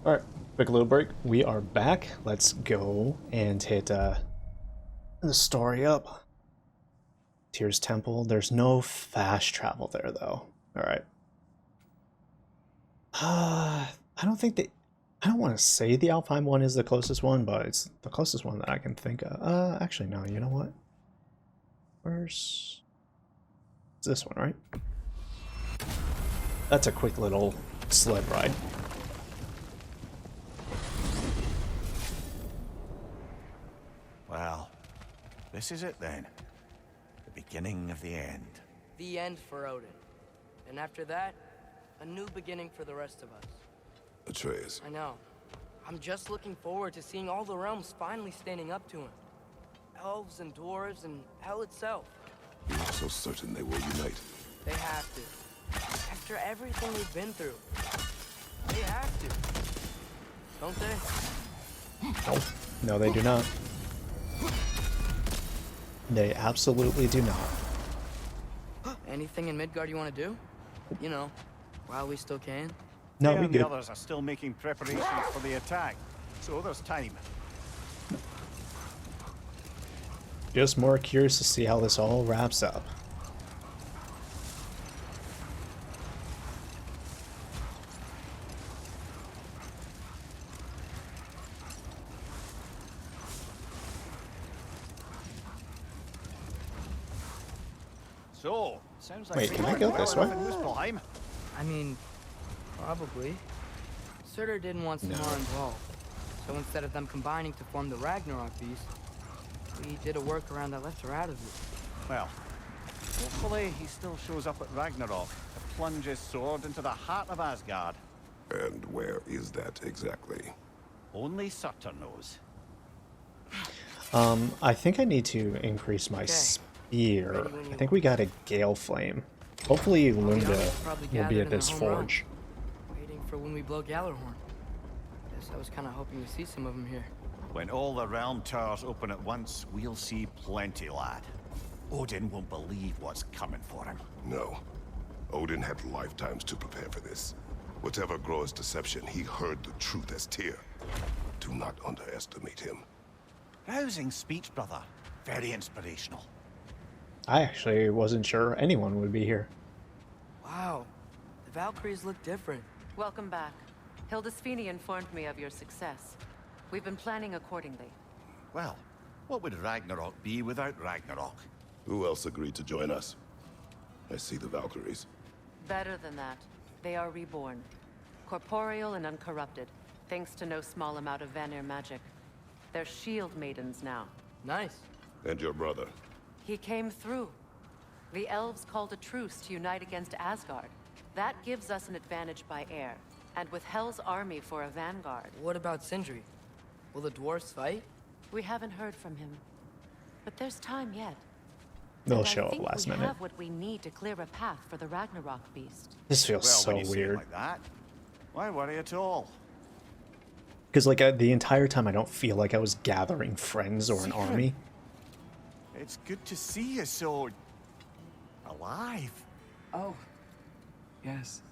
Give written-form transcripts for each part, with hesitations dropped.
Alright, quick little break. We are back. Let's go and hit the story up. Tyr's Temple. There's no fast travel there, though. Alright. I don't think that... I don't want to say the Alpine one is the closest one, but it's the closest one that I can think of. Actually, no, you know what? Where's... It's this one, right? That's a quick little sled ride. Well, this is it then. The beginning of the end. The end for Odin. And after that, a new beginning for the rest of us. Atreus. I know. I'm just looking forward to seeing all the realms finally standing up to him. Elves and dwarves and hell itself. You're so certain they will unite. They have to. After everything we've been through. They have to. Don't they? Nope. No, they do not. They absolutely do not. Anything in Midgard you want to do? You know, while we still can. No, They we and the good. others are still making preparations for the attack, so there's time. Just more curious to see how this all wraps up. So, sounds like Wait, we can I went go well this enough way? in Muspelheim. I mean, probably. Surtur didn't want some more involved. So instead of them combining to form the Ragnarok beast, we did a workaround that left her out of it. Well, hopefully he still shows up at Ragnarok to plunge his sword into the heart of Asgard. And where is that exactly? Only Surtur knows. I think I need to increase my spear. I think we got a Gale Flame. Hopefully Lunda will be at this forge. Waiting for when we blow Gjallarhorn. Guess I was kind of hoping to see some of them here. When all the realm towers open at once, we'll see plenty, lad. Odin won't believe what's coming for him. No. Odin had lifetimes to prepare for this. Whatever Groa's deception, he heard the truth as Tyr. Do not underestimate him. Rousing speech, brother. Very inspirational. I actually wasn't sure anyone would be here. Wow, the Valkyries look different. Welcome back. Hildisfini informed me of your success. We've been planning accordingly. Well, what would Ragnarok be without Ragnarok? Who else agreed to join us? I see the Valkyries. Better than that, they are reborn. Corporeal and uncorrupted, thanks to no small amount of Vanir magic. They're shield maidens now. Nice. And your brother. He came through. The elves called a truce to unite against Asgard. That gives us an advantage by air, and with Hel's army for a vanguard. What about Sindri? Will the dwarves fight? We haven't heard from him. But there's time yet. They'll And show I up think last we minute. have what we need to clear a path for the Ragnarok beast. This feels Well, when so you say it weird. like that, why worry at all? Because like the entire time I don't feel like I was gathering friends or an Secret. army. It's good to see you so... alive. Oh, yes.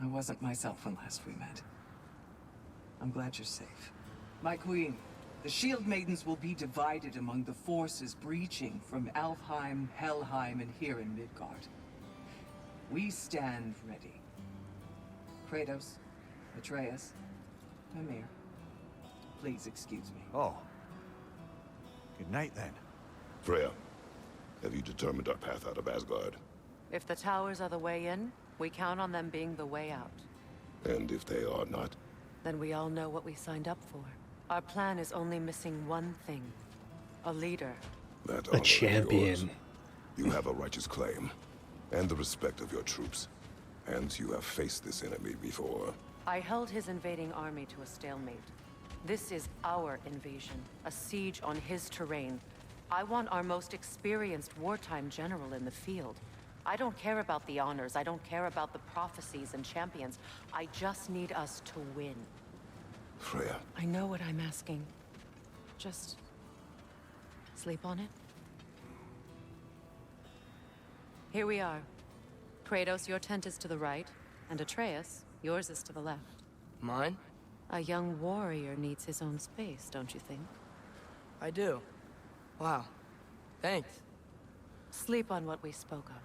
I wasn't myself when last we met. I'm glad you're safe. My queen, the Shield Maidens will be divided among the forces breaching from Alfheim, Helheim, and here in Midgard. We stand ready. Kratos, Atreus, Mimir, please excuse me. Oh. Good night, then. Freya, have you determined our path out of Asgard? If the towers are the way in, we count on them being the way out. And if they are not? Then we all know what we signed up for. Our plan is only missing one thing. A leader. That A honor of champion. yours. You have a righteous claim, and the respect of your troops. And you have faced this enemy before. I held his invading army to a stalemate. This is our invasion, a siege on his terrain. I want our most experienced wartime general in the field. I don't care about the honors, I don't care about the prophecies and champions. I just need us to win. Freya, I know what I'm asking. Just sleep on it. Here we are. Kratos, your tent is to the right, and Atreus, yours is to the left. Mine? A young warrior needs his own space, don't you think? I do. Wow. Thanks. Sleep on what we spoke of.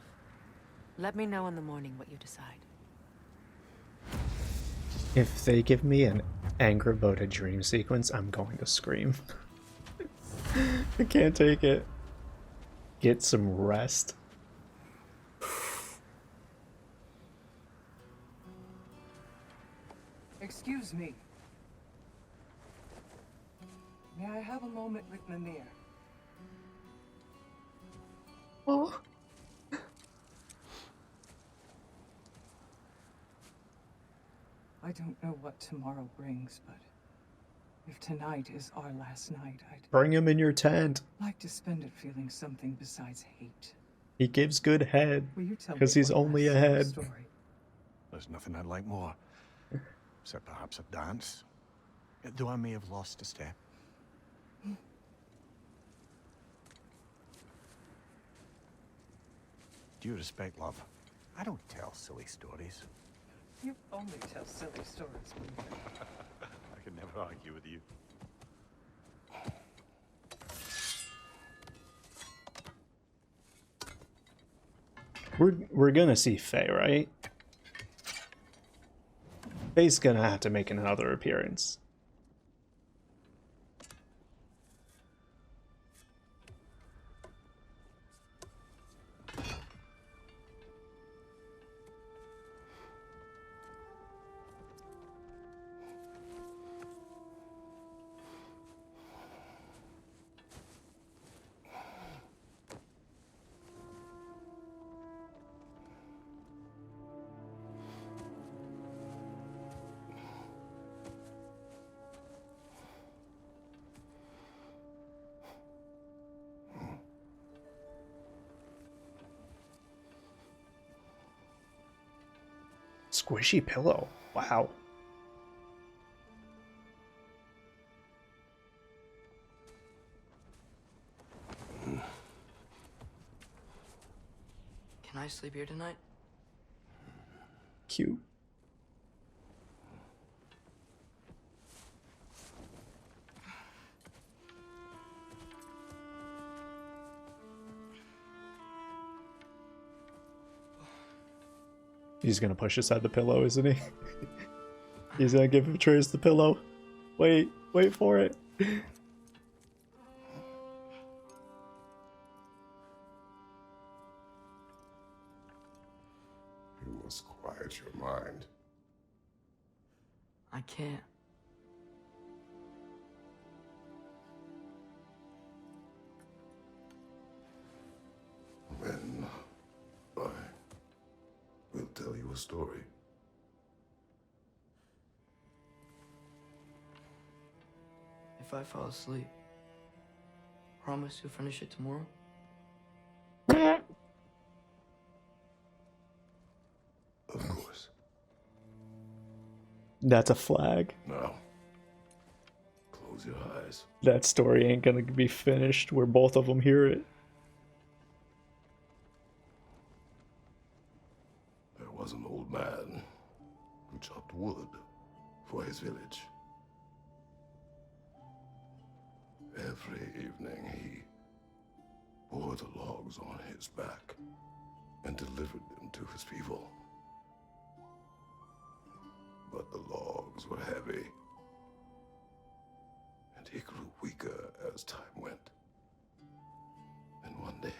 Let me know in the morning what you decide. If they give me an anger about a dream sequence, I'm going to scream. I can't take it. Get some rest. Excuse me. May I have a moment with Mimir? Oh. I don't know what tomorrow brings, but if tonight is our last night, I'd Bring him in your tent. like to spend it feeling something besides hate. He gives good head. Will you tell me Because he's one only last a silly head. story? There's nothing I'd like more. Except perhaps a dance. Though I may have lost a step. Due respect, love. I don't tell silly stories. You only tell silly stories, Mimir. I can never argue with you. We're gonna see Faye, right? Faye's gonna have to make another appearance. Squishy pillow. Wow. Can I sleep here tonight? Cute. He's gonna push aside the pillow, isn't he? He's gonna give Atreus the pillow. Wait for it. You must quiet your mind. I can't. Then I will tell you a story. If I fall asleep, promise you'll finish it tomorrow? Of course. That's a flag. Now, close your eyes. That story ain't gonna be finished where both of them hear it. There was an old man who chopped wood for his village. Every evening he bore the logs on his back and delivered them to his people. But the logs were heavy, and he grew weaker as time went. And one day,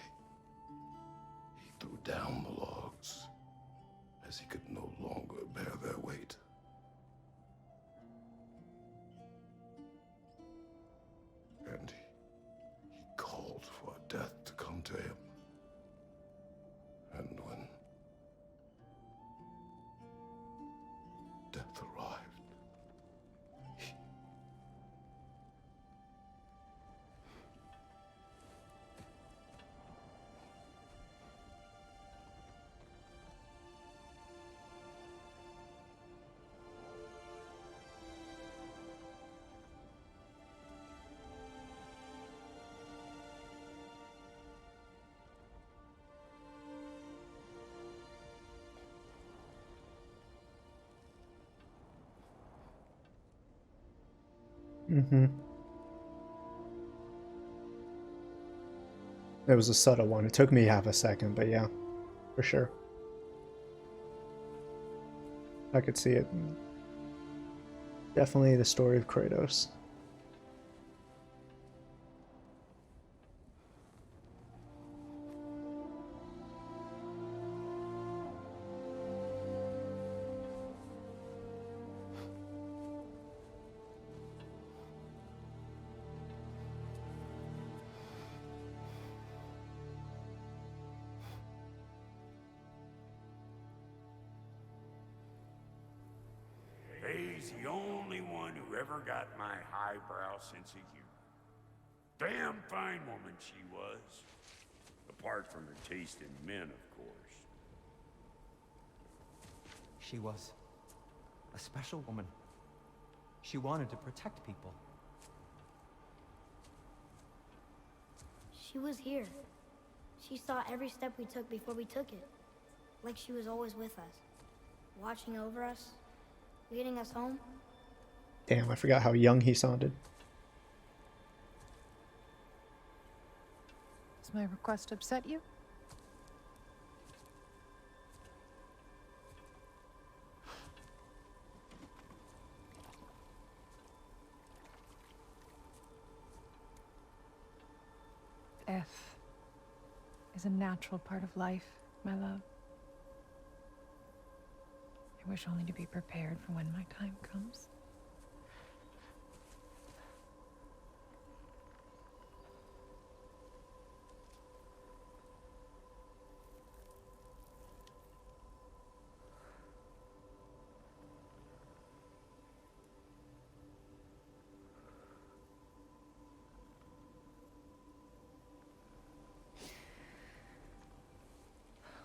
he threw down the logs as he could no longer bear their weight. And he called for death to come to him. And when death arrived, Mm-hmm. It was a subtle one. It took me half a second, but yeah, for sure. I could see it. Definitely the story of Kratos. He's the only one who ever got my highbrow sense of humor. Damn fine woman she was. Apart from her taste in men, of course. She was a special woman. She wanted to protect people. She was here. She saw every step we took before we took it. Like she was always with us. Watching over us. Leading us home. Damn, I forgot how young he sounded. Does my request upset you? Death is a natural part of life, my love. I wish only to be prepared for when my time comes.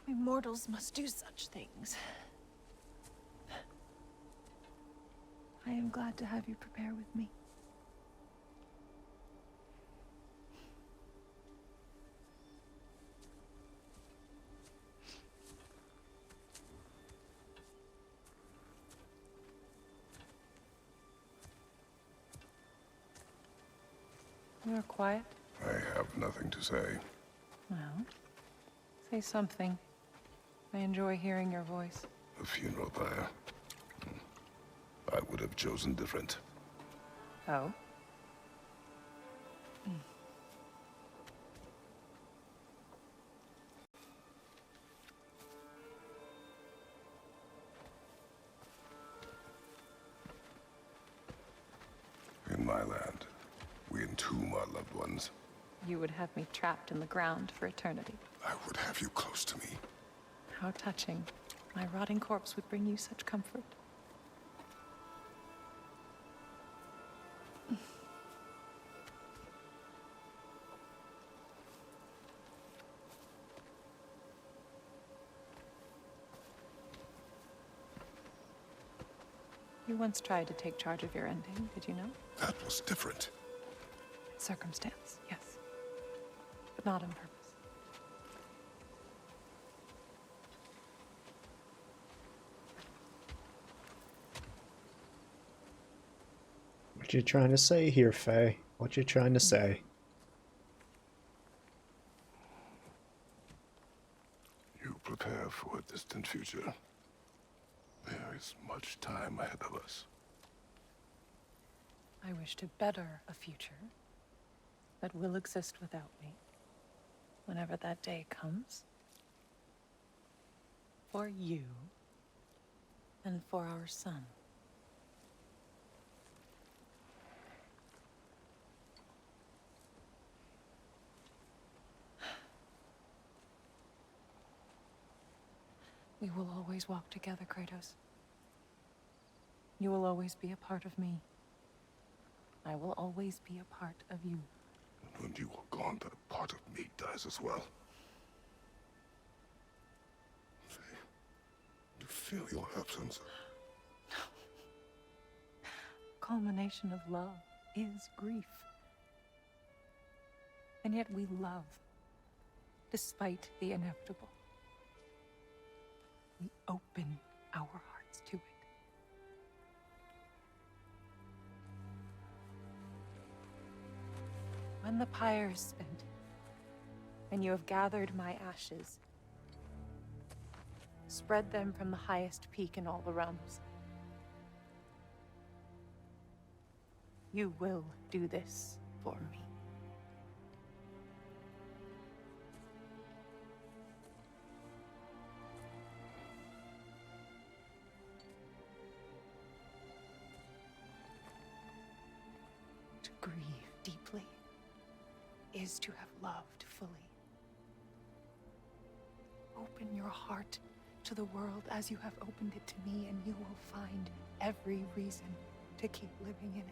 We mortals must do such things. I am glad to have you prepare with me. You are quiet? I have nothing to say. Well, say something. I enjoy hearing your voice. A funeral pyre. I would have chosen different. Oh? In my land, we entomb our loved ones. You would have me trapped in the ground for eternity. I would have you close to me. How touching. My rotting corpse would bring you such comfort. You once tried to take charge of your ending, did you know? That was different. Circumstance, yes. But not on purpose. What you trying to say here, Faye? What you trying to say? You prepare for a distant future. There is much time ahead of us. I wish to better a future that will exist without me, whenever that day comes. For you and for our son. We will always walk together, Kratos. You will always be a part of me. I will always be a part of you. And when you are gone, that part of me dies as well. You feel your absence. Culmination of love is grief. And yet we love, despite the inevitable. We open our hearts to it. When the pyre is spent, and you have gathered my ashes, spread them from the highest peak in all the realms. You will do this for me. To grieve deeply is to have loved fully. Open your heart to the world as you have opened it to me, and you will find every reason to keep living in it.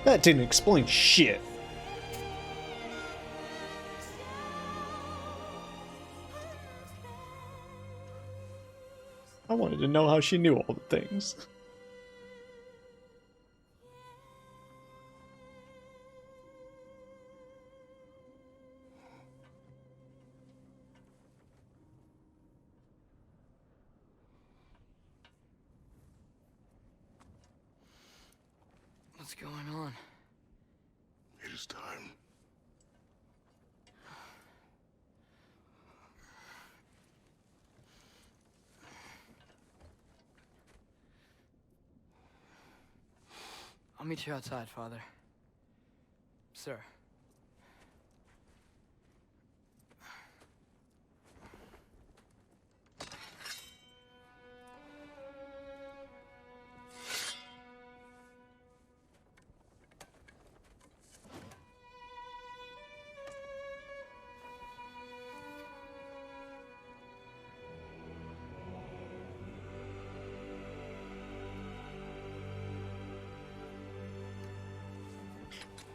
That didn't explain shit. I wanted to know how she knew all the things. What's going on? It is time. I'll meet you outside, Father. Sir.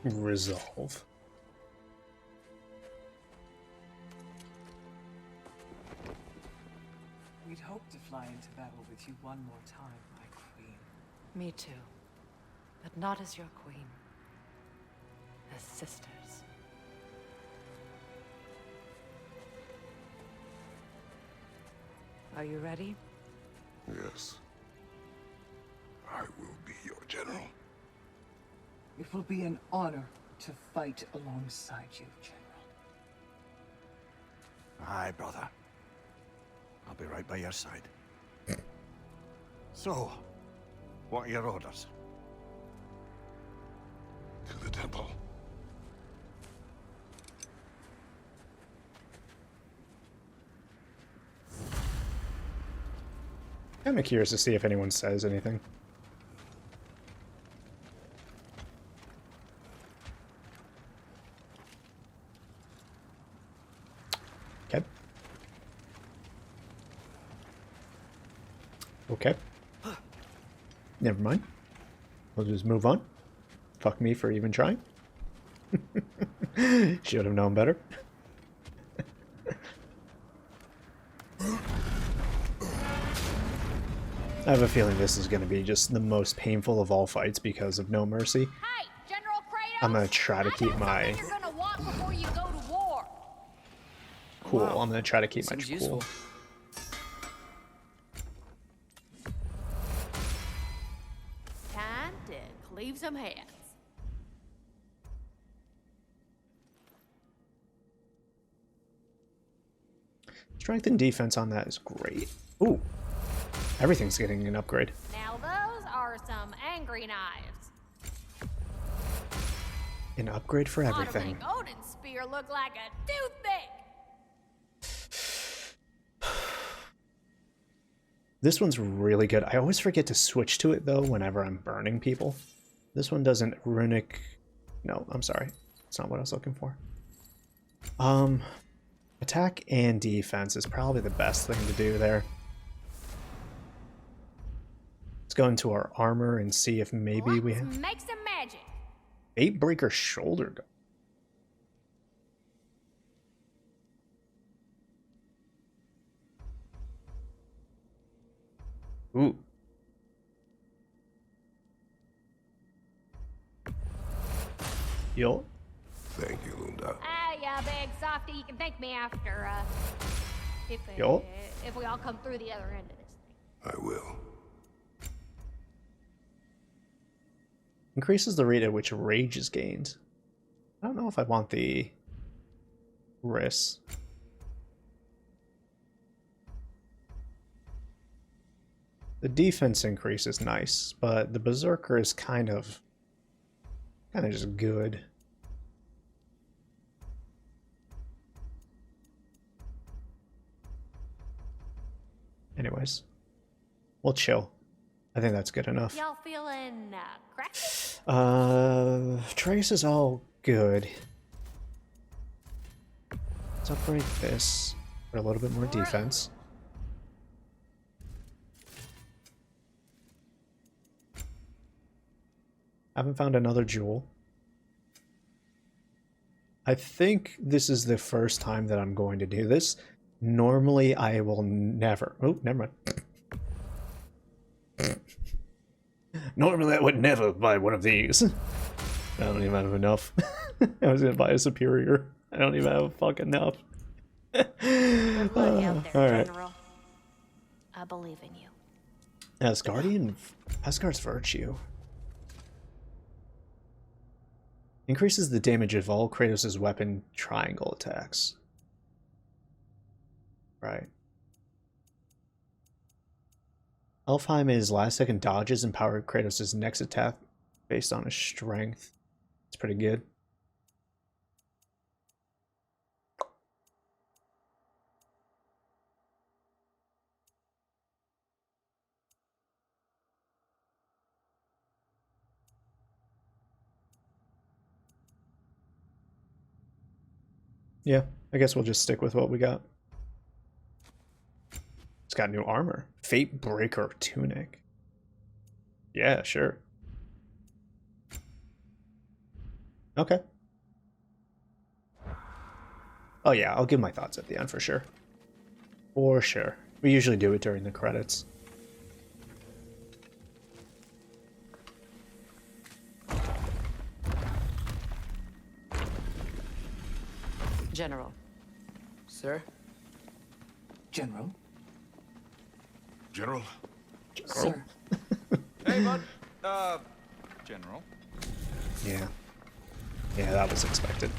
Resolve. We'd hoped to fly into battle with you one more time, my queen. Me too. But not as your queen. As sisters. Are you ready? Yes. I will be your general. It will be an honor to fight alongside you, General. Aye, brother. I'll be right by your side. So, what are your orders? To the temple. I'm curious to see if anyone says anything. Okay. Okay. Never mind. We'll just move on. Fuck me for even trying. Should have known better. I have a feeling this is going to be just the most painful of all fights because of no mercy. Hey, General Kratos! I'm going to try to keep my... You're gonna want before you go to war. Cool. Wow. I'm going to try to keep my Seems cool. useful. Time to cleave some heads. Strength and defense on that is great. Ooh. Everything's getting an upgrade. Now those are some angry knives. An upgrade for everything. Ought to make Odin's spear look like a toothpick. This one's really good. I always forget to switch to it, though, whenever I'm burning people. This one doesn't runic... No, I'm sorry. That's not what I was looking for. Attack and defense is probably the best thing to do there. Let's go into our armor and see if maybe we have... Make some magic. Fatebreaker shoulder gun. Ooh. Yo. Thank you, Lunda. Ah, yeah, big softy. You can thank me after, Yo. if we all come through the other end of this thing. I will. Increases the rate at which rage is gained. I don't know if I want the wrist. The defense increase is nice, but the berserker is kind of just good. Anyways, we'll chill. I think that's good enough. Y'all feeling, cracky? Trace is all good. Let's upgrade this for a little bit more defense. Haven't found another jewel. I think this is the first time that I'm going to do this. Normally, I will never... Oh, never mind. Normally, I would never buy one of these. I don't even have enough. I was going to buy a superior. I don't even have fucking enough. Good luck out there, all right. General. I believe in you. Asgard's Virtue. Increases the damage of all Kratos' weapon triangle attacks. Right. Elfheim's last second dodges empower Kratos' next attack based on his strength. It's pretty good. Yeah, I guess we'll just stick with what we got. It's got new armor. Fatebreaker tunic. Yeah, sure. Okay. Oh yeah, I'll give my thoughts at the end for sure. For sure. We usually do it during the credits. General. Sir? General? General? Sir. Hey, bud. General. Yeah. Yeah, that was expected.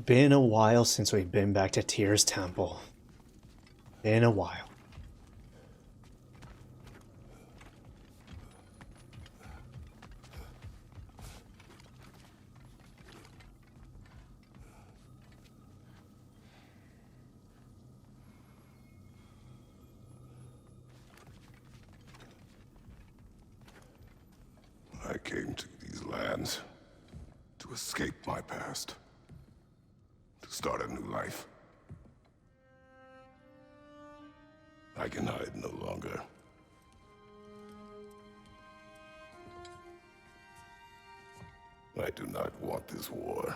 Been a while since we've been back to Tyr's Temple. Been a while. I came to these lands to escape my past, to start a new life. I can hide no longer. I do not want this war.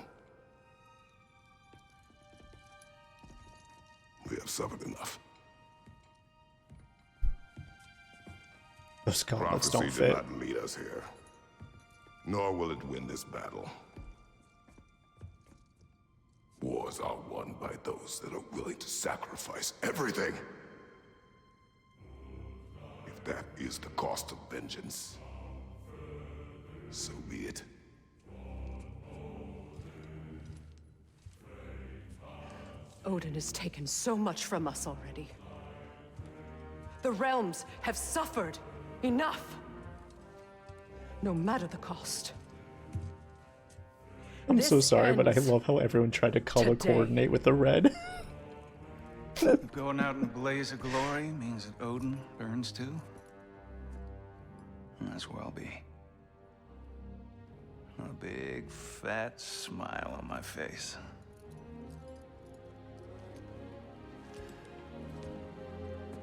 We have suffered enough. Those gauntlets Prophecy don't fit. did not lead us here, nor will it win this battle. Wars are won by those that are willing to sacrifice everything. If that is the cost of vengeance, so be it. Odin has taken so much from us already. The realms have suffered enough. No matter the cost. I'm so This sorry, but I ends love how everyone tried to color today. coordinate with the red. Going out in a blaze of glory means that Odin burns too. That's where I'll be. A big, fat smile on my face.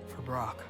For Brock.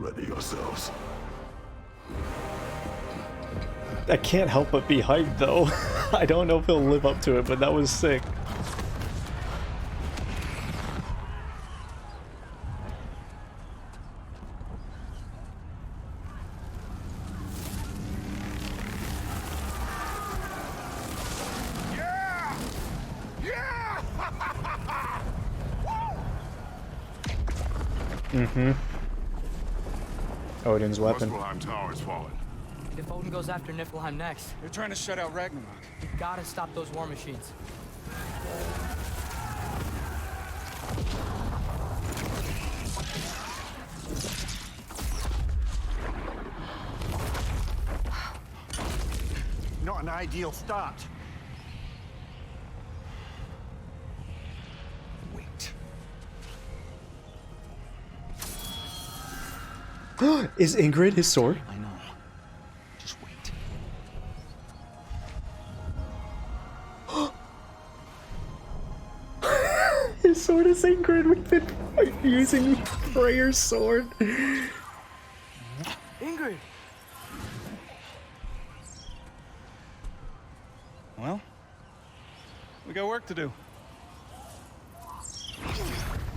Ready yourselves. I can't help but be hyped though. I don't know if he'll live up to it, but that was sick. Mm-hmm. Odin's weapon. Muspelheim Tower has fallen. And if Odin goes after Niflheim next, They're trying to shut out Ragnarok. we gotta stop those war machines. Not an ideal start. Wait. Is Ingrid his sword? I know. Just wait. His sword is Ingrid. We've been using Freyr's sword. Ingrid! Well, we got work to do.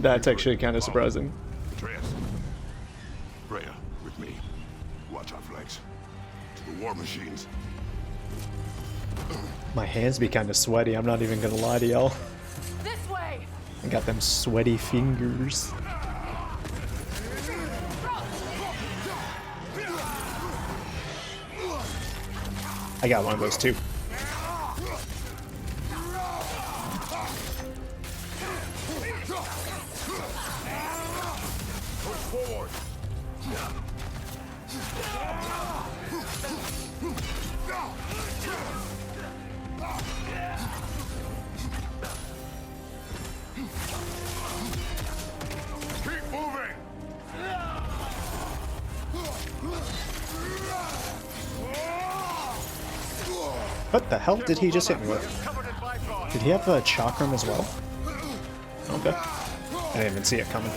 That's actually kind of surprising. Atreus. Freya, with me. Watch our flanks. To the war machines. My hands be kind of sweaty. I'm not even gonna lie to y'all. This way! I got them sweaty fingers. I got one of those too. Forward. Keep moving. What the hell did he just hit me with? Did he have a chakram as well? Okay. I didn't even see it coming.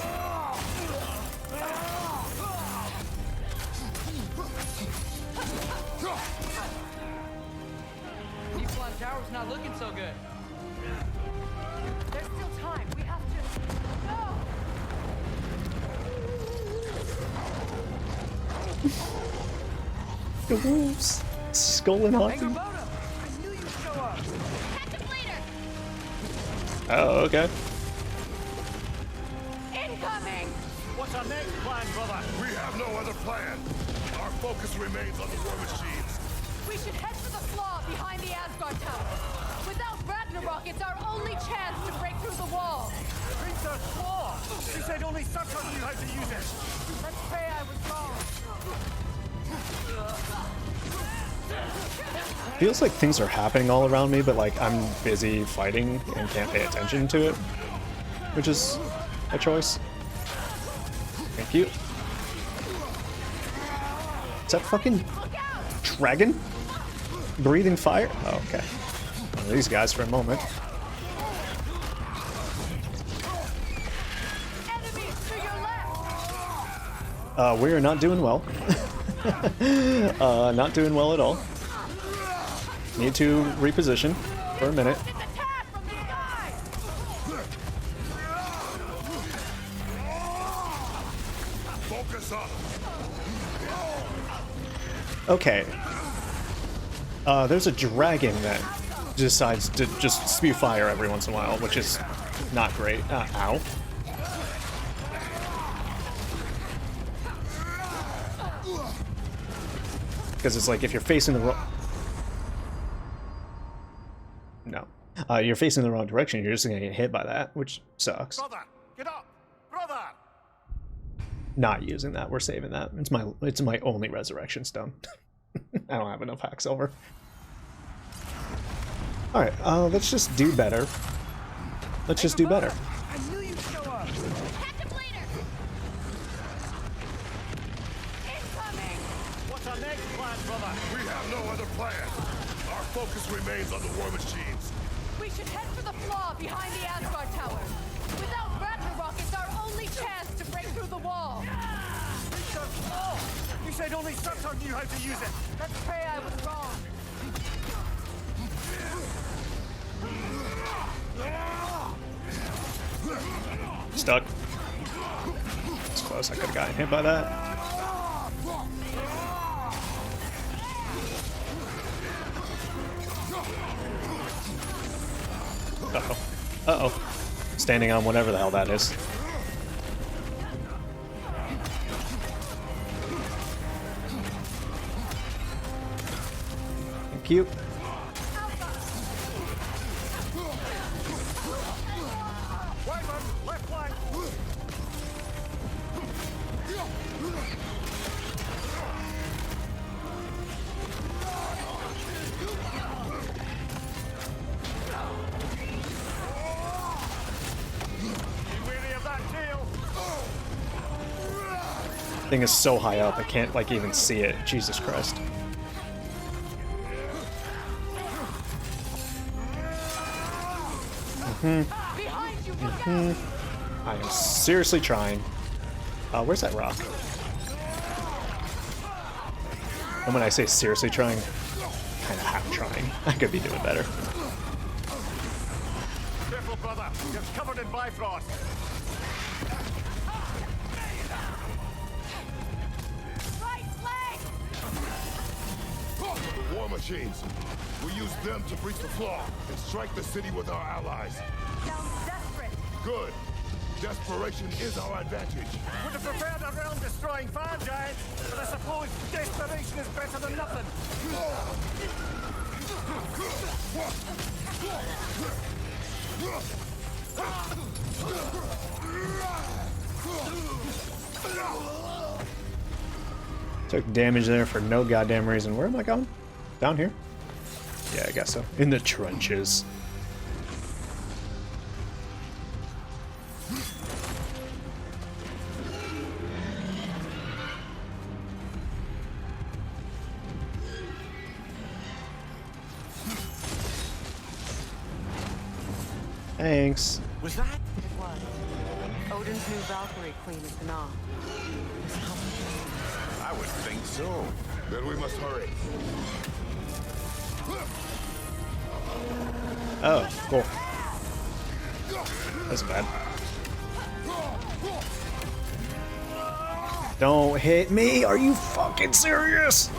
Niflheim Tower's not looking so good. There's still time. We have to. No! The wolves! Skull and hunting. I knew you'd show up! Catch him later! Oh, okay. Incoming! What's our next plan, brother? We have no other plan. Our focus remains on the war machines. We should head for the flaw behind the Asgard Tower. Without Ragnarok, it's our only chance to break through the wall. Princess Claw! She said only Sucker knew how to use it. Let's say I was wrong. Feels like things are happening all around me, but like I'm busy fighting and can't pay attention to it, which is a choice. Thank you. Is that fucking dragon? Breathing fire? Oh, okay. One of these guys for a moment. Enemies to your left! We are not doing well. Not doing well at all. Need to reposition for a minute. Focus up. Okay. There's a dragon that decides to just spew fire every once in a while, which is not great. Ow. Because it's like if you're facing the wrong... No. You're facing the wrong direction, you're just gonna get hit by that, which sucks. Brother, get up! Brother! Not using that, we're saving that. It's my only resurrection stone. I don't have enough hack silver. Alright, let's just do better. Let's just do better. I knew you'd show up! Catch him later! Incoming! What's our next plan, brother? We have no other plan. Our focus remains on the war machines. We should head for the flaw behind the Asgard Tower. Without Ragnarok, it's our only chance to break through the wall. Princess Instructor knew how to use it. Let's pray I was wrong. Stuck. It's close. I could have gotten hit by that. Uh-oh. Uh-oh. Standing on whatever the hell that is. Thank you. Left flank. Thing is so high up, I can't like even see it. Jesus Christ. I am seriously trying. Where's that rock? And when I say seriously trying, kind of half trying. I could be doing better. Careful, brother. You're covered in Bifrost. War machines. We use them to breach the flaw and strike the city with our allies. Sounds desperate. Good. Desperation is our advantage. Would have preferred a realm-destroying fire giant, but I suppose desperation is better than nothing. Took damage there for no goddamn reason. Where am I going? Down here? Yeah, I guess so. In the trenches. Thanks. Was that? It was. Odin's new Valkyrie queen is Gná. I would think so. Then we must hurry. Oh, cool. That's bad. Don't hit me! Are you fucking serious?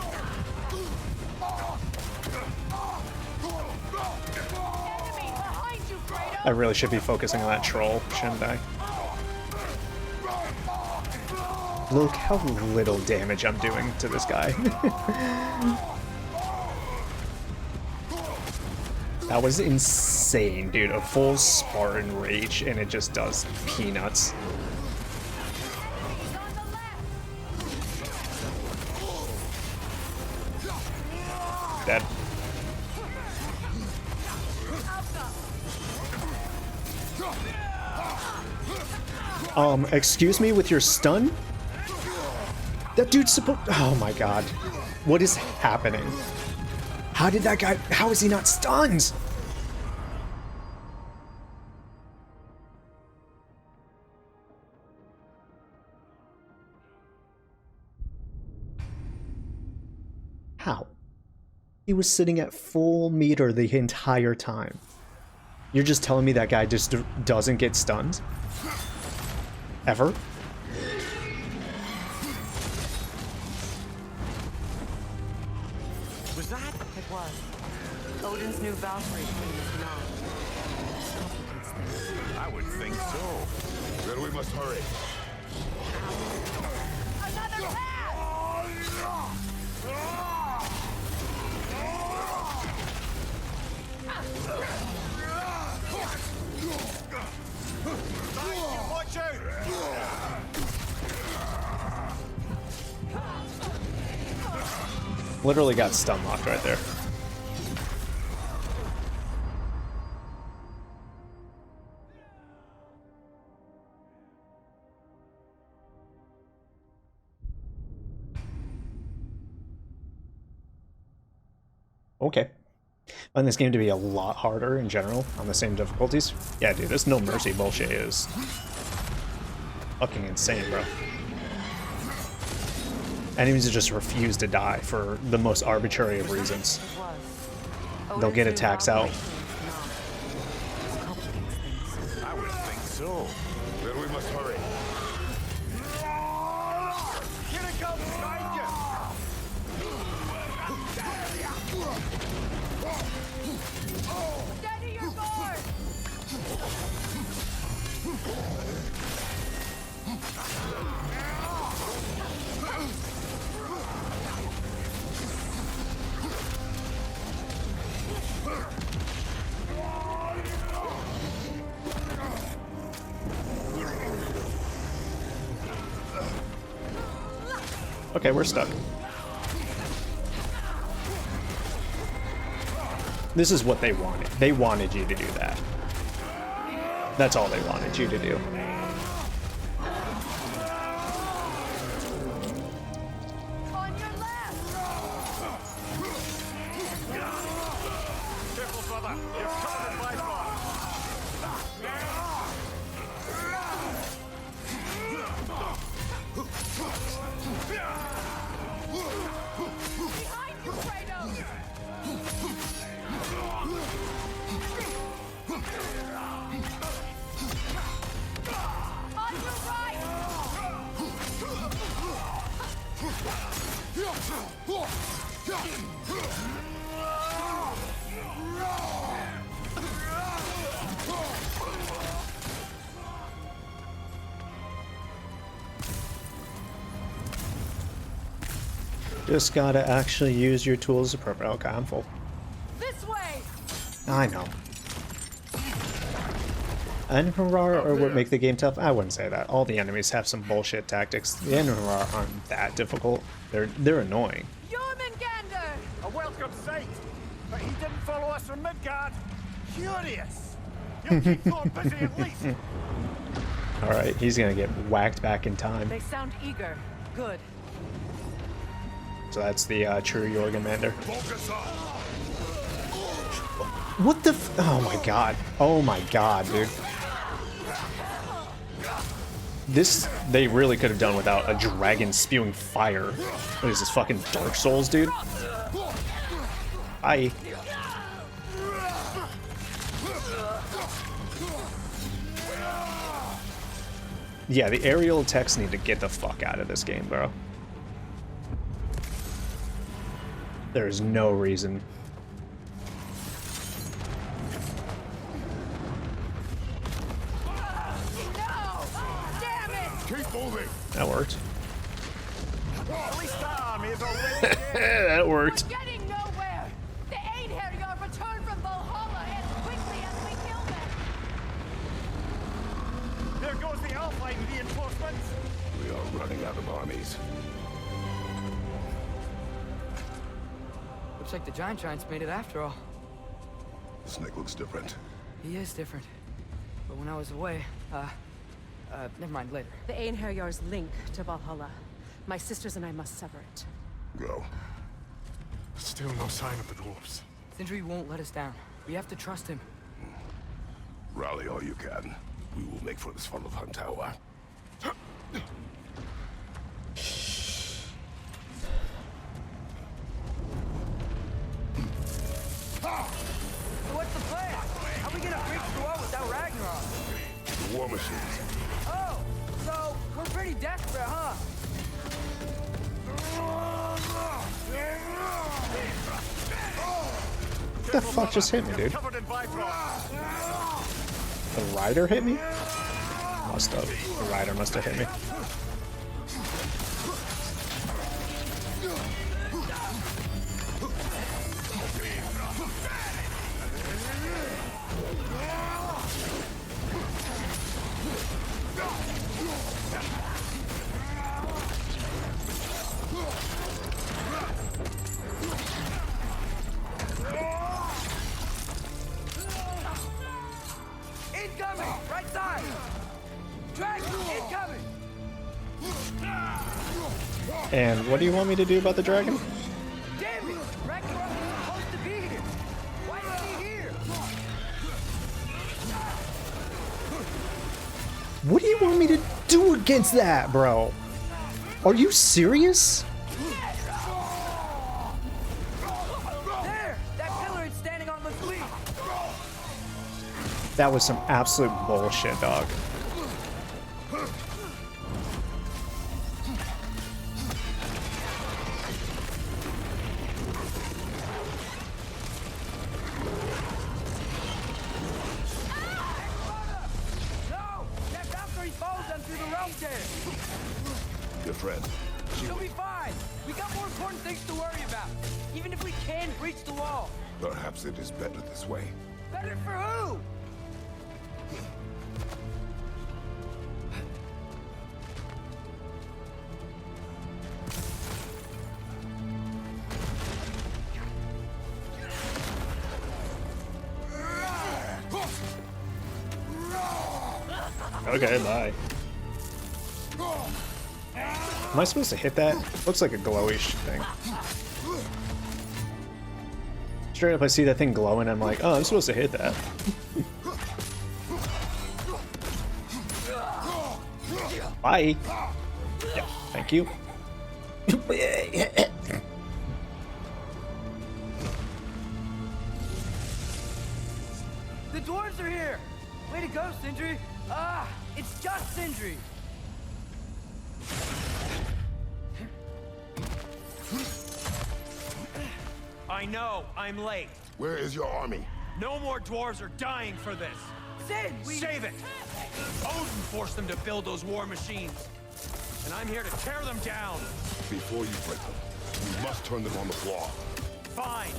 I really should be focusing on that troll, shouldn't I? Look how little damage I'm doing to this guy. That was insane, dude. A full Spartan Rage, and it just does peanuts. Dead. Excuse me with your stun? That dude's supposed— oh my god. What is happening? How did that guy— how is he not stunned? How? He was sitting at full meter the entire time. You're just telling me that guy just doesn't get stunned? Ever? Was that? It was. Odin's new Valkyrie queen is Gná. I would think so. Then we must hurry. Another pass! Watch out! Literally got stun locked right there. Okay. I find this game to be a lot harder in general on the same difficulties. Yeah, dude, this no mercy bullshit is fucking insane, bro. Enemies just refuse to die for the most arbitrary of reasons. They'll get attacks out. I would think so. Then we must hurry. Here it comes, behind you! Steady your board! Okay, we're stuck. This is what they wanted. They wanted you to do that. That's all they wanted you to do. On your left! Careful, brother. You're covered in my fire. Behind you, Kratos! On your right! Just gotta actually use your tools appropriately. Okay, I'm full. This way! I know. Enharar or what make the game tough? I wouldn't say that. All the enemies have some bullshit tactics. The Enharar aren't that difficult. They're annoying. Jormungandr! A welcome sight. But he didn't follow us from Midgard. Curious. You'll keep Thor busy at least. Alright, he's gonna get whacked back in time. They sound eager. Good. So that's the true Jormungandr. Focus on. What the oh my god. Oh my god, dude. This, they really could have done without a dragon spewing fire. What is this, fucking Dark Souls, dude? Hi. Yeah, the aerial attacks need to get the fuck out of this game, bro. There's no reason. No! Damn it! Keep moving. That worked. At least that army is already dead. That worked. We're getting nowhere! The Einherjar returned from Valhalla as quickly as we killed them! There goes the Alpine reinforcements. We are running out of armies. Looks like the Giant Giants made it after all. The snake looks different. He is different. But when I was away, never mind, later. The Einherjar's link to Valhalla. My sisters and I must sever it. Go. Still no sign of the dwarves. Sindri won't let us down. We have to trust him. Rally all you can. We will make for this Fimbulwinter tower. So what's the plan? How are we gonna break through all without Ragnarok? The war machines. Oh, so we're pretty desperate, huh? What the fuck just hit me, dude? Covered in bifrost. The rider hit me? Must have. The rider must have hit me. Incoming! Right side! Dragon incoming! And what do you want me to do about the dragon? Damn it! Ragnarok was supposed to be here! Why isn't he here? What do you want me to do against that, bro? Are you serious? There! That pillar is standing on the fleet! That was some absolute bullshit, dog. No! That Valkyrie follows them through the realm tear! Your friend. She'll be fine! We got more important things to worry about! Even if we can't reach the wall! Perhaps it is better this way. Better for who? Okay, bye. Am I supposed to hit that? Looks like a glowish thing. Straight up, I see that thing glowing, I'm like, oh, I'm supposed to hit that. Bye. Yeah, thank you. The dwarves are here! Way to go, Sindri! Ah, it's just Sindri! I know, I'm late. Where is your army? No more dwarves are dying for this. Sid, we... Save it! Odin forced them to build those war machines. And I'm here to tear them down. Before you break them, you must turn them on the floor. Fine.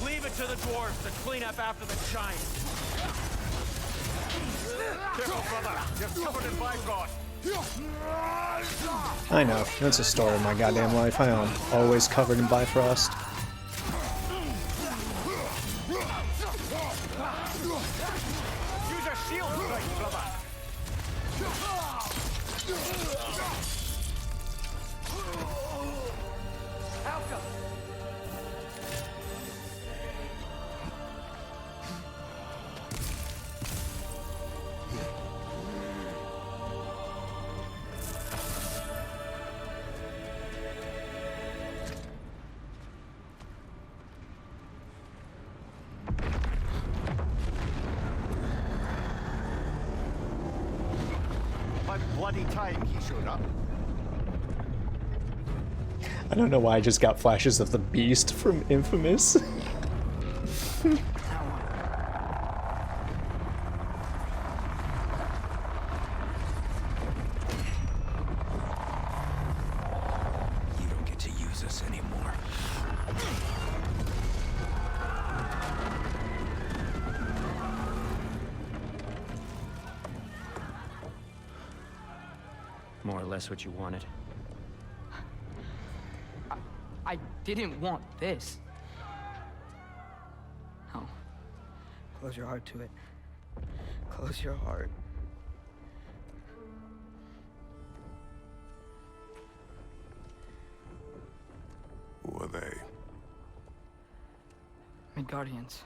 Leave it to the dwarves to clean up after the giants. Careful, brother. You're covered in Bifrost. I know, that's a story of my goddamn life. I am always covered in Bifrost. Use a shield strike, brother. Alka! By bloody time he showed up. I don't know why I just got flashes of the Beast from Infamous. You don't get to use us anymore. More or less what you wanted. I didn't want this. No. Close your heart to it. Close your heart. Who are they? Midgardians.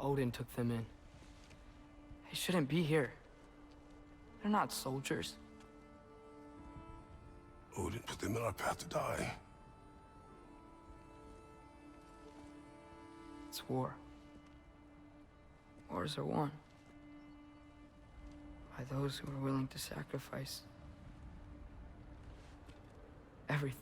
Odin took them in. They shouldn't be here. They're not soldiers. Odin put them in our path to die. It's war. Wars are won by those who are willing to sacrifice everything.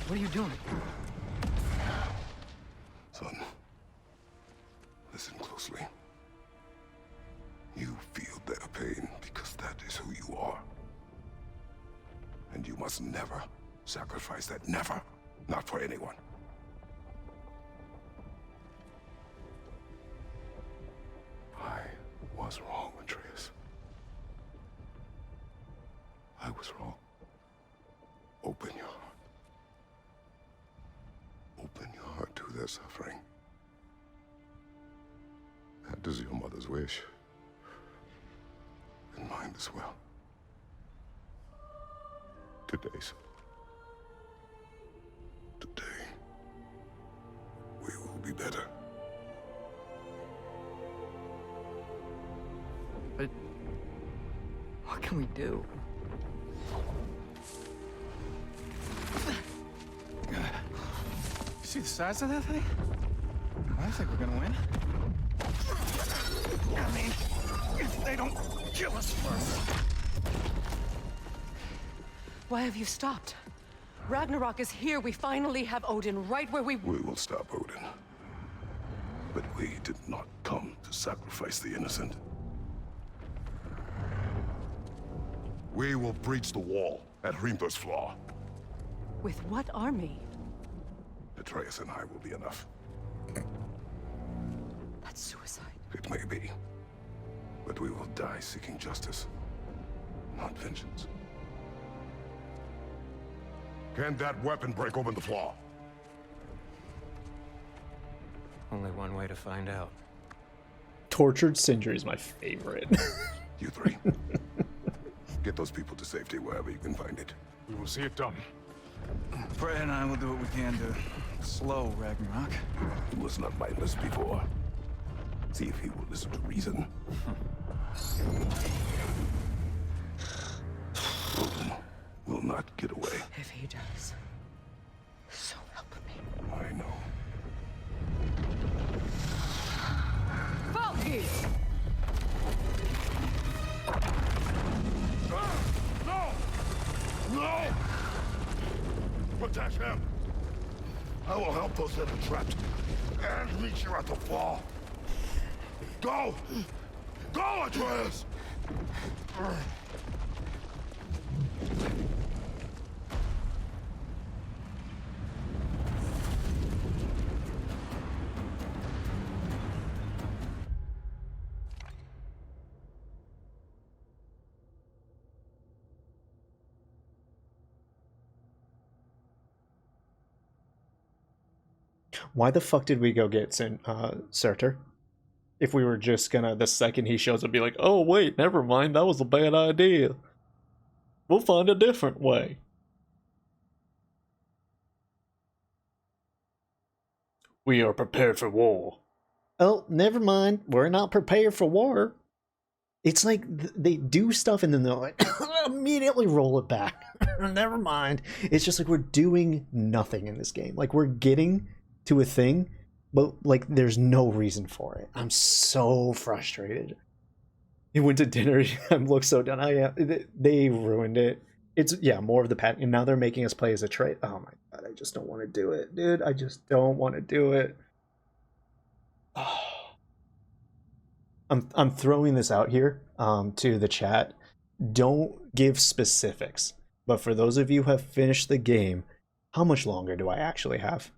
What are you doing? Son, listen closely. You feel their pain because that is who you are. And you must never sacrifice that. Never. Not for anyone. I was wrong, Atreus. I was wrong. Open your heart. Open your heart to their suffering. That is your mother's wish. And mine as well. Today, we do. See the size of that thing? I think we're gonna win. I mean, if they don't kill us first. Why have you stopped? Ragnarok is here. We finally have Odin right where we... We will stop Odin. But we did not come to sacrifice the innocent. We will breach the wall at Hrimthur's Flaw. With what army? Atreus and I will be enough. That's suicide. It may be. But we will die seeking justice, not vengeance. Can that weapon break open the flaw? Only one way to find out. Tortured Sindri is my favorite. You three. Get those people to safety wherever you can find it. We will see it done. Fred and I will do what we can to slow Ragnarok. He was not mindless before. See if he will listen to reason. Odin will not get away. If he does, so help me. I know. Valky! No! No! Protect him! I will help those that are trapped and meet you at the fall. Go! Go, Atreus! Why the fuck did we go get Surtur? If we were just gonna, the second he shows up, be like, oh wait, never mind, that was a bad idea. We'll find a different way. We are prepared for war. Oh, never mind, we're not prepared for war. It's like they do stuff and then they're like, immediately roll it back. Never mind. It's just like we're doing nothing in this game. Like we're getting to a thing, but like there's no reason for it. I'm so frustrated. He went to dinner. I look so done. They ruined it. It's more of the pattern, and now they're making us play as a trait. Oh my god, I just don't want to do it, dude. I just don't want to do it. Oh. I'm throwing this out here to the chat. Don't give specifics, but for those of you who have finished the game, how much longer do I actually have?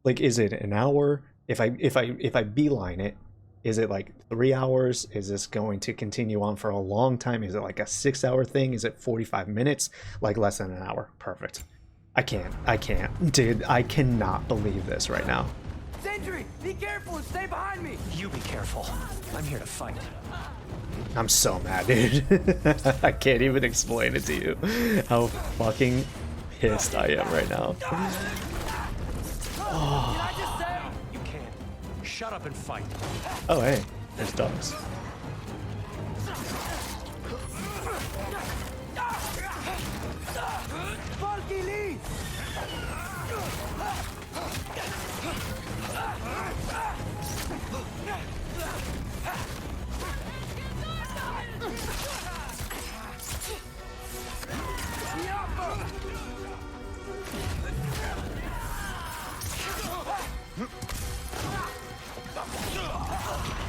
Like, is it an hour? If I beeline it, is it like 3 hours? Is this going to continue on for a long time? Is it like a 6-hour thing? Is it 45 minutes? Like less than an hour? Perfect. I can't. Dude, I cannot believe this right now. Sentry, be careful and stay behind me. You be careful. I'm here to fight. I'm so mad, dude. I can't even explain it to you how fucking pissed I am right now. Oh. Did I just say? You can't. Shut up and fight. Oh, hey, there's dogs. Valky, lead!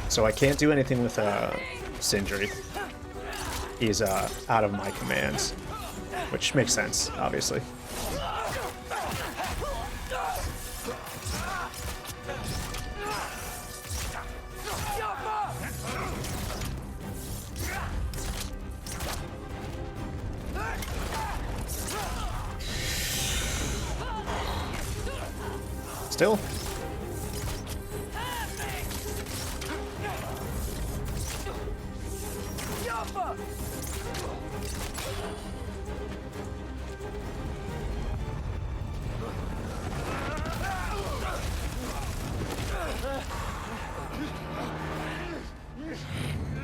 So I can't do anything with Sindri. He's out of my commands, which makes sense, obviously. Still.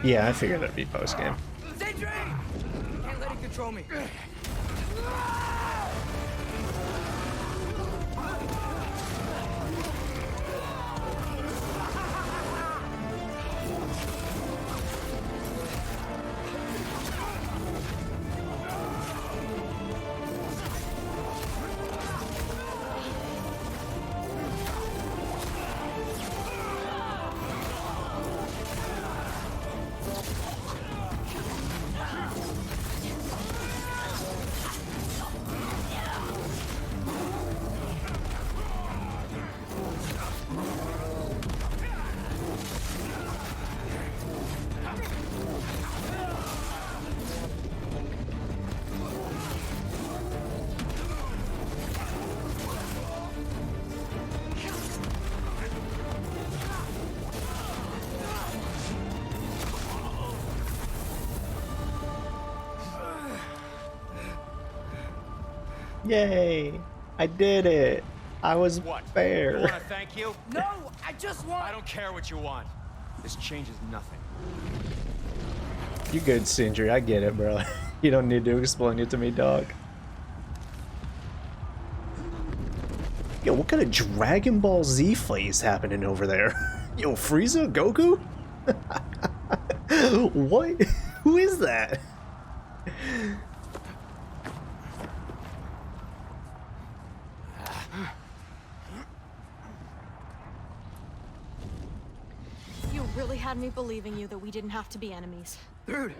Yeah, I figured that'd be post game. Sentry! Can't let it Show me. Yay! I did it! I was What? fair. You want to thank you? No, I just want... I don't care what you want. This changes nothing. You good, Sindri. I get it, bro. You don't need to explain it to me, dog. Yo, what kind of Dragon Ball Z fight is happening over there? Yo, Frieza? Goku? What? Who is that? You really had me believing you that we didn't have to be enemies. Dude,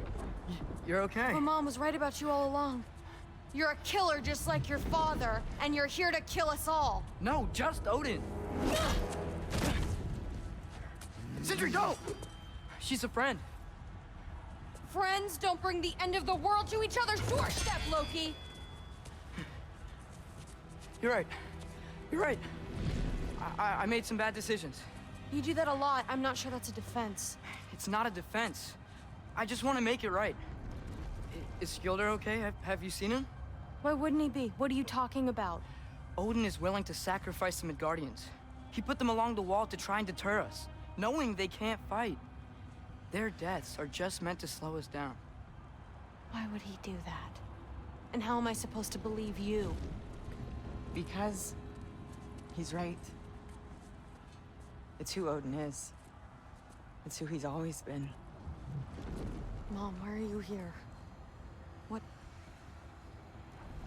you're okay. My mom was right about you all along. You're a killer just like your father, and you're here to kill us all. No, just Odin. Sindri, go! She's a friend. Friends don't bring the end of the world to each other's doorstep, Loki! You're right. You're right. I made some bad decisions. You do that a lot. I'm not sure that's a defense. It's not a defense. I just want to make it right. Is Skilder okay? Have you seen him? Why wouldn't he be? What are you talking about? Odin is willing to sacrifice the Midgardians. He put them along the wall to try and deter us, knowing they can't fight. Their deaths are just meant to slow us down. Why would he do that? And how am I supposed to believe you? Because he's right. It's who Odin is. It's who he's always been. Mom, why are you here? What?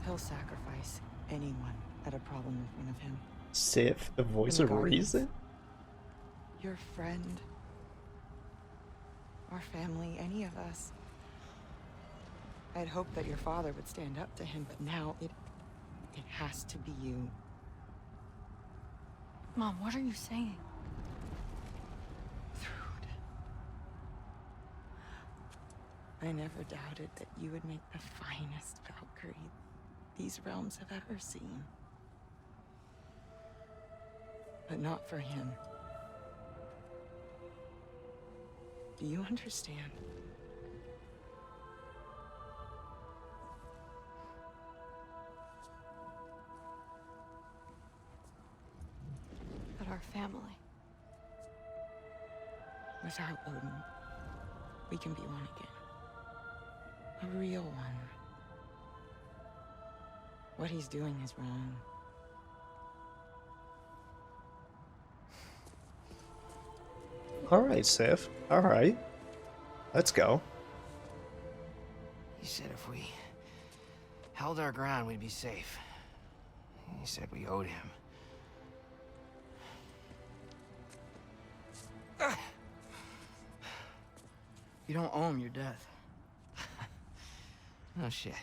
He'll sacrifice anyone at a problem in front of him. Sif, the voice of reason? Your friend. Our family, any of us. I'd hoped that your father would stand up to him, but now it has to be you. Mom, what are you saying? I never doubted that you would make the finest Valkyrie these realms have ever seen. But not for him. Do you understand? But our family. Without Odin, we can be one again. A real one. What he's doing is wrong. Alright, Sif. Alright. Let's go. He said if we held our ground, we'd be safe. He said we owed him. You don't owe him your death. No shit.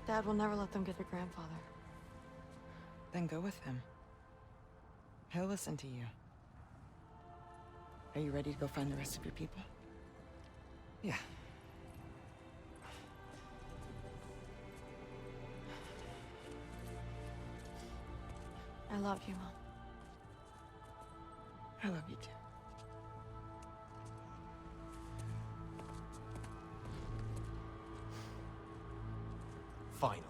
Dad will never let them get their grandfather. Then go with him. He'll listen to you. Are you ready to go find the rest of your people? Yeah. I love you, Mom. I love you too. Finally.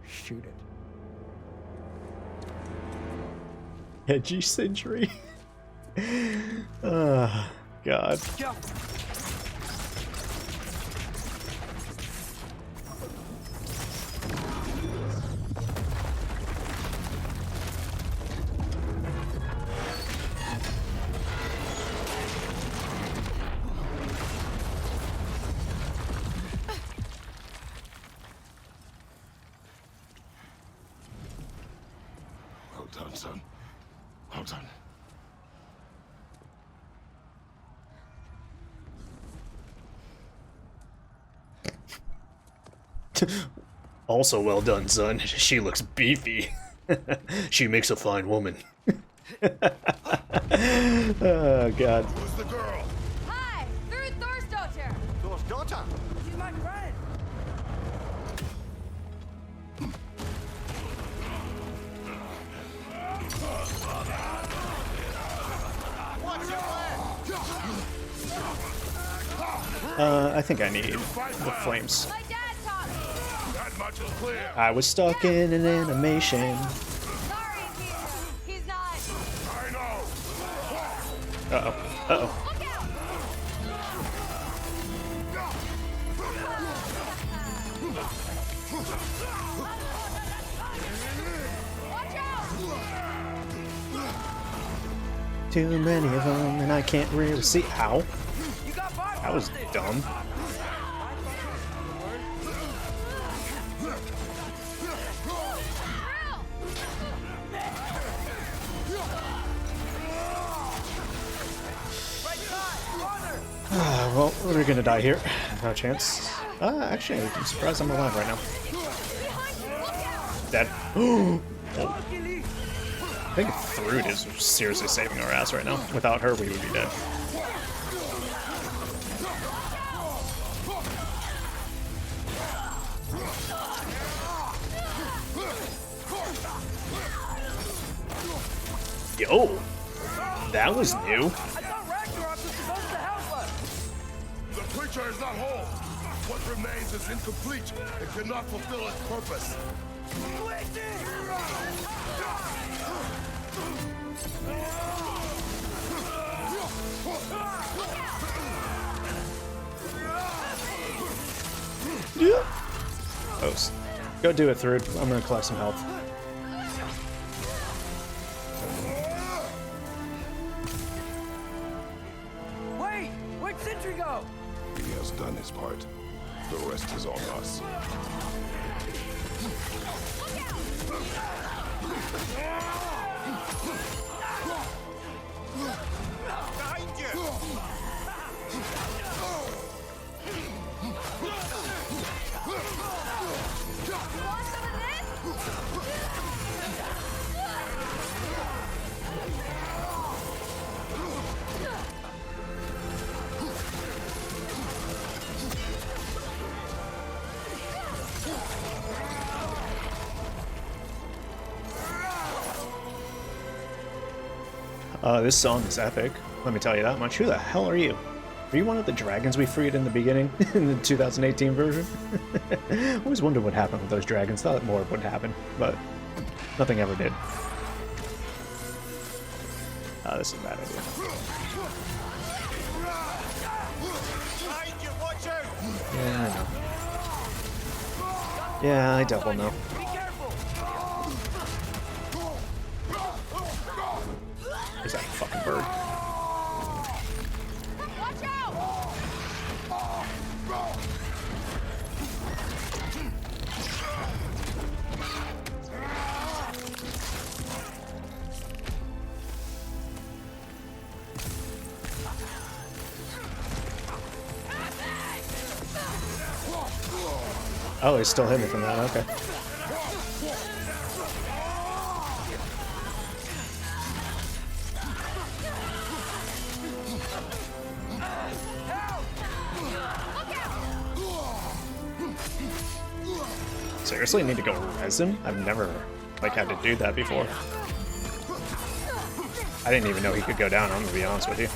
Shoot it. Edgy century. Oh, God. Go. Well done, son. Well done. Also well done, son. She looks beefy. She makes a fine woman. Oh, God. Who's the girl? Hi, through Thor's daughter. Thor's daughter? She's my friend. I think I need the flames. My dad taught me. That much is clear. I was stuck in an animation. Sorry, he's not. I know. Uh-oh. Uh-oh. Look out! Watch out! Too many of them, and I can't really see. How? That was dumb. Well, we're gonna die here. No chance. Actually, I'm surprised I'm alive right now. Dead. Oh. I think Thrud is seriously saving our ass right now. Without her, we would be dead. Yo, that was new. I thought Ragnarok was supposed to help us. The creature is not whole. What remains is incomplete. It cannot fulfill its purpose. Yeah. Close. Go do it, Thrud. I'm gonna collect some health. Wait, where'd Sentry go? He has done his part. The rest is on us. Behind you! Want some of this? This song is epic. Let me tell you that much. Who the hell are you? Are you one of the dragons we freed in the beginning, in the 2018 version? I always wondered what happened with those dragons. Thought more would happen, but nothing ever did. This is a bad idea. Behind you, watch out! Yeah, I know. Yeah, I double know. Where's that fucking bird? Watch out! Oh, he's still hitting me from that. Okay. Seriously, need to go res him? I've never had to do that before. I didn't even know he could go down. I'm gonna be honest with you.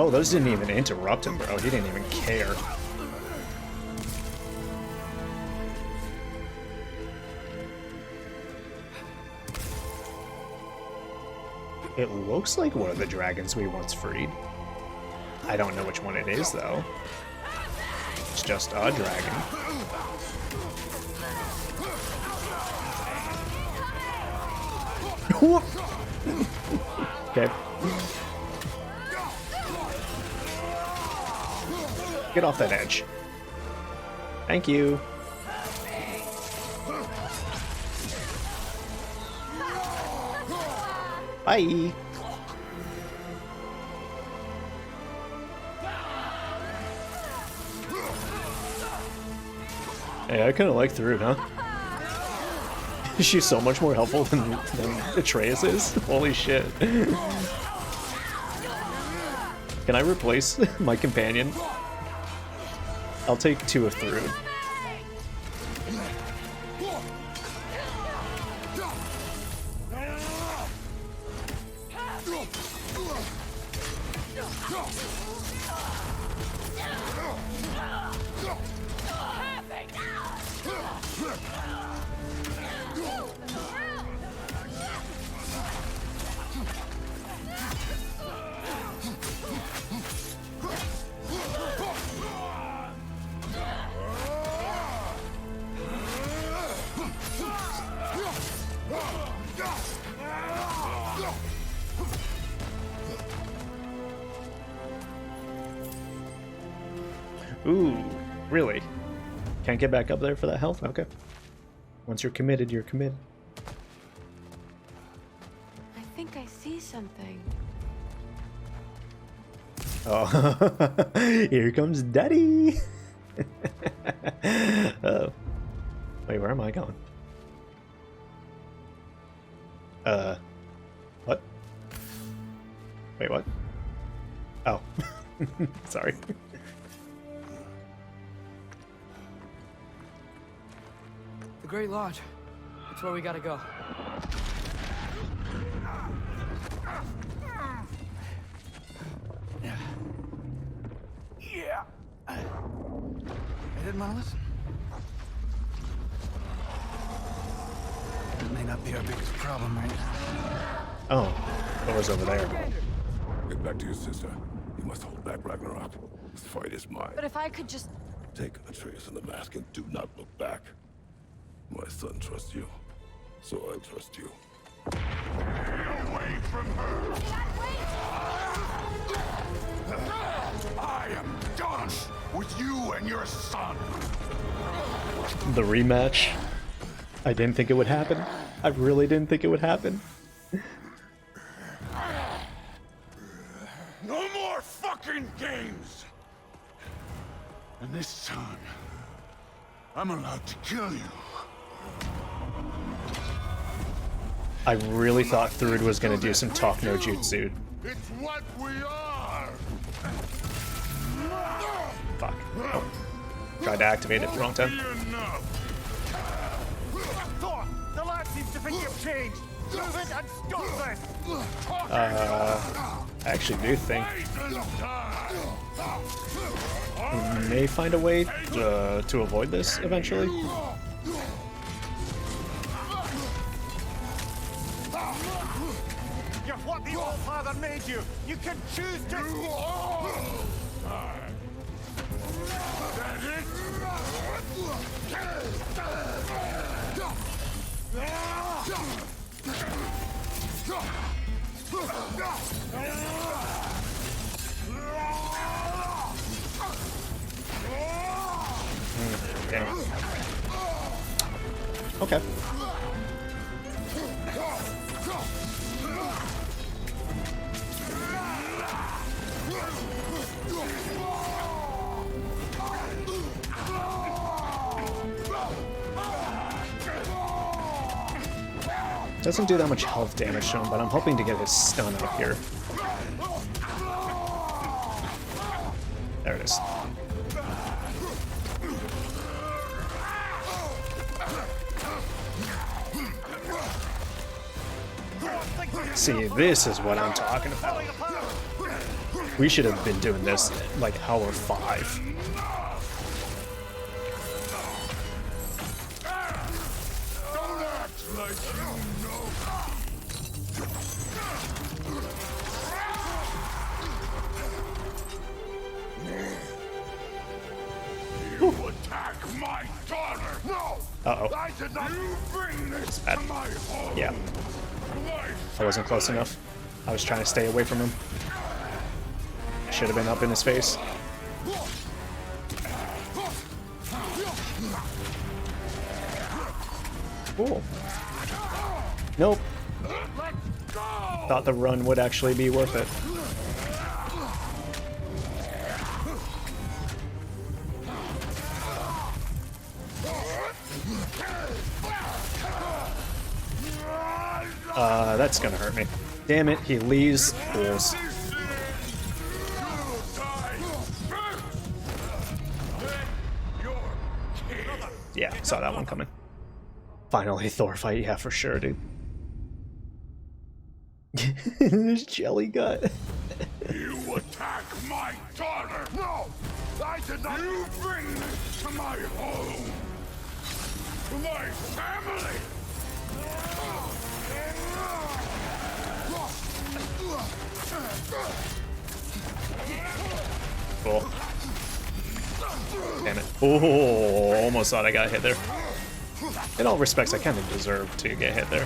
Oh, those didn't even interrupt him, bro. He didn't even care. It looks like one of the dragons we once freed. I don't know which one it is, though. It's just a dragon. Okay. Get off that edge. Thank you. Bye. Hey, I kind of like Thrud, huh? She's so much more helpful than Atreus is. Holy shit. Can I replace my companion? I'll take 2 of Thrud. Ooh, really? Can't get back up there for that health? Okay. Once you're committed, you're committed. I think I see something. Oh, here comes Daddy! Oh. Wait, where am I going? What? Wait, what? Oh. Sorry. The Great Lodge. That's where we gotta go. Yeah. I didn't want to listen. It may not be our biggest problem right now. Oh, what was over there? Get back to your sister. You must hold back Ragnarok. This fight is mine. But if I could just... Take Atreus and the mask and do not look back. My son trusts you, so I trust you. Stay away from her! I am done with you and your son! The rematch. I didn't think it would happen. I really didn't think it would happen. No more fucking games! And this time, I'm allowed to kill you. I really thought Thrud was gonna do some talk no jutsu. It's what we are! Fuck. Oh. Tried to activate it wrong time. Thor, the lad seems to think you've changed. Move it and stop this! I actually do think we may find a way to avoid this eventually. You're what the All-Father made you! You can choose to... That it? Damn. Okay. Doesn't do that much health damage to him, but I'm hoping to get his stun up here. There it is. See, this is what I'm talking about. We should have been doing this like hour 5. Don't act like you know. You attack my daughter! No! Uh-oh. I did not. You bring this to my home! Yeah. I wasn't close enough. I was trying to stay away from him. Should have been up in his face. Cool. Nope. Thought the run would actually be worth it. That's gonna hurt me. Damn it, he leaves pools. Yeah, saw that one coming. Finally, Thor fight, yeah, for sure, dude. This jelly gut. You attack my daughter! No! I did not. You bring this to my home! To my family! Cool. Damn it. Oh, almost thought I got hit there. In all respects, I kind of deserve to get hit there.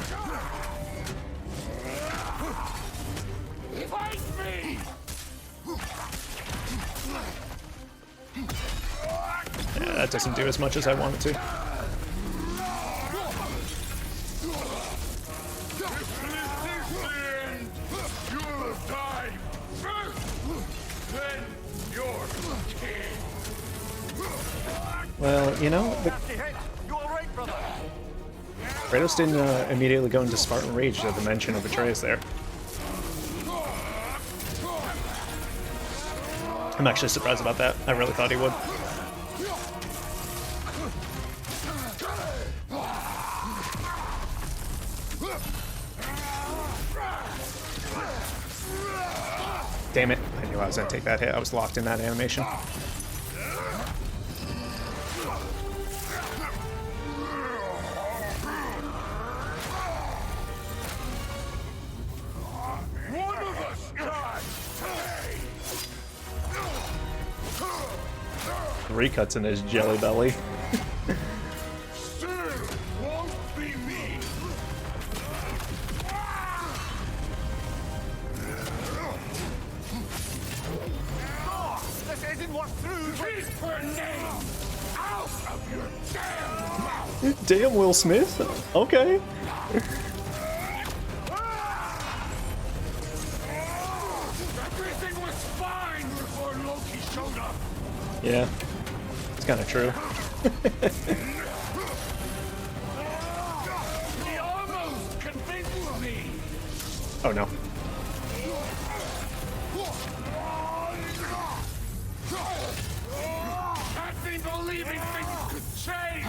Fight me! Yeah, that doesn't do as much as I want it to. You'll die first! Then you're king! Well, you know, Kratos didn't immediately go into Spartan Rage at the mention of Atreus there. I'm actually surprised about that. I really thought he would. Damn it. I knew I was going to take that hit. I was locked in that animation. One of us died today! 3 cuts in his jelly belly. Still won't be me! This isn't what through. Keep her name out of your damn mouth! Damn, Will Smith. Okay. Everything was fine before Loki showed up! Yeah. It's kind of true. He almost convinced me! Oh no. I've been believing things could change!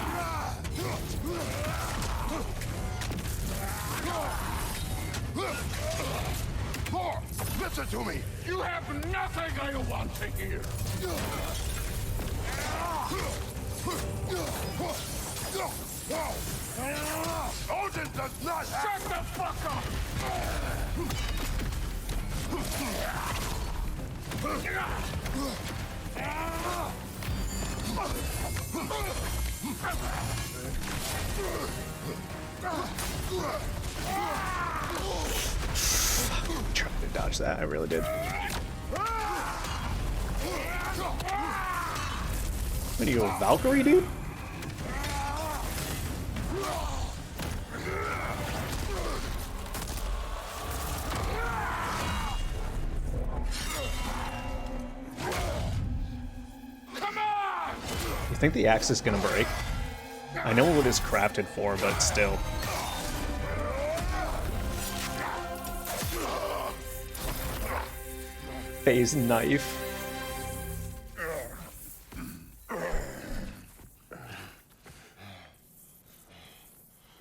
Thor, listen to me! You have nothing I want to hear! Odin does not shut the fuck up! Tried to dodge that. I really did. What are you, a Valkyrie, dude? You think the axe is gonna break? I know what it's crafted for, but still. Phase knife.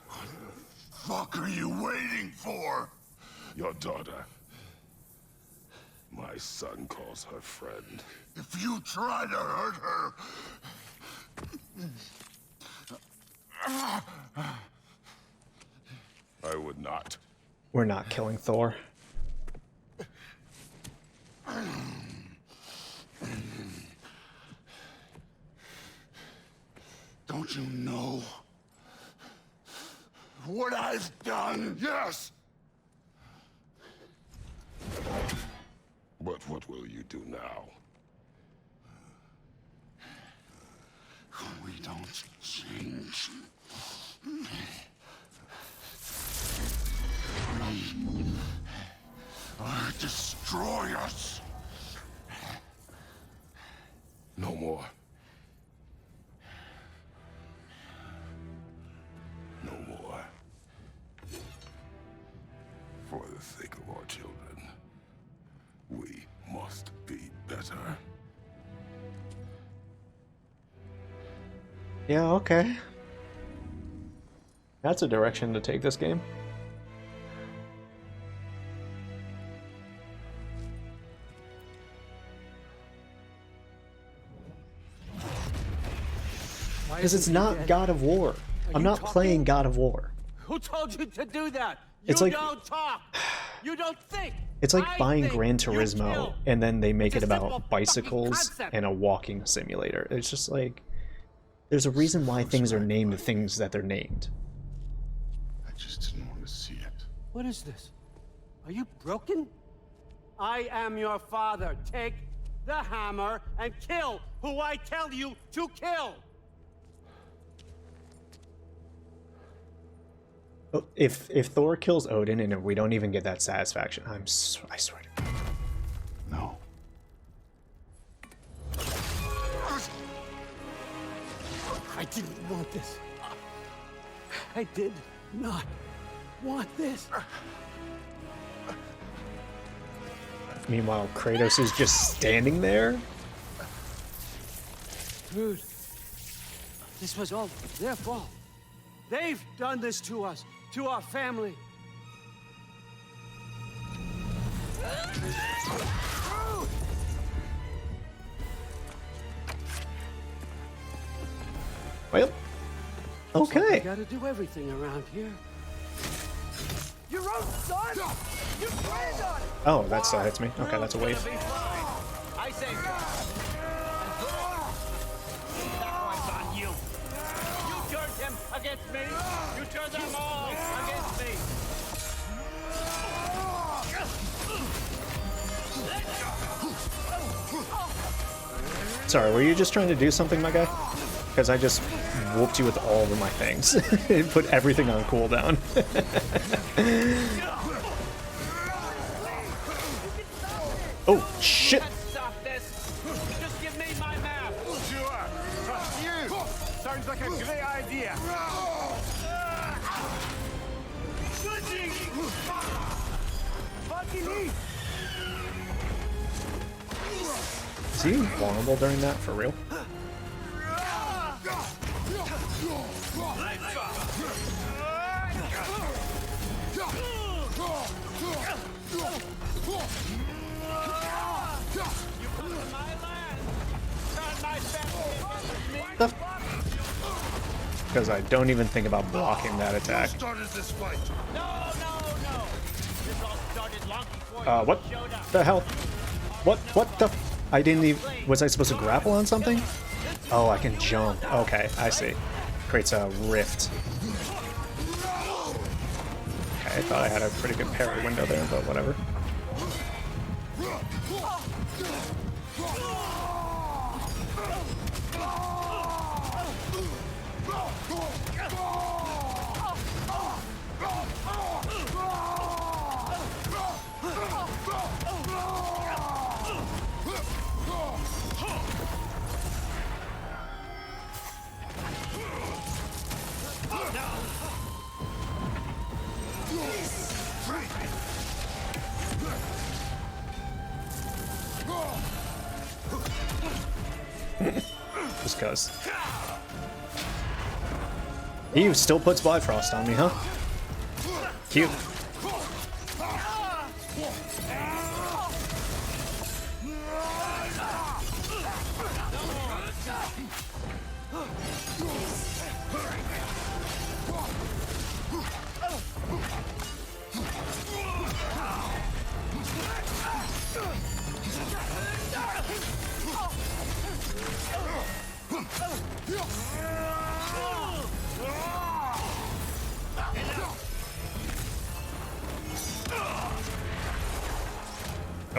What the fuck are you waiting for? Your daughter My son calls her friend. If you try to hurt her... I would not. We're not killing Thor. Don't you know what I've done? Yes! But what will you do now? We don't change. Destroy us. No more. No more. For the sake of our children, we must be better. Yeah, okay. That's a direction to take this game. Because it's not God of War. I'm not playing God of War. Who told you to do that? It's You like- don't talk. You don't think. It's like I buying think. Gran You Turismo kill. and then they make It's it a simple about fucking bicycles concept. and a walking simulator. It's just like, there's a reason why things are named the things that they're named. I just didn't want to see it. What is this? Are you broken? I am your father. Take the hammer and kill who I tell you to kill. Oh, if Thor kills Odin and we don't even get that satisfaction, I swear to God. No. I didn't want this. I did not want this. Meanwhile, Kratos is just standing there. Dude, this was all their fault. They've done this to us, to our family. Well, okay. You gotta do everything around here. Your own son? You planned on it! Oh, that still hits me. Okay, that's a wave. I say sacrifice on you. You turned him against me. You turned them all against me. Sorry, were you just trying to do something, my guy? Because I just whooped you with all of my things. It put everything on cooldown. Oh, shit! Stop this. Just give me my map. Sure. Trust you. Sounds like a great idea. Is he vulnerable during that, for real? Because I don't even think about blocking that attack. Started this fight. No. This all started long before What you showed up. the hell? What the? I didn't even. Was I supposed to grapple on something? Oh, I can jump. Okay, I see. Creates a rift. Okay, I thought I had a pretty good parry window there, but whatever. Just cause. He still puts Bifrost on me, huh? Cute.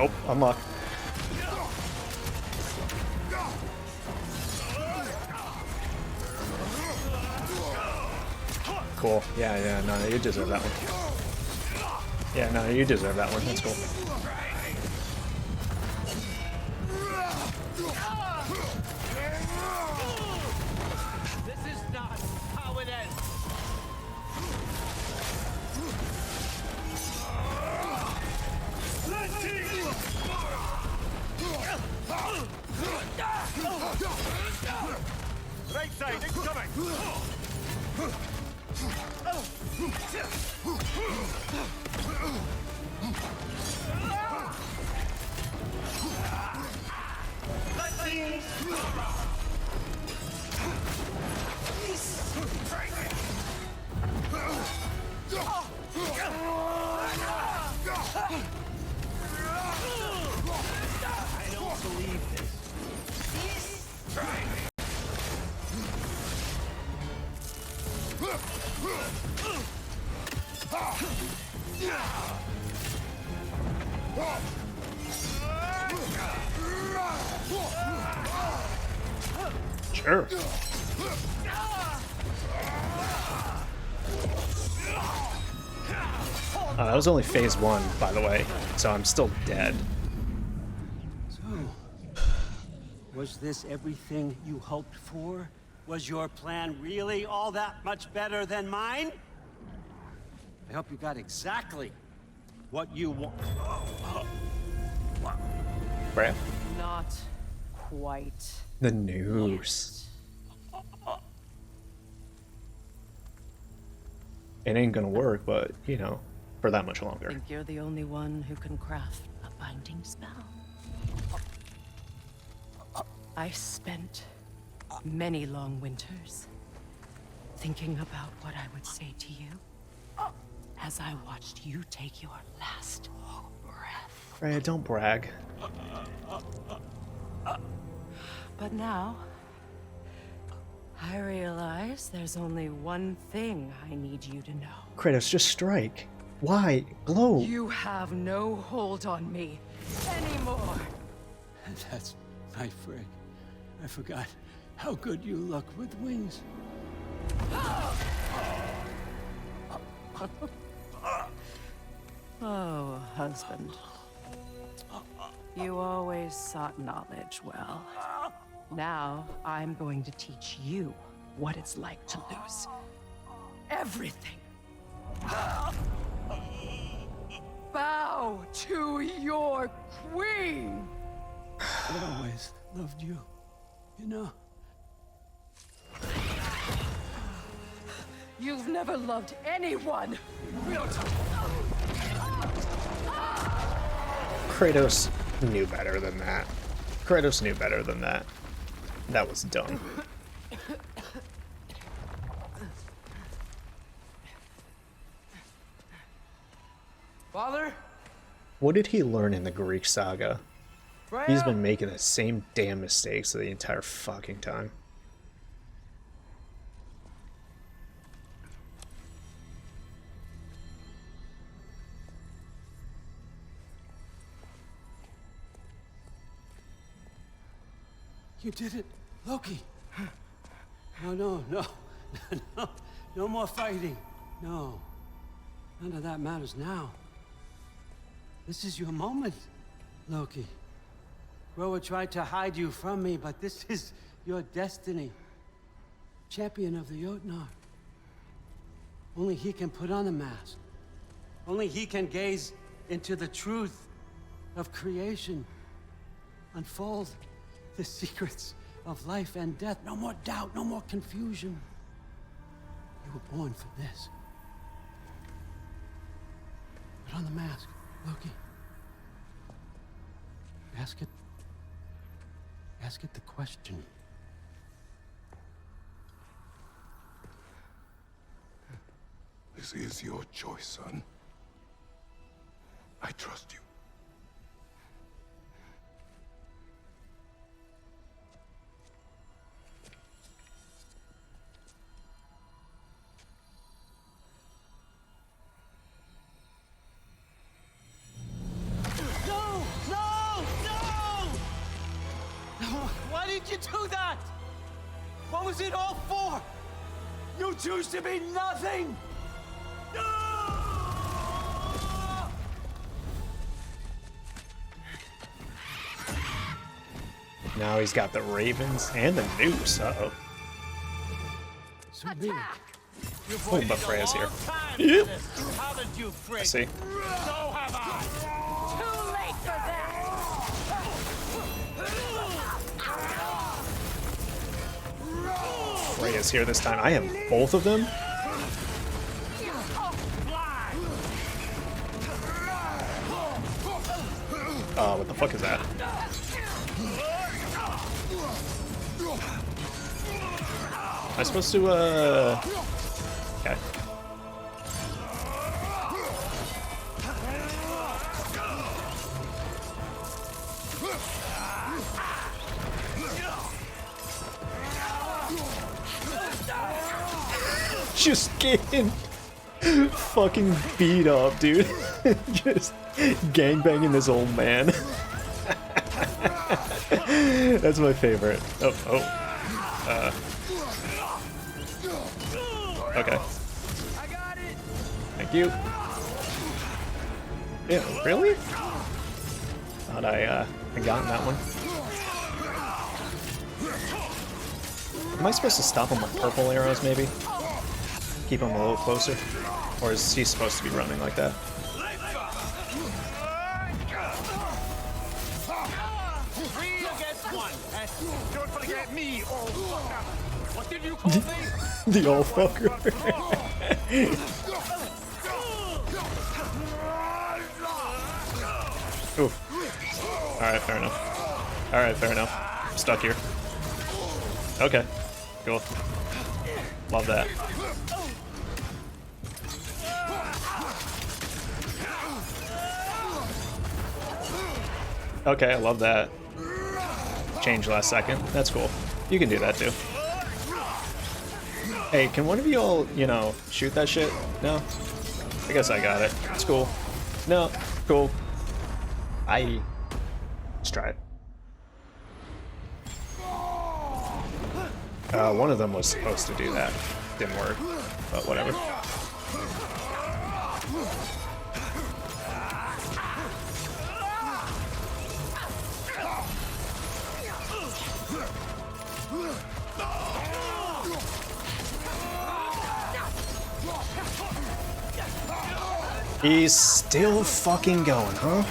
Nope, unlock. Cool. Yeah, no, you deserve that one. Yeah, no, you deserve that one. That's cool. This is not how it ends. Right side, incoming! I don't believe this. Sure. That was only phase 1, by the way, so I'm still dead. So, was this everything you hoped for? Was your plan really all that much better than mine? I hope you got exactly what you want. Right? Not quite. The news. It ain't gonna work, but, you know, for that much longer. I think you're the only one who can craft a binding spell. I spent many long winters thinking about what I would say to you as I watched you take your last breath. Freya, don't brag. But now, I realize there's only one thing I need you to know. Kratos, just strike. Why? Blow. You have no hold on me anymore. That's my frig. I forgot how good you look with wings. Oh, husband. You always sought knowledge well. Now, I'm going to teach you what it's like to lose everything. Bow to your queen! I always loved you, you know? You've never loved anyone! Kratos knew better than that. Kratos knew better than that. That was dumb. Father? What did he learn in the Greek saga? Freya? He's been making the same damn mistakes the entire fucking time. You did it, Loki. No, no more fighting. No, none of that matters now. This is your moment, Loki. Groa tried to hide you from me, but this is your destiny. Champion of the Jotnar. Only he can put on the mask. Only he can gaze into the truth of creation. Unfold the secrets of life and death. No more doubt, no more confusion. You were born for this. Put on the mask, Loki. Ask it the question. This is your choice, son. I trust you. No! was it all for? You choose to be nothing! Now he's got the ravens and the noose. Uh-oh. Attack! Oh, but Freya's here. Yep. I see. So have I. Too late for that. Freya's here this time. I have both of them. What the fuck is that? Am I supposed to, okay. Just getting fucking beat up, dude. Just gangbanging this old man. That's my favorite. Okay. I got it. Thank you. Yeah, really? Thought I gotten that one. Am I supposed to stop him with purple arrows, maybe? Keep him a little closer? Or is he supposed to be running like that? 3 against 1. Don't forget me, old fucker. What did you call me? The old fucker. Oof. Alright, fair enough. Alright, fair enough. I'm stuck here. Okay. Cool. Love that. Okay, I love that. Change last second. That's cool. You can do that too. Hey, can one of you all, you know, shoot that shit? No? I guess I got it. It's cool. No, cool. Let's try it. One of them was supposed to do that. Didn't work, but whatever. He's still fucking going, huh?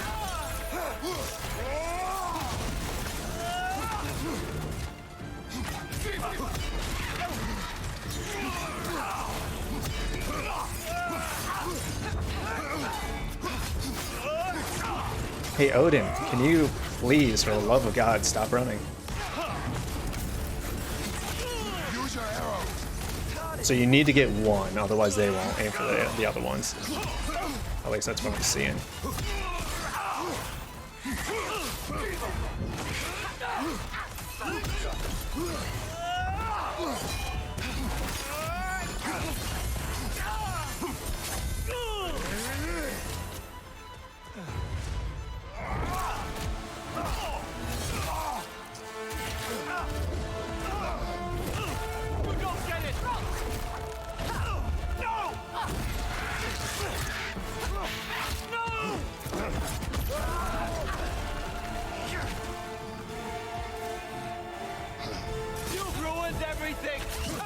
Hey Odin, can you please, for the love of God, stop running? So you need to get one, otherwise they won't aim for the other ones. At least that's what I'm seeing.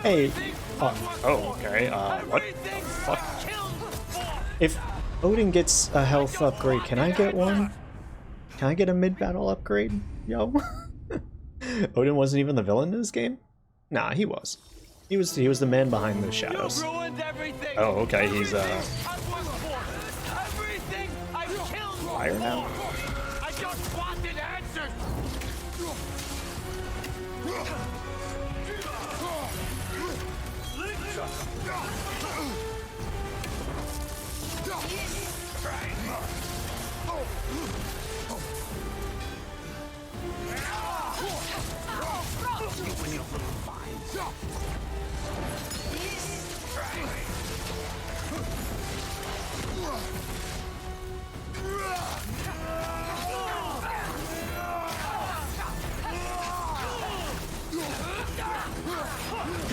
Hey, oh, okay, what the fuck? If Odin gets a health upgrade, can I get one? Can I get a mid-battle upgrade? Yo? Odin wasn't even the villain in this game? Nah, he was. He was the man behind the shadows. Oh, okay, he's, fire now? I just wanted answers.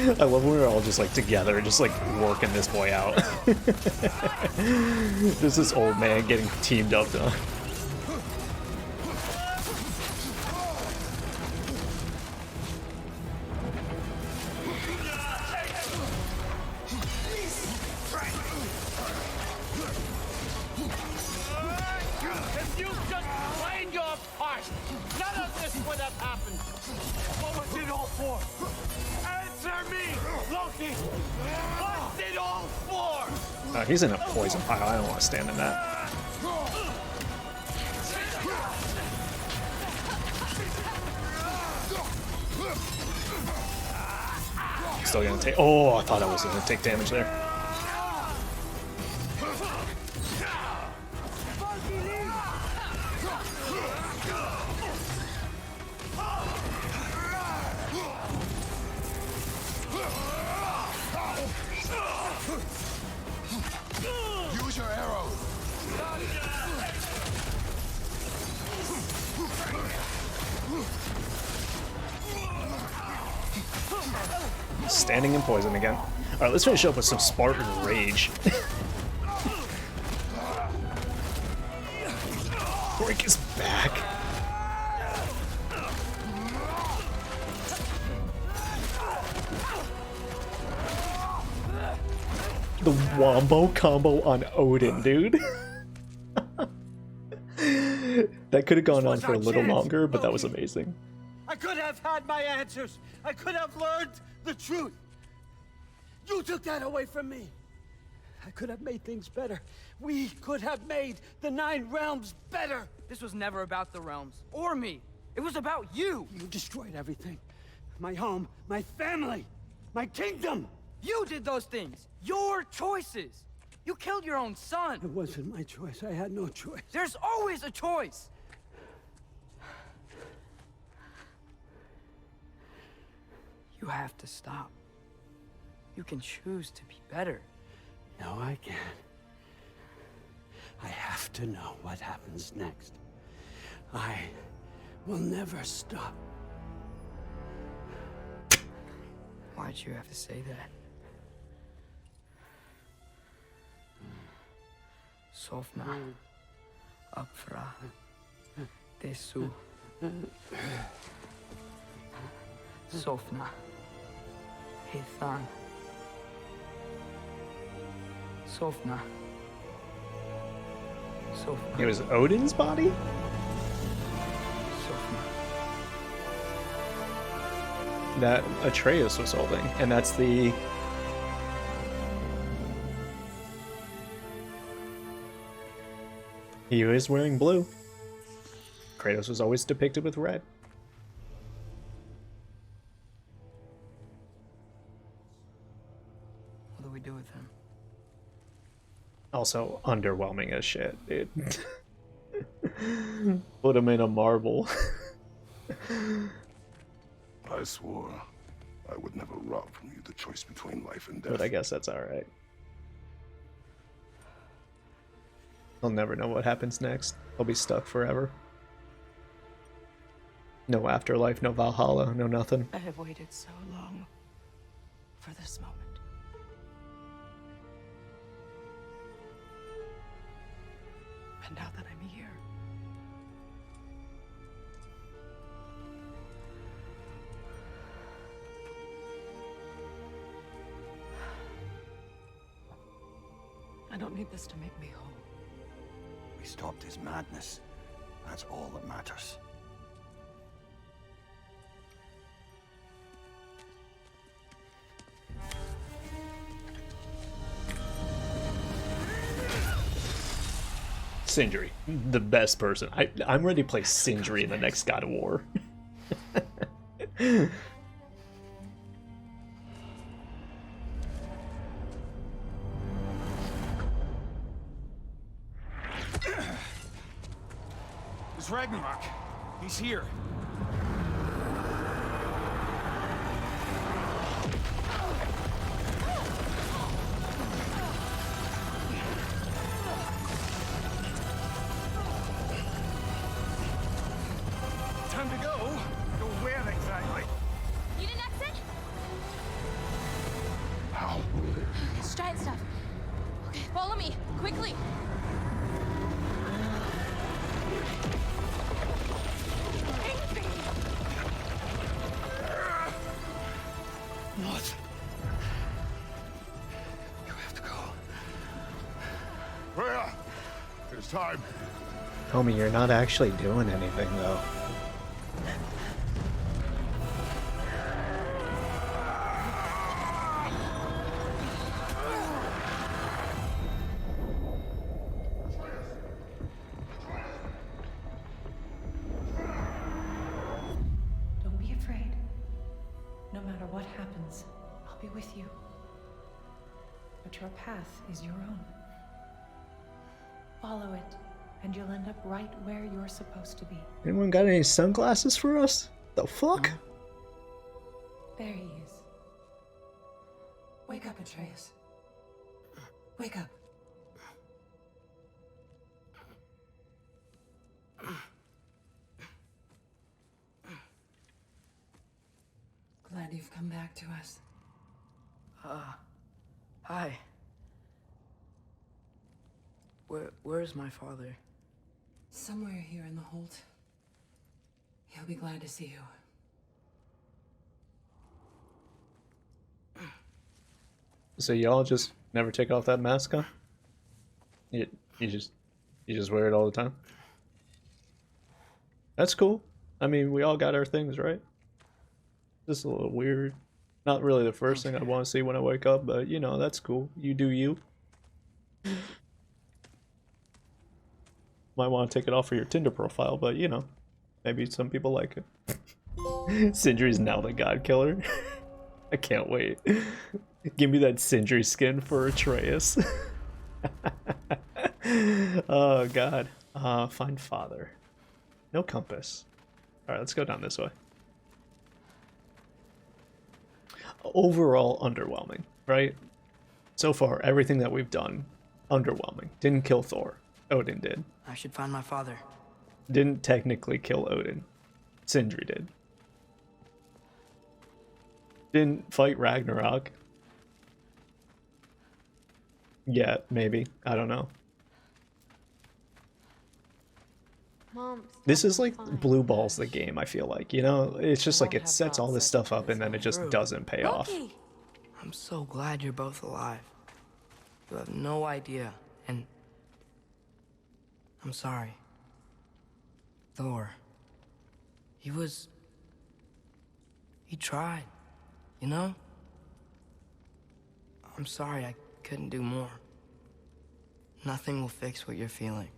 I love when we're all just like together, just like working this boy out. There's this old man getting teamed up to. If you just played your part, none of this would have happened. What was it all for? Answer me, Loki! What's it all for? He's in a poison pile. I don't want to stand in that. Still gonna take. Oh, I thought I was gonna take damage there. Use your arrow. Standing in poison again. Alright, let's finish up with some Spartan Rage. Break his back. The wombo combo on Odin, dude. That could have gone on for a little longer, but that was amazing. I could have had my answers. I could have learned the truth. You took that away from me. I could have made things better. We could have made the 9 realms better. This was never about the realms, or me. It was about you. You destroyed everything. My home, my family, my kingdom. You did those things. Your choices. You killed your own son. It wasn't my choice. I had no choice. There's always a choice. You have to stop. You can choose to be better. No, I can't. I have to know what happens next. I will never stop. Why'd you have to say that? Sofna. Apfra. Desu. Sofna. Hithan. Sofna. Sofna. It was Odin's body? Sofna. That Atreus was holding, and that's the... He was wearing blue. Kratos was always depicted with red. What do we do with him? Also underwhelming as shit, dude. Put him in a marble. I swore I would never rob from you the choice between life and death. But I guess that's alright. I'll never know what happens next. I'll be stuck forever. No afterlife, no Valhalla, no nothing. I have waited so long for this moment. And now that I'm here, I don't need this to make me whole. We stopped his madness. That's all that matters. Sindri, the best person. I'm ready to play Sindri in the next God of War. It's Ragnarok. He's here. Time to go. Go where exactly? You didn't exit? quickly! What? You have to go. Freya! It's time. Homie, you're not actually doing anything, though. Don't be afraid. No matter what happens, I'll be with you. But your path is your own. Follow it, and you'll end up right where you're supposed to be. Anyone got any sunglasses for us? The fuck? There he is. Wake up, Atreus. Wake up. Glad you've come back to us. Hi. Where's my father? Somewhere here in the hold. He'll be glad to see you. So y'all just never take off that mask, huh? You just wear it all the time? That's cool. I mean, we all got our things, right? Just a little weird. Not really the first thing I want to see when I wake up, but you know, that's cool. You do you. Might want to take it off for your Tinder profile, but you know, maybe some people like it. Sindri's now the god killer. I can't wait. Give me that Sindri skin for Atreus. Oh god. Find father. No compass. Alright, let's go down this way. Overall underwhelming, right? So far, everything that we've done, underwhelming. Didn't kill Thor. Odin did. I should find my father. Didn't technically kill Odin. Sindri did. Didn't fight Ragnarok. Yeah, maybe. I don't know. Mom, This is like blue balls the game, I feel like. You know, it's just like it sets all this stuff up and then it just doesn't pay off. I'm so glad you're both alive. You have no idea, and I'm sorry. Thor. He tried, you know? I'm sorry I couldn't do more. Nothing will fix what you're feeling.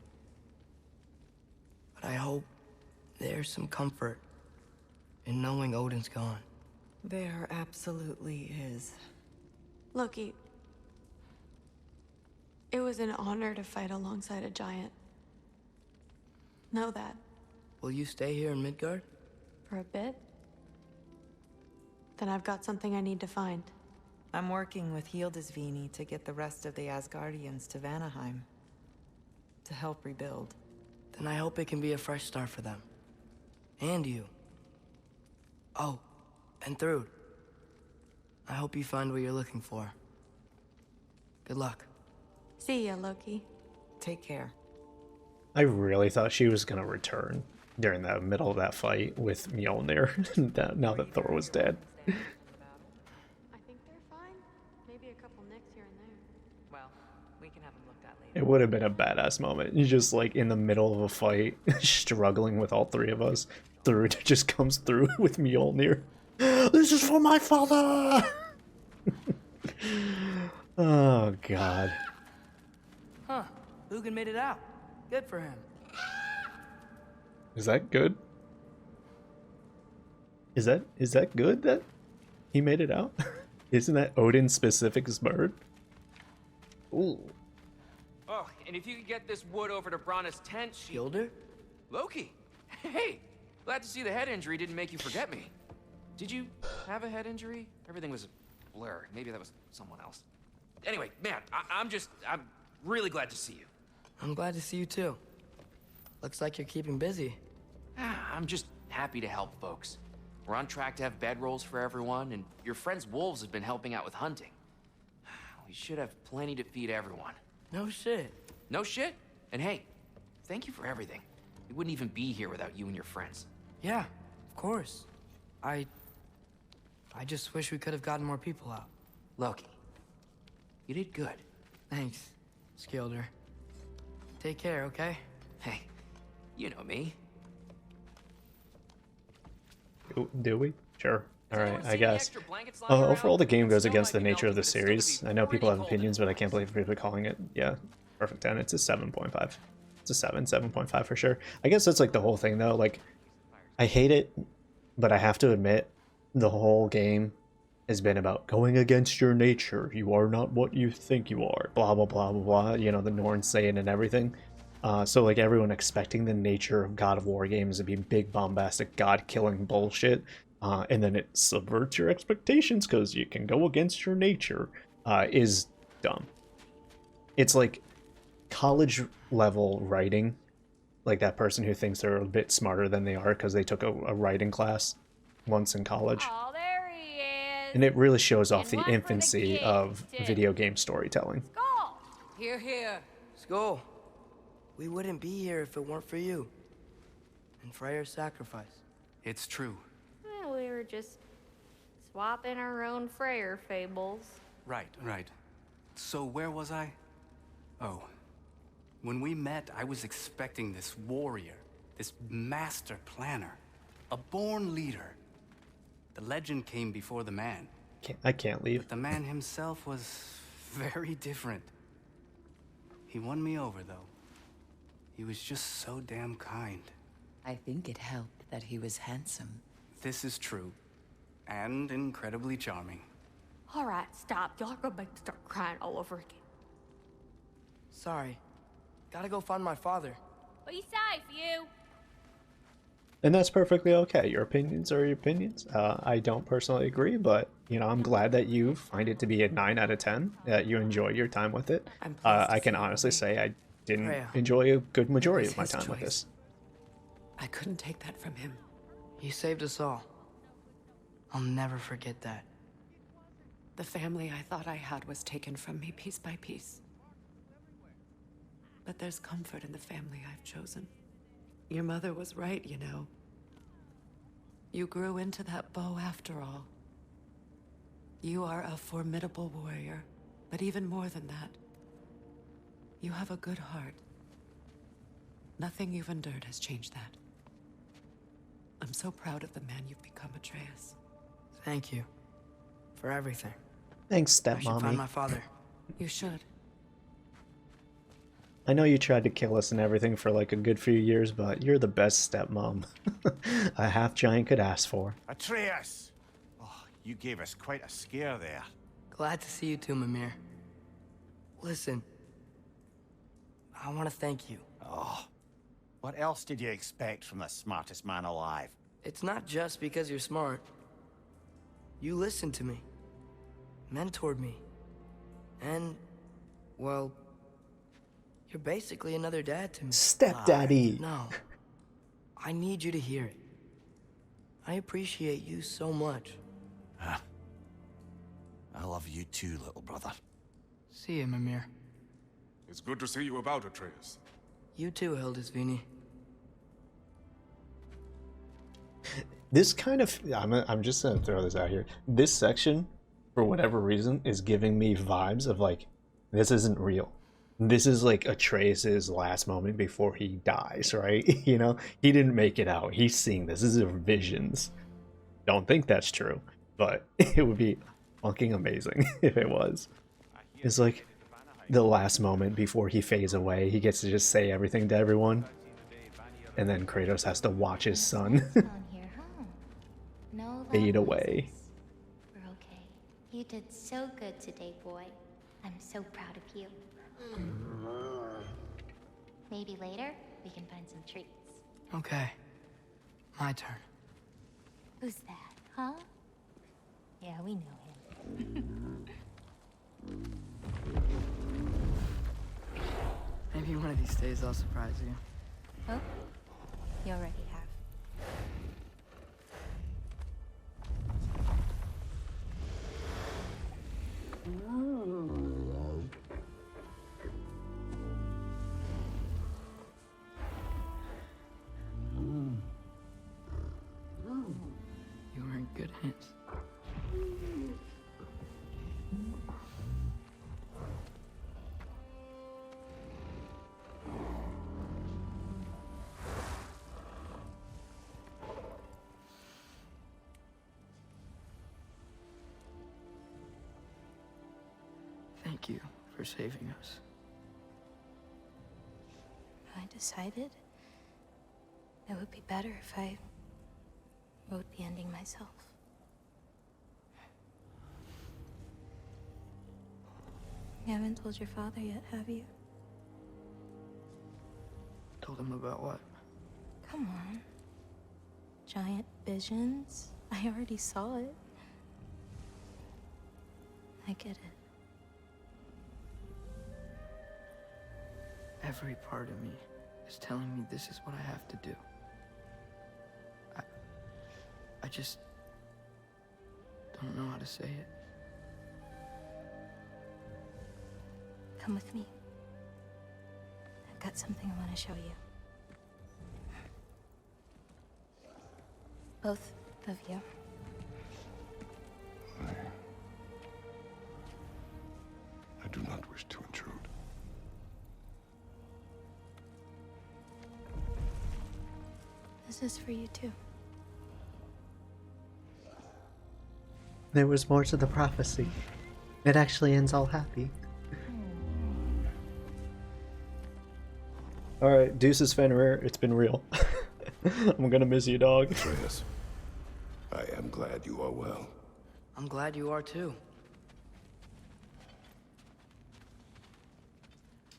But I hope there's some comfort in knowing Odin's gone. There absolutely is. Loki, it was an honor to fight alongside a giant. Know that. Will you stay here in Midgard? For a bit? Then I've got something I need to find. I'm working with Hildisvini to get the rest of the Asgardians to Vanaheim. To help rebuild. Then I hope it can be a fresh start for them. And you. Oh, and Thrud. I hope you find what you're looking for. Good luck. See ya, Loki. Take care. I really thought she was going to return during the middle of that fight with Mjolnir, now that Thor was dead. I think they're fine. Maybe a couple nicks here and there. Well, we can have them looked at later. It would have been a badass moment. You're just like in the middle of a fight, struggling with all three of us. Thrud just comes through with Mjolnir. This is for my father! Oh, God. Huh. Hugin made it out. Good for him. Is that good? Is that good that he made it out? Isn't that Odin's specific bird? Ooh. Oh, and if you could get this wood over to Brana's tent, Killed her? Loki! Hey! Glad to see the head injury didn't make you forget me. Did you have a head injury? Everything was a blur. Maybe that was someone else. Anyway, man, I'm really glad to see you. I'm glad to see you too. Looks like you're keeping busy. I'm just happy to help folks. We're on track to have bedrolls for everyone, and your friend's wolves have been helping out with hunting. We should have plenty to feed everyone. No shit. No shit? And hey, thank you for everything. We wouldn't even be here without you and your friends. Yeah, of course. I just wish we could have gotten more people out. Loki, you did good. Thanks, Skilder. Take care, okay? Hey, you know me. Do we? Sure. Alright, I guess. Overall, the game goes against the nature of the series. I know people have opinions, but I can't believe people are calling it, yeah, perfect 10. It's a 7.5. It's a 7.5 for sure. I guess that's like the whole thing, though. Like, I hate it, but I have to admit, the whole game has been about going against your nature. You are not what you think you are. Blah, blah, blah, blah, blah. You know, the Norns saying and everything. So, like, everyone expecting the nature of God of War games to be big, bombastic, God-killing bullshit. And then it subverts your expectations because you can go against your nature, is dumb. It's like college-level writing. Like that person who thinks they're a bit smarter than they are because they took a writing class once in college. Oh, there he is. And it really shows off the infancy of video game storytelling. Skull! Here, here. Skull. We wouldn't be here if it weren't for you. And Freyr's sacrifice. It's true. We were just swapping our own Freyr fables. Right. So where was I? Oh. When we met, I was expecting this warrior, this master planner, a born leader. The legend came before the man. I can't leave. But the man himself was very different. He won me over, though. He was just so damn kind. I think it helped that he was handsome. This is true. And incredibly charming. All right, stop. Y'all are gonna make me start crying all over again. Sorry. Gotta go find my father. Be safe, you. And that's perfectly okay. Your opinions are your opinions. I don't personally agree, but, you know, I'm glad that you find it to be a 9 out of 10, that you enjoy your time with it. I can honestly say I didn't enjoy a good majority of my time with this. I couldn't take that from him. He saved us all. I'll never forget that. The family I thought I had was taken from me piece by piece. But there's comfort in the family I've chosen. Your mother was right, you know. You grew into that bow after all. You are a formidable warrior, but even more than that, you have a good heart. Nothing you've endured has changed that. I'm so proud of the man you've become, Atreus. Thank you. For everything. Thanks, I should find stepmommy. my father. You should. I know you tried to kill us and everything for like a good few years, but you're the best stepmom a half-giant could ask for. Atreus! Oh, you gave us quite a scare there. Glad to see you too, Mimir. Listen. I want to thank you. Oh, what else did you expect from the smartest man alive? It's not just because you're smart. You listened to me. Mentored me. And, well, you're basically another dad to me. Stepdaddy! No. I need you to hear it. I appreciate you so much. Huh. I love you too, little brother. See you, Mimir. It's good to see you about, Atreus. You too, Hildisvini. This kind of, I'm just gonna throw this out here. This section, for whatever reason, is giving me vibes of like, this isn't real. This is like Atreus's last moment before he dies, right? You know, he didn't make it out. He's seeing this. This is visions. Don't think that's true, but it would be fucking amazing if it was. It's like the last moment before he fades away. He gets to just say everything to everyone, and then Kratos has to watch his son fade away. We're okay. You did so good today, boy. I'm so proud of you. Maybe later we can find some treats. Okay. My turn. Who's that, huh? Yeah, we know him. Maybe one of these days I'll surprise you. Oh? You already have. Thank you for saving us. I decided it would be better if I wrote the ending myself. You haven't told your father yet, have you? Told him about what? Come on. Giant visions? I already saw it. I get it. Every part of me is telling me this is what I have to do. I just don't know how to say it. Come with me. I've got something I want to show you. Both of you. I do not wish to intrude. This is for you too. There was more to the prophecy. It actually ends all happy. Alright, deuces Fenrir, it's been real. I'm gonna miss you, dog. Atreus, I am glad you are well. I'm glad you are too.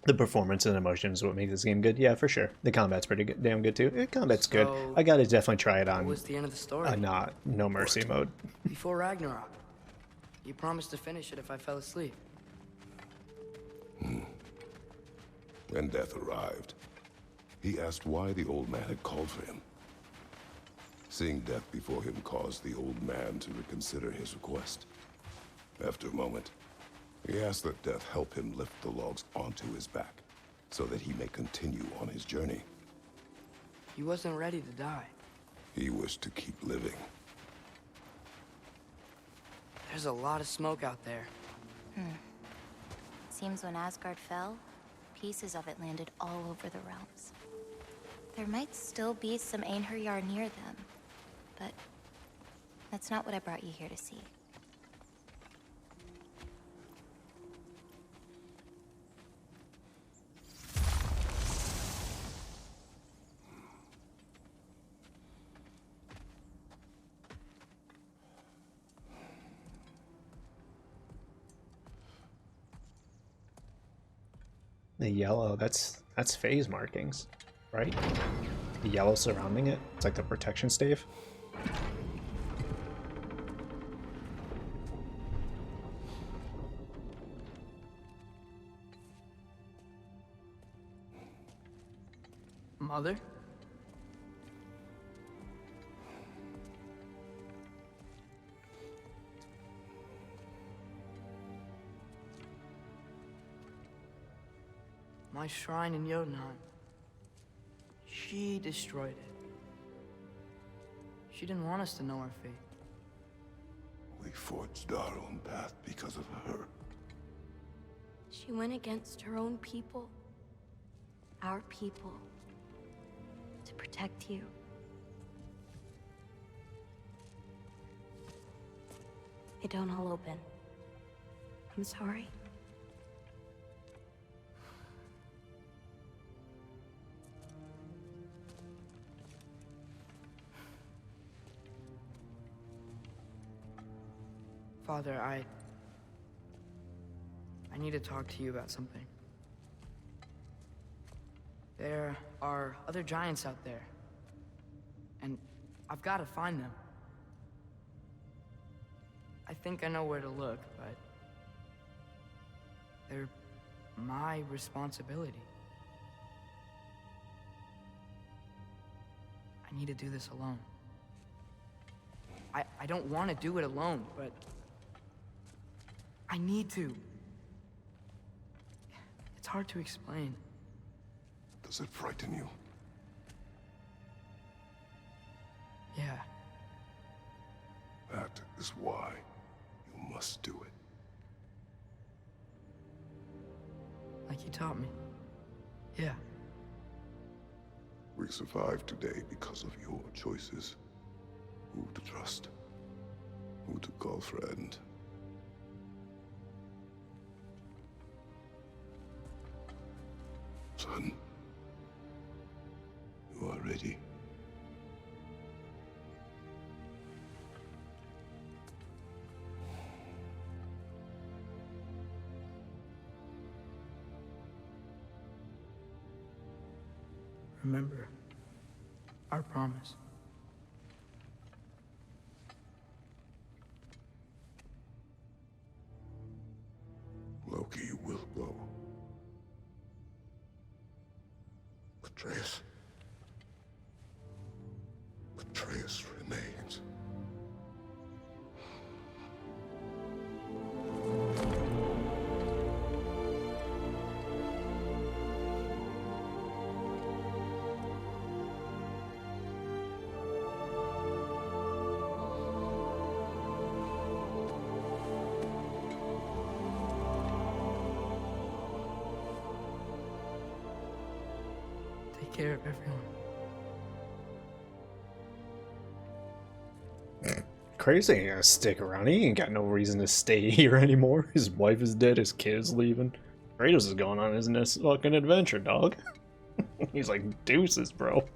The performance and emotion is what makes this game good. Yeah, for sure. The combat's pretty good, damn good too. Combat's good. I gotta definitely try it on. What was the end of the story? No mercy mode. Before Ragnarok. You promised to finish it if I fell asleep. When death arrived, he asked why the old man had called for him. Seeing death before him caused the old man to reconsider his request. After a moment, he asked that death help him lift the logs onto his back, so that he may continue on his journey. He wasn't ready to die. He wished to keep living. There's a lot of smoke out there. Seems when Asgard fell, pieces of it landed all over the realms. There might still be some Einherjar near them, but that's not what I brought you here to see. The yellow, that's phase markings, right? The yellow surrounding it, it's like the protection stave. Mother? My shrine in Jotunheim. She destroyed it. She didn't want us to know our fate. We forged our own path because of her. She went against her own people. Our people. To protect you. They don't all open. I'm sorry. Father, I need to talk to you about something. There are other giants out there, and I've got to find them. I think I know where to look, but they're my responsibility. I need to do this alone. I don't want to do it alone, but I need to. It's hard to explain. Does it frighten you? Yeah. That is why you must do it. Like you taught me. Yeah. We survive today because of your choices. Who to trust, who to call friend. Son, you are ready. Remember our promise. Loki will go. Atreus. Atreus remains. Take care of everyone. Kratos ain't gonna stick around. He ain't got no reason to stay here anymore. His wife is dead, his kid's leaving. Kratos is going on his next fucking adventure, dog. He's like, deuces, bro.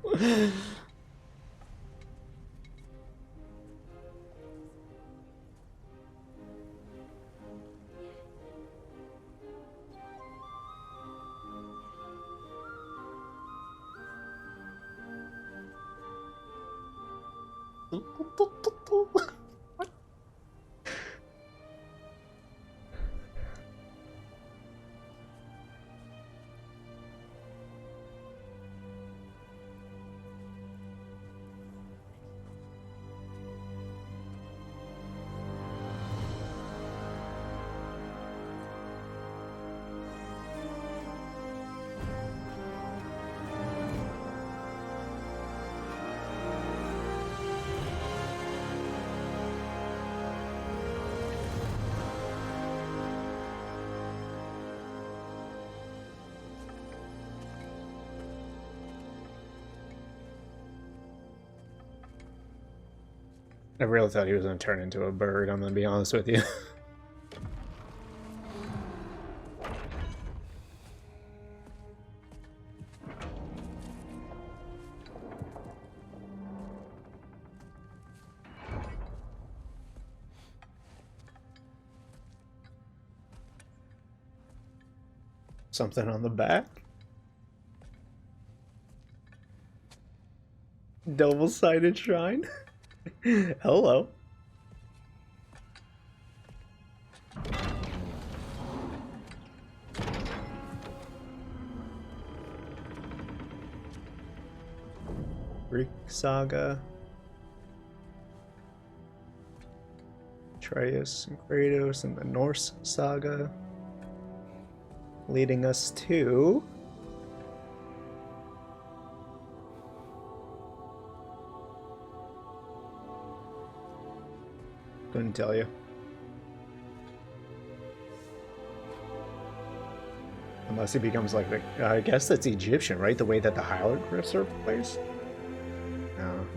I really thought he was going to turn into a bird, I'm going to be honest with you. Something on the back? Double-sided shrine? Hello. Greek saga. Atreus and Kratos and the Norse saga. Leading us to... Couldn't tell you. Unless he becomes like the... I guess that's Egyptian, right? The way that the hieroglyphs are placed? No.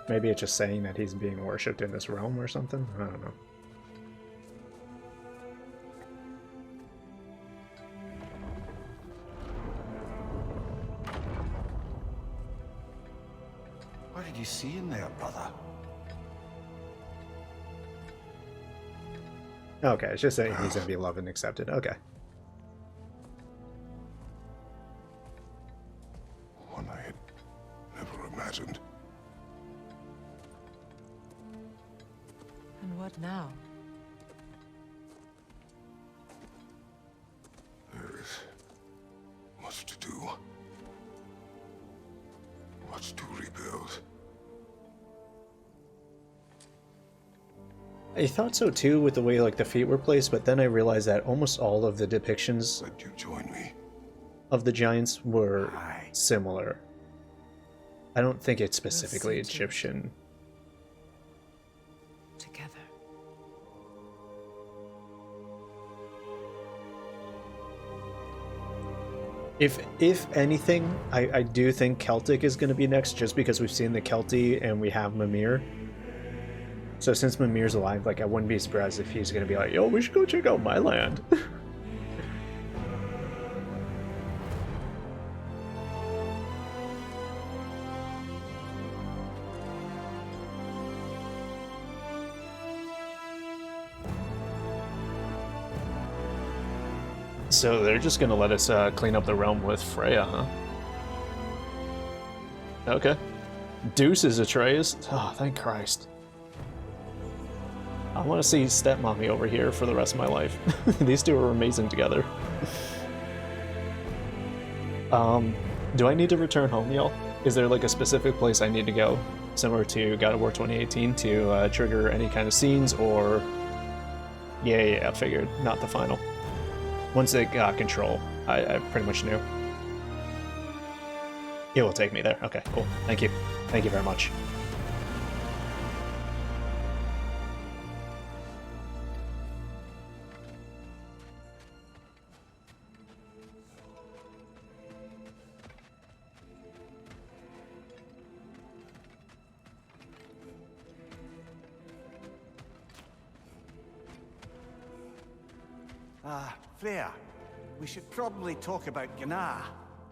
Maybe it's just saying that he's being worshipped in this realm or something? I don't know. What did you see in there, brother? Okay, it's just saying he's gonna be loved and accepted. Okay. One I had never imagined. And what now? There is much to do. Much to rebuild. I thought so too with the way like the feet were placed, but then I realized that almost all of the depictions of the giants were similar. I don't think it's specifically Egyptian. Together. If anything, I do think Celtic is going to be next, just because we've seen the Kelty and we have Mimir. So since Mimir's alive, like I wouldn't be surprised if he's gonna be like, yo, we should go check out my land. So they're just gonna let us clean up the realm with Freya, huh? Okay. Deuces, Atreus. Oh, thank Christ. I want to see stepmommy over here for the rest of my life. These two are amazing together. Do I need to return home, y'all? Is there like a specific place I need to go, similar to God of War 2018, to trigger any kind of scenes, or... Yeah, I figured. Not the final. Once it got control, I pretty much knew. It will take me there. Okay, cool. Thank you. Thank you very much. Freya, we should probably talk about Gná.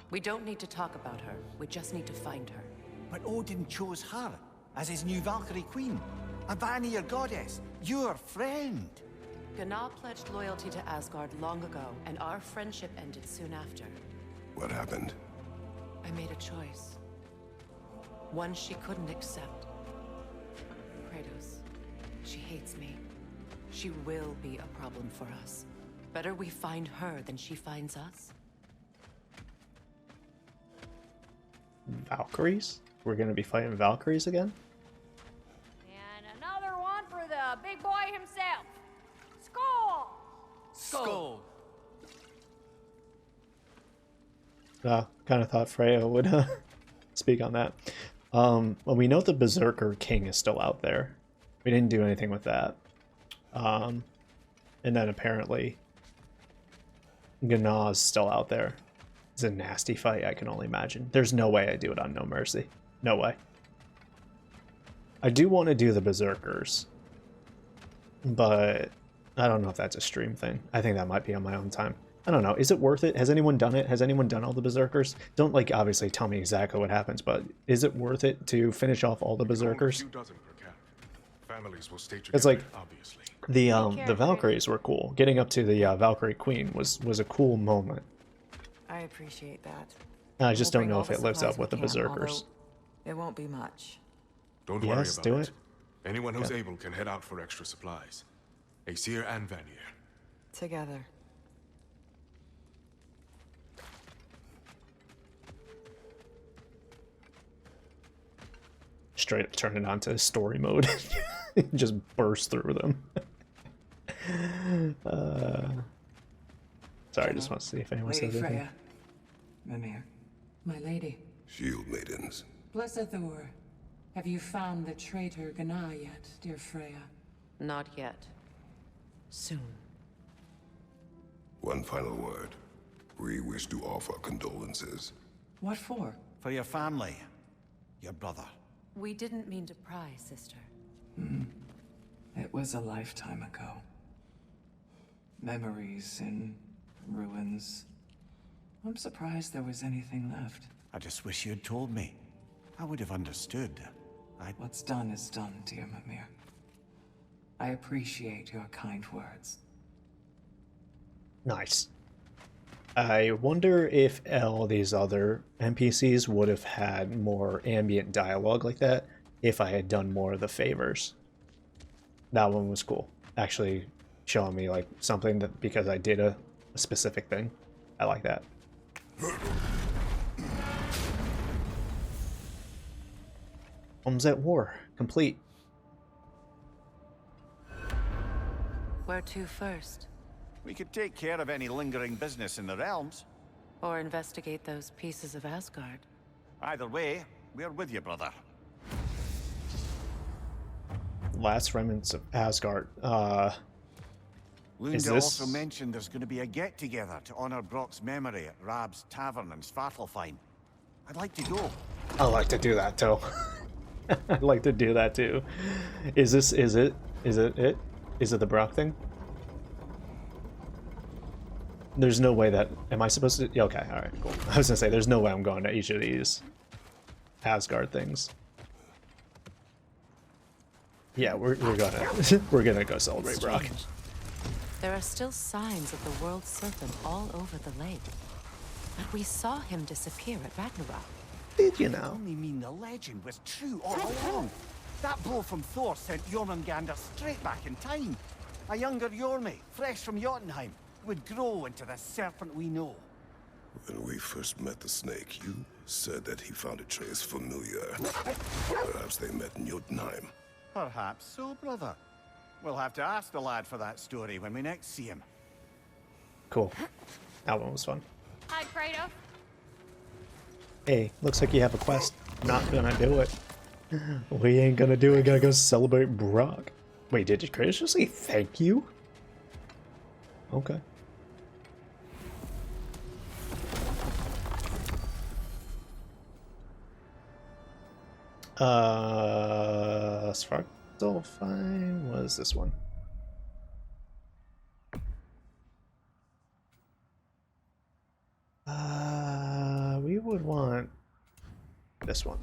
We don't need to talk about her. We just need to find her. But Odin chose her as his new Valkyrie queen. A Vanir goddess, your friend. Gná pledged loyalty to Asgard long ago, and our friendship ended soon after. What happened? I made a choice. One she couldn't accept. Kratos. She hates me. She will be a problem for us. Better we find her than she finds us. Valkyries? We're gonna be fighting Valkyries again? And another one for the big boy himself. Skull! Skull! Kind of thought Freya would speak on that. Well, we know the Berserker King is still out there. We didn't do anything with that. And then apparently Gná's still out there. It's a nasty fight, I can only imagine. There's no way I do it on No Mercy. No way. I do want to do the Berserkers, but I don't know if that's a stream thing. I think that might be on my own time. I don't know. Is it worth it? Has anyone done it? Has anyone done all the Berserkers? Don't, like, obviously tell me exactly what happens, but is it worth it to finish off all the Berserkers? It's like, the Valkyries were cool. Getting up to the Valkyrie Queen was a cool moment. I appreciate that. I just don't know if it lives up with the Berserkers. It won't be much. Don't worry about it. Anyone who's able can head out for extra supplies. Aesir and Vanir. Together. Straight up turn it on to story mode. Just burst through them. Sorry, I just want to see if anyone Lady says anything. Freya. Mimir. My lady. Shield maidens. Blessed Thor. Have you found the traitor Gná yet, dear Freya? Not yet. Soon. One final word. We wish to offer condolences. What for? For your family. Your brother. We didn't mean to pry, sister. It was a lifetime ago. Memories in ruins. I'm surprised there was anything left. I just wish you had told me. I would have understood. What's done is done, dear Mimir. I appreciate your kind words. Nice. I wonder if all these other NPCs would have had more ambient dialogue like that if I had done more of the favors. That one was cool. Actually showing me like something that because I did a specific thing. I like that. Homes at War. Complete. Where to first? We could take care of any lingering business in the realms. Or investigate those pieces of Asgard. Either way, we're with you, brother. Last remnants of Asgard. Lunda also mentioned there's going to be a get-together to honor Brock's memory at Rab's Tavern in Svartalfheim. I'd like to go. I like to do that too. I'd like to do that too. Is it the Brock thing? There's no way that... Am I supposed to... Okay, alright, cool. I was gonna say, there's no way I'm going to each of these Asgard things. Yeah, we're gonna... we're gonna go celebrate Brock. There are still signs of the world serpent all over the lake. But we saw him disappear at Ragnarok. Did you know? Only mean the legend was true all along. That blow from Thor sent Jormungandr straight back in time. A younger Jormi, fresh from Jotunheim, would grow into the serpent we know. When we first met the snake, you said that he found Atreus familiar. Perhaps they met in Jotunheim. Perhaps so, brother. We'll have to ask the lad for that story when we next see him. Cool. That one was fun. Hi, Kratos. Hey, looks like you have a quest. Not gonna do it. We ain't gonna do it. Gotta go celebrate Brock. Wait, did Kratos just say thank you? Okay. Sparkle fine. What is this one? We would want this one.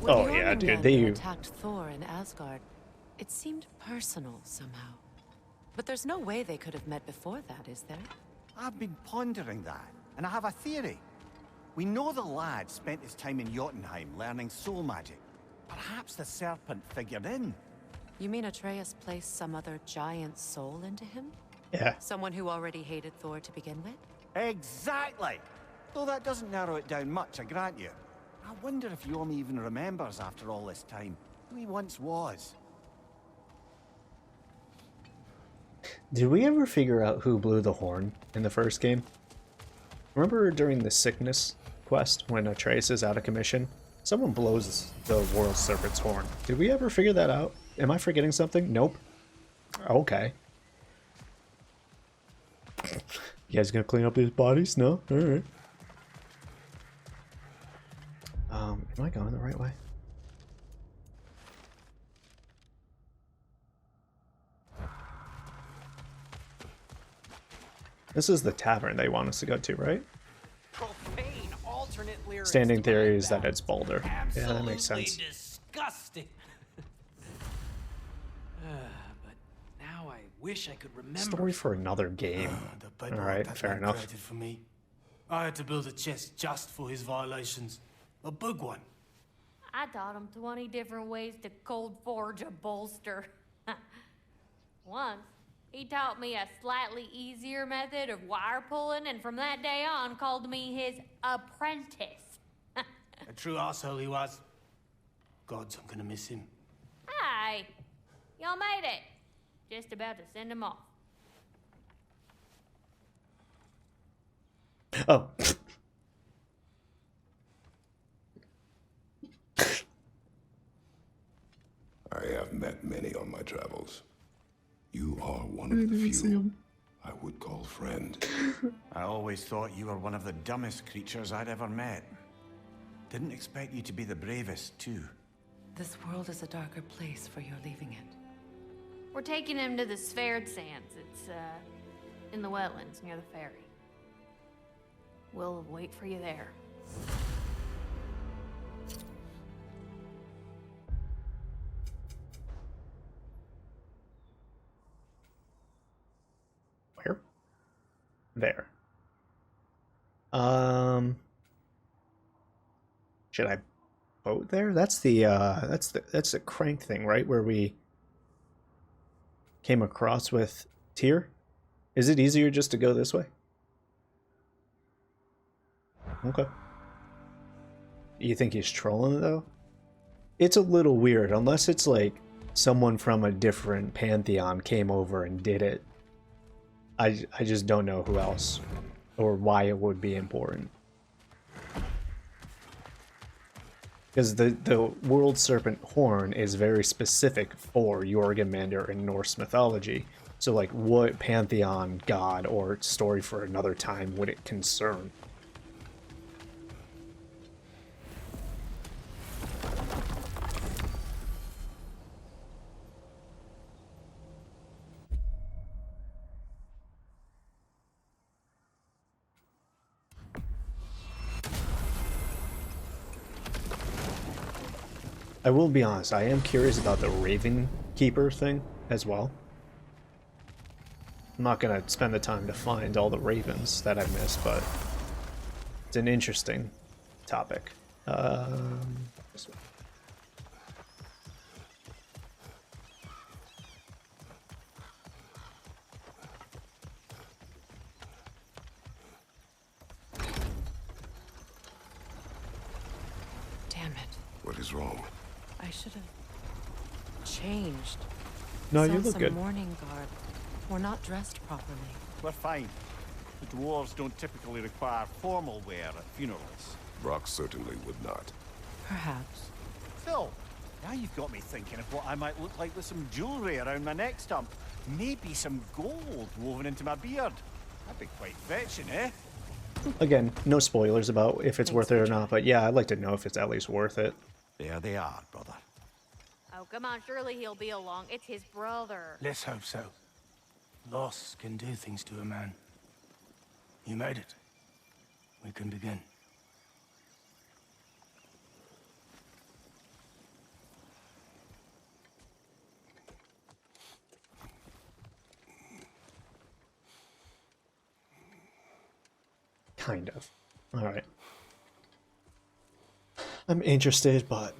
Oh yeah, dude, they attacked Thor in Asgard. It seemed personal somehow. But there's no way they could have met before that, is there? I've been pondering that, and I have a theory. We know the lad spent his time in Jotunheim learning soul magic. Perhaps the serpent figured in. You mean Atreus placed some other giant soul into him? Yeah. Someone who already hated Thor to begin with? Exactly! Though that doesn't narrow it down much, I grant you. I wonder if Jorm even remembers after all this time who he once was. Did we ever figure out who blew the horn in the first game? Remember during the sickness quest when Atreus is out of commission? Someone blows the world serpent's horn. Did we ever figure that out? Am I forgetting something? Nope. Okay. You guys gonna clean up these bodies? No? Alright. Am I going the right way? This is the tavern they want us to go to, right? Profane alternate lyrics. Standing theory is that it's Balder. Yeah, that makes sense. Disgusting. But now I wish I could remember. Story for another game. Alright, fair enough. For me. I had to build a chest just for his violations. A big one. I taught him 20 different ways to cold forge a bolster. Once, he taught me a slightly easier method of wire pulling, and from that day on called me his apprentice. A true asshole he was. Gods, I'm gonna miss him. Hi, y'all made it. Just about to send him off. Oh. I have met many on my travels. You are one of the few I would call friend. I always thought you were one of the dumbest creatures I'd ever met. Didn't expect you to be the bravest, too. This world is a darker place for your leaving it. We're taking him to the Sphaired Sands. It's, in the wetlands near the ferry. We'll wait for you there. Where? There. Should I boat there? That's the crank thing, right? Where we came across with Tyr? Is it easier just to go this way? Okay. You think he's trolling though? It's a little weird, unless it's like someone from a different pantheon came over and did it. I just don't know who else or why it would be important. Because the world serpent horn is very specific for Jormungandr in Norse mythology. So, like, what pantheon, god, or story for another time would it concern? I will be honest, I am curious about the Raven Keeper thing as well. I'm not gonna spend the time to find all the ravens that I missed, but it's an interesting topic. This way. Damn it. What is wrong? I should have changed. No, you Sent look some good. morning garb. We're not dressed properly. We're fine. The dwarves don't typically require formal wear at funerals. Brock certainly would not. Perhaps. Phil, now you've got me thinking of what I might look like with some jewellery around my neck stump. Maybe some gold woven into my beard. That'd be quite fetching, eh? Again, no spoilers about if it's worth it or not, but yeah, I'd like to know if it's at least worth it. There they are, brother. Oh, come on, surely he'll be along. It's his brother. Let's hope so. Loss can do things to a man. You made it. We can begin. Kind of. Alright. I'm interested, but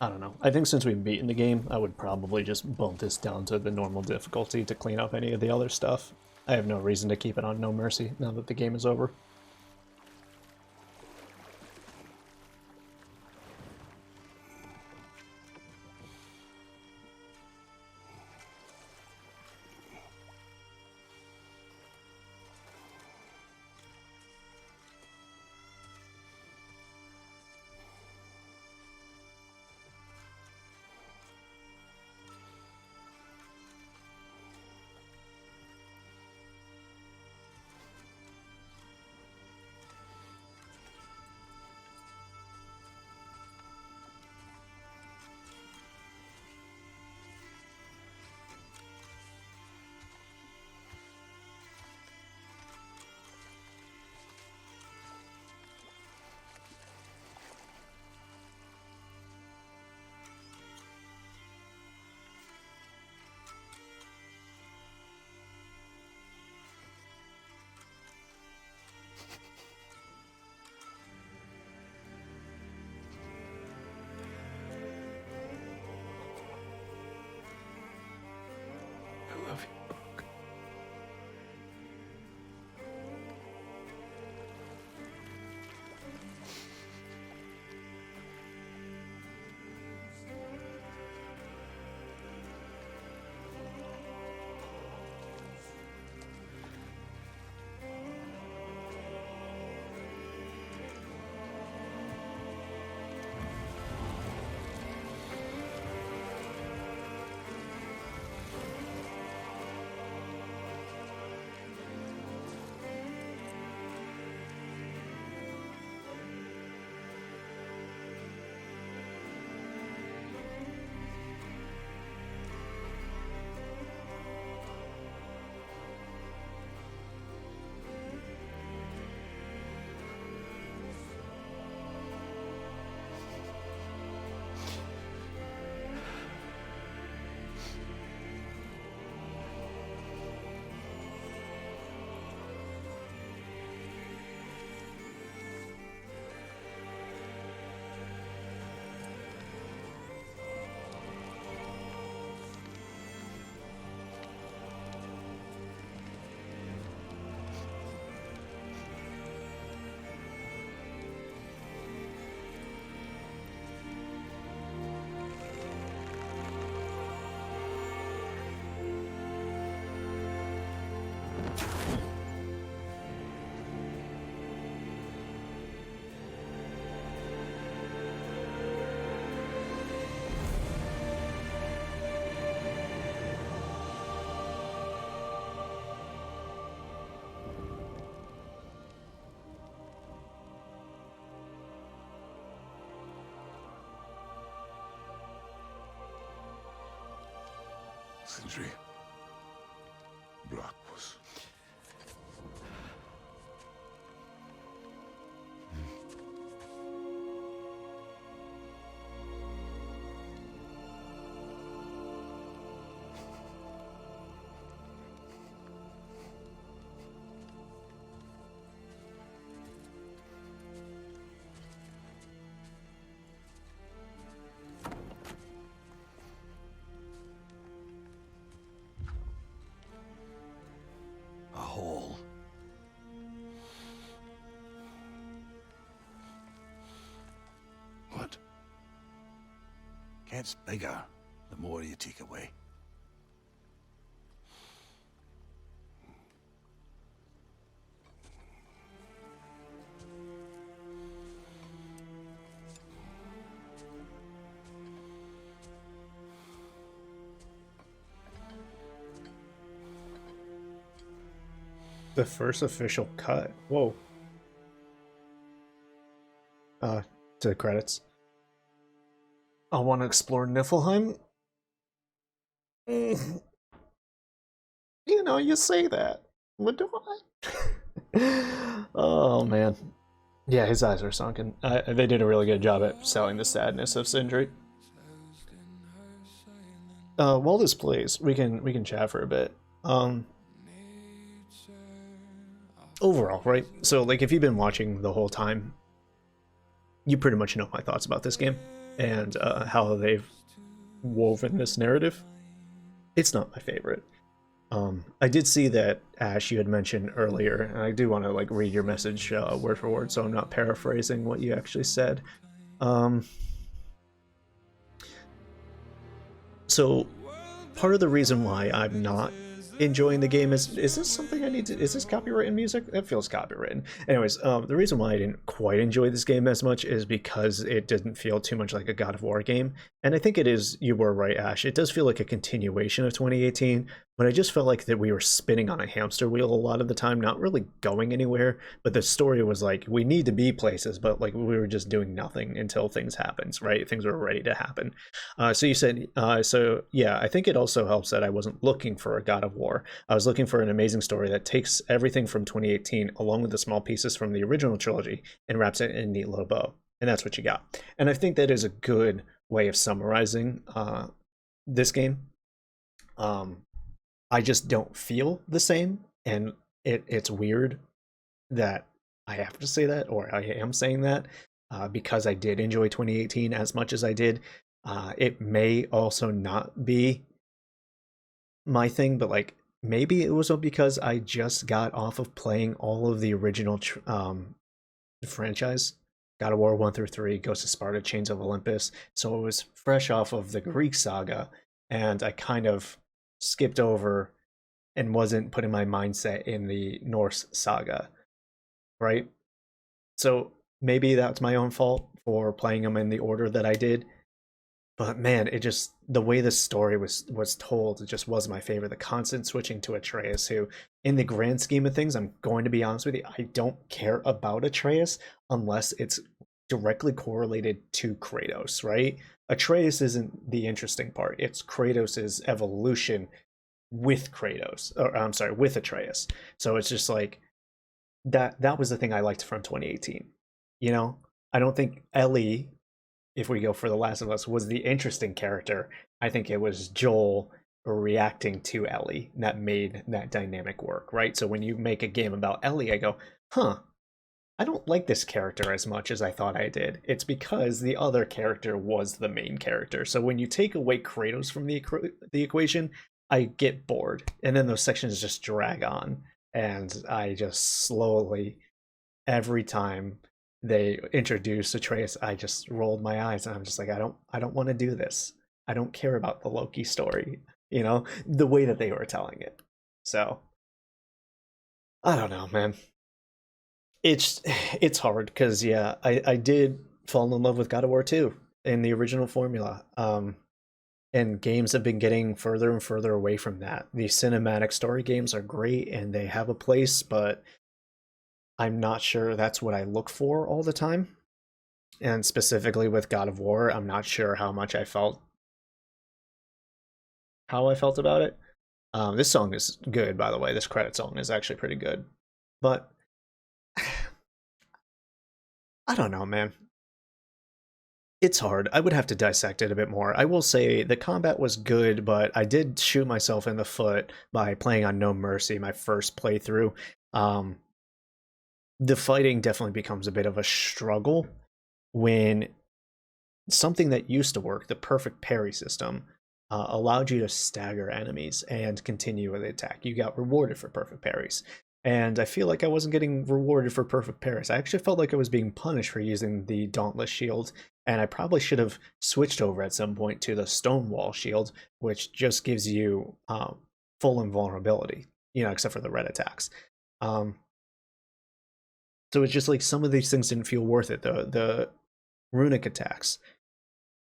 I don't know. I think since we've beaten the game, I would probably just bump this down to the normal difficulty to clean up any of the other stuff. I have no reason to keep it on No Mercy now that the game is over. Sindri. Block was. A hole. What? Gets bigger the more you take away. The first official cut. Whoa. To the credits. I want to explore Niflheim. You know, you say that. What do I? Oh, man. Yeah, his eyes are sunken. They did a really good job at selling the sadness of Sindri. While this plays, we can chat for a bit. Overall, right? So, like, if you've been watching the whole time, you pretty much know my thoughts about this game and how they've woven this narrative. It's not my favorite. I did see that, Ash, you had mentioned earlier, and I do want to like read your message word for word, so I'm not paraphrasing what you actually said. So part of the reason why I'm not enjoying the game is this something I need to, is this copywritten music? That feels copywritten. Anyways, the reason why I didn't quite enjoy this game as much is because it didn't feel too much like a God of War game. And I think it is, you were right, Ash, it does feel like a continuation of 2018, but I just felt like that we were spinning on a hamster wheel a lot of the time, not really going anywhere, but the story was like, we need to be places, but like we were just doing nothing until things happens, right? Things were ready to happen. So you said, so yeah, I think it also helps that I wasn't looking for a God of War. I was looking for an amazing story that takes everything from 2018 along with the small pieces from the original trilogy and wraps it in a neat little bow. And that's what you got. And I think that is a good way of summarizing this game. I just don't feel the same, and it's weird that I have to say that, or I am saying that, because I did enjoy 2018 as much as I did. It may also not be my thing, but like maybe it was because I just got off of playing all of the original franchise, God of War 1 through 3, Ghost of Sparta, Chains of Olympus, so it was fresh off of the Greek saga, and I kind of skipped over and wasn't putting my mindset in the Norse saga, right? So maybe that's my own fault for playing them in the order that I did. But man, it just, the way the story was told, it just was my favorite. The constant switching to Atreus, who, in the grand scheme of things, I'm going to be honest with you, I don't care about Atreus unless it's directly correlated to Kratos, right? Atreus isn't the interesting part. It's Kratos' evolution with Kratos, or I'm sorry, with Atreus. So it's just like that was the thing I liked from 2018. You know, I don't think Ellie, if we go for The Last of Us, was the interesting character. I think it was Joel reacting to Ellie that made that dynamic work, right? So when you make a game about Ellie, I go, huh, I don't like this character as much as I thought I did. It's because the other character was the main character. So when you take away Kratos from the equation, I get bored, and then those sections just drag on, and I just slowly, every time they introduced Atreus, I just rolled my eyes, and I'm just like, I don't want to do this. I don't care about the Loki story, you know, the way that they were telling it. So I don't know, man. It's hard because yeah, I did fall in love with God of War 2 in the original formula. And games have been getting further and further away from that. The cinematic story games are great and they have a place, but I'm not sure that's what I look for all the time. And specifically with God of War, I'm not sure how much I felt how I felt about it. This song is good, by the way. This credit song is actually pretty good. But I don't know, man. It's hard. I would have to dissect it a bit more. I will say the combat was good, but I did shoot myself in the foot by playing on No Mercy my first playthrough. The fighting definitely becomes a bit of a struggle when something that used to work, the perfect parry system, allowed you to stagger enemies and continue with the attack. You got rewarded for perfect parries. And I feel like I wasn't getting rewarded for perfect parries. I actually felt like I was being punished for using the Dauntless Shield, and I probably should have switched over at some point to the Stonewall Shield, which just gives you full invulnerability, you know, except for the red attacks. So it's just like some of these things didn't feel worth it. The runic attacks,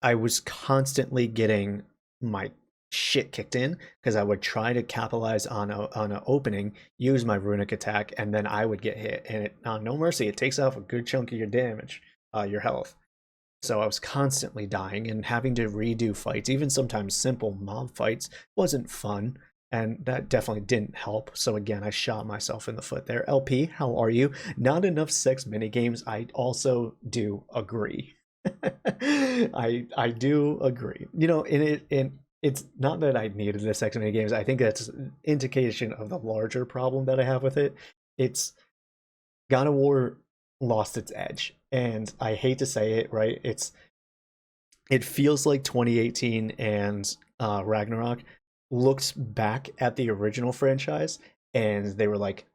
I was constantly getting my shit kicked in because I would try to capitalize on an opening, use my runic attack, and then I would get hit. And on No Mercy, it takes off a good chunk of your damage, your health. So I was constantly dying and having to redo fights. Even sometimes simple mob fights wasn't fun, and that definitely didn't help. So again, I shot myself in the foot there. LP, how are you? Not enough sex minigames. I also do agree. I do agree. You know, it's not that I needed the sex minigames. I think that's an indication of the larger problem that I have with it. It's God of War lost its edge, and I hate to say it, right? It feels like 2018 and Ragnarok looked back at the original franchise and they were like,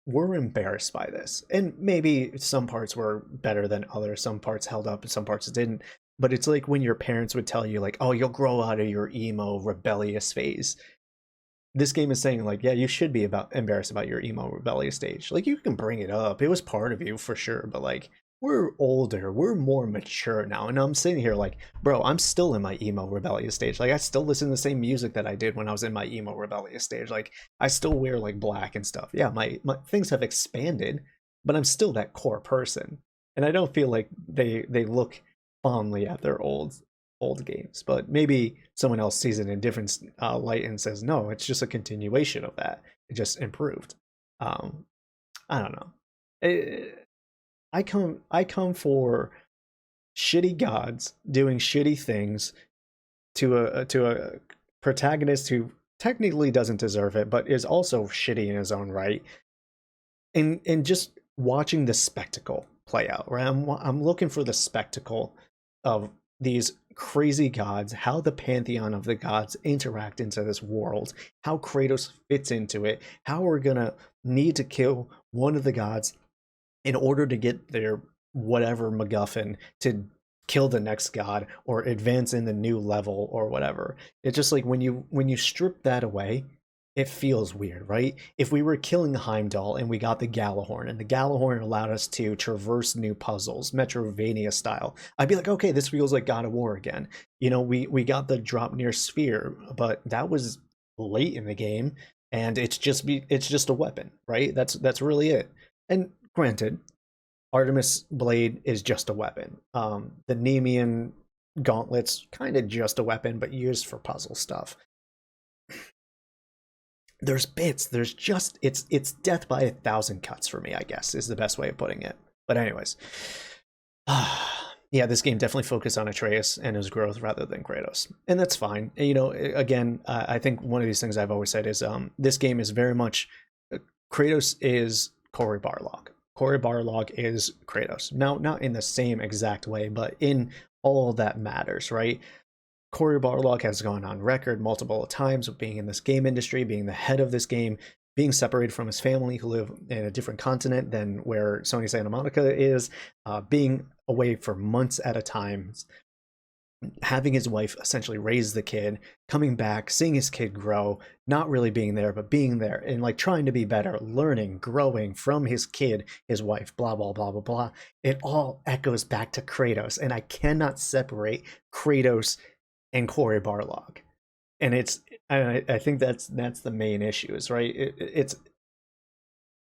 we're embarrassed by this. And maybe some parts were better than others, some parts held up and some parts didn't. But it's like when your parents would tell you like, oh, you'll grow out of your emo rebellious phase. This game is saying like, yeah, you should be embarrassed about your emo rebellious stage. Like, you can bring it up, it was part of you for sure, but like, we're older, we're more mature now. And I'm sitting here like, bro, I'm still in my emo rebellious stage. Like, I still listen to the same music that I did when I was in my emo rebellious stage. Like, I still wear like black and stuff. Yeah, my things have expanded, but I'm still that core person. And I don't feel like they look fondly at their old games, but maybe someone else sees it in different light and says, no, it's just a continuation of that. It just improved. I don't know. I come for shitty gods doing shitty things to a protagonist who technically doesn't deserve it, but is also shitty in his own right, and just watching the spectacle play out. Right, I'm looking for the spectacle of these crazy gods, how the pantheon of the gods interact into this world, how Kratos fits into it, how we're gonna need to kill one of the gods in order to get their whatever MacGuffin to kill the next god or advance in the new level or whatever. It's just like when you strip that away, it feels weird, right? If we were killing Heimdall and we got the Gjallarhorn, and the Gjallarhorn allowed us to traverse new puzzles, Metroidvania style, I'd be like, okay, this feels like God of War again. You know, we got the Draupnir sphere, but that was late in the game, and it's just a weapon, right? That's really it. And granted, Artemis Blade is just a weapon. The Nemean gauntlets kind of just a weapon, but used for puzzle stuff. There's bits. There's just it's death by 1,000 cuts for me, I guess, is the best way of putting it. But anyways, yeah, this game definitely focused on Atreus and his growth rather than Kratos, and that's fine. You know, again, I think one of these things I've always said is this game is very much Kratos is Cory Barlog. Cory Barlog is Kratos. Now, not in the same exact way, but in all that matters, right? Cory Barlog has gone on record multiple times of being in this game industry, being the head of this game, being separated from his family who live in a different continent than where Sony Santa Monica is, being away for months at a time, having his wife essentially raise the kid, coming back, seeing his kid grow, not really being there, but being there, and like trying to be better, learning, growing from his kid, his wife, blah, blah, blah, blah, blah. It all echoes back to Kratos, and I cannot separate Kratos and Cory Barlog. And I think that's the main issue, is right.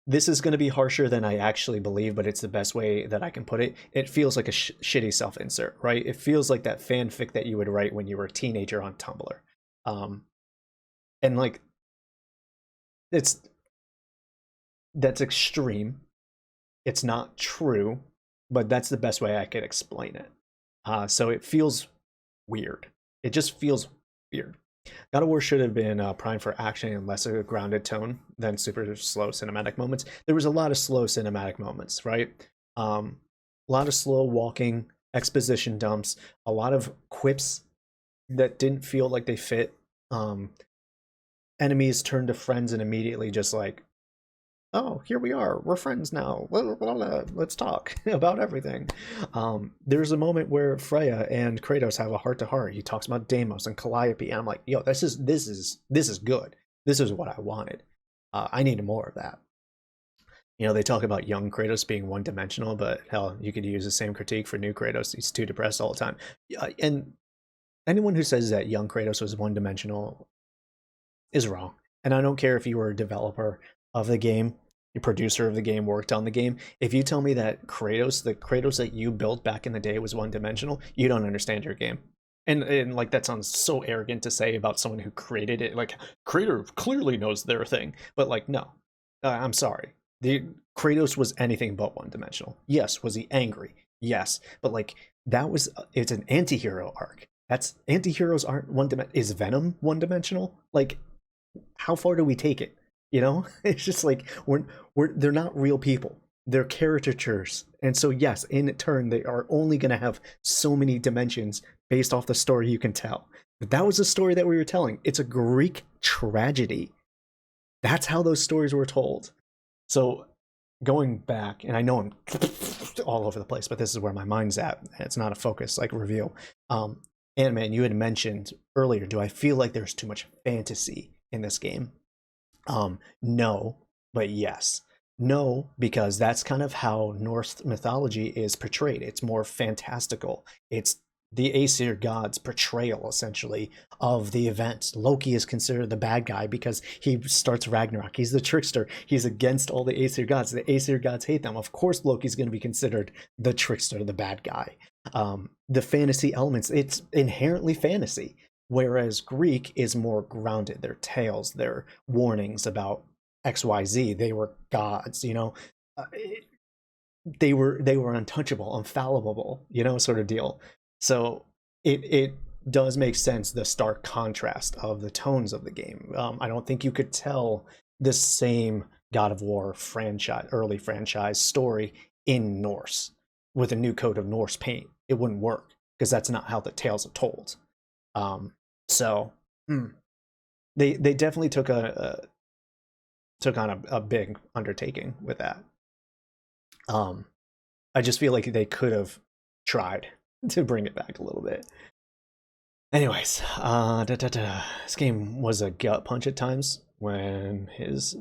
This is going to be harsher than I actually believe, but it's the best way that I can put it. It feels like a shitty self-insert, right? It feels like that fanfic that you would write when you were a teenager on Tumblr. And like that's extreme. It's not true, but that's the best way I could explain it. So it feels weird. It just feels weird. God of War should have been primed for action and less of a grounded tone than super slow cinematic moments. There was a lot of slow cinematic moments, right? A lot of slow walking, exposition dumps, a lot of quips that didn't feel like they fit. Enemies turned to friends and immediately just like, oh, here we are, we're friends now, let's talk about everything. There's a moment where Freya and Kratos have a heart-to-heart. He talks about Deimos and Calliope, and I'm like, yo, this is good. This is what I wanted. I needed more of that. You know, they talk about young Kratos being one-dimensional, but hell, you could use the same critique for new Kratos. He's too depressed all the time. And anyone who says that young Kratos was one-dimensional is wrong. And I don't care if you were a developer of the game, the producer of the game, worked on the game. If you tell me that Kratos, the Kratos that you built back in the day, was one-dimensional, you don't understand your game. And like, that sounds so arrogant to say about someone who created it. Like, creator clearly knows their thing. But like, no, I'm sorry. The Kratos was anything but one-dimensional. Yes, was he angry? Yes, but like, it's an anti-hero arc. That's anti-heroes aren't one-dimensional. Is Venom one-dimensional? Like, how far do we take it? You know, it's just like they're not real people. They're caricatures. And so yes, in turn, they are only going to have so many dimensions based off the story you can tell. But that was the story that we were telling. It's a Greek tragedy. That's how those stories were told. So going back, and I know I'm all over the place, but this is where my mind's at. It's not a focus like reveal. Ant-Man, you had mentioned earlier, do I feel like there's too much fantasy in this game? No, but yes. No, because that's kind of how Norse mythology is portrayed. It's more fantastical. It's the Aesir gods' portrayal, essentially, of the events. Loki is considered the bad guy because he starts Ragnarok. He's the trickster. He's against all the Aesir gods. The Aesir gods hate them. Of course, Loki's going to be considered the trickster, the bad guy. The fantasy elements, it's inherently fantasy. Whereas Greek is more grounded. Their tales, their warnings about XYZ, they were gods, you know. They were untouchable, infallible, you know, sort of deal. So it does make sense, the stark contrast of the tones of the game. I don't think you could tell the same God of War early franchise story in Norse with a new coat of Norse paint. It wouldn't work because that's not how the tales are told. So they definitely took on a big undertaking with that. I just feel like they could have tried to bring it back a little bit. Anyways, this game was a gut punch at times when it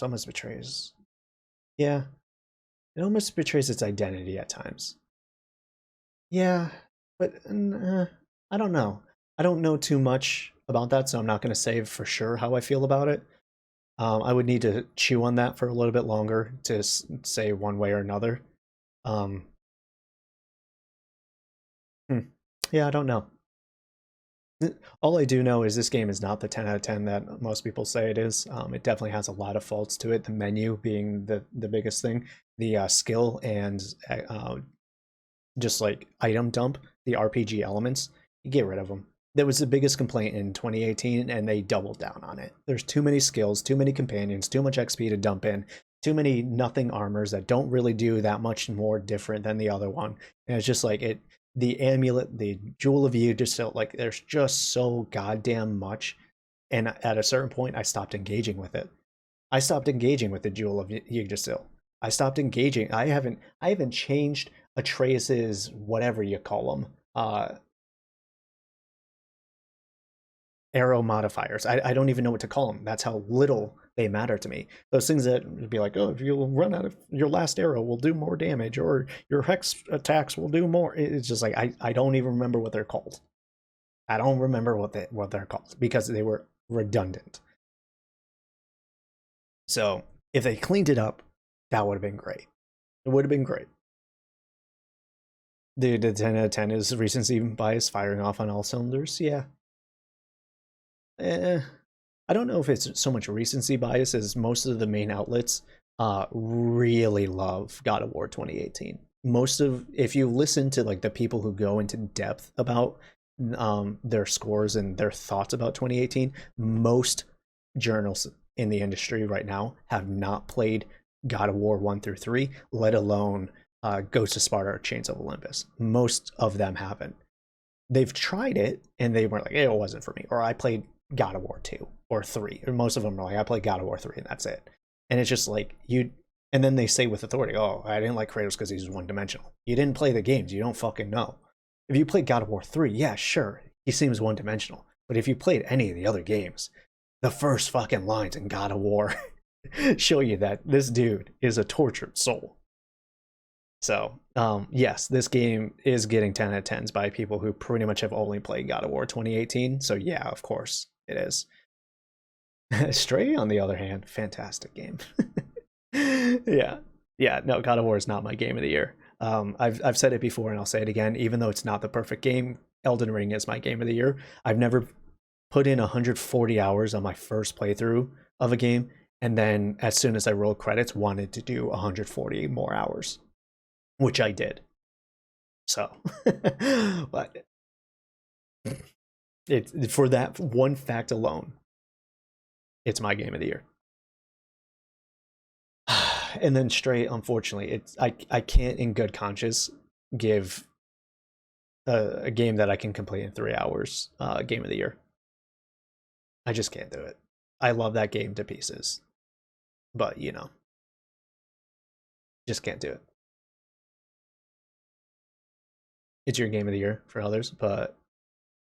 almost betrays. Yeah, it almost betrays its identity at times. Yeah, but I don't know. I don't know too much about that, so I'm not going to say for sure how I feel about it. I would need to chew on that for a little bit longer to say one way or another. Yeah, I don't know. All I do know is this game is not the 10 out of 10 that most people say it is. It definitely has a lot of faults to it, the menu being the biggest thing. The skill and just like item dump, the RPG elements, you get rid of them. That was the biggest complaint in 2018, and they doubled down on it. There's too many skills, too many companions, too much XP to dump in, too many nothing armors that don't really do that much more different than the other one. And it's just like the amulet, the Jewel of Yggdrasil, like there's just so goddamn much. And at a certain point, I stopped engaging with it. I stopped engaging with the Jewel of Yggdrasil. I stopped engaging. I haven't changed Atreus's whatever you call them. Arrow modifiers. I don't even know what to call them. That's how little they matter to me. Those things that would be like, oh, if you run out of your last arrow, will do more damage, or your hex attacks will do more. It's just like I don't even remember what they're called. I don't remember what they're called because they were redundant. So if they cleaned it up, that would have been great. It would have been great. The 10 out of 10 is recency bias firing off on all cylinders. Yeah. I don't know if it's so much recency bias as most of the main outlets really love God of War 2018. If you listen to like the people who go into depth about their scores and their thoughts about 2018, most journals in the industry right now have not played God of War 1 through 3, let alone Ghost of Sparta or Chains of Olympus. Most of them haven't. They've tried it and they were like, it wasn't for me. Or I played God of War 2 or 3. Or most of them are like, I played God of War 3 and that's it. And it's just like, and then they say with authority, oh, I didn't like Kratos because he's one-dimensional. You didn't play the games. You don't fucking know. If you played God of War 3, yeah, sure, he seems one-dimensional. But if you played any of the other games, the first fucking lines in God of War show you that this dude is a tortured soul. So, yes, this game is getting 10 out of 10s by people who pretty much have only played God of War 2018. So, yeah, of course, it is. Stray, on the other hand, fantastic game. Yeah, no, God of War is not my game of the year. I've said it before and I'll say it again. Even though it's not the perfect game, Elden Ring is my game of the year. I've never put in 140 hours on my first playthrough of a game, and then as soon as I rolled credits, wanted to do 140 more hours, which I did. So, but for that one fact alone, it's my game of the year. And then Stray, unfortunately, I can't in good conscience give a game that I can complete in 3 hours game of the year. I just can't do it. I love that game to pieces, but you know, just can't do it. It's your game of the year for others, but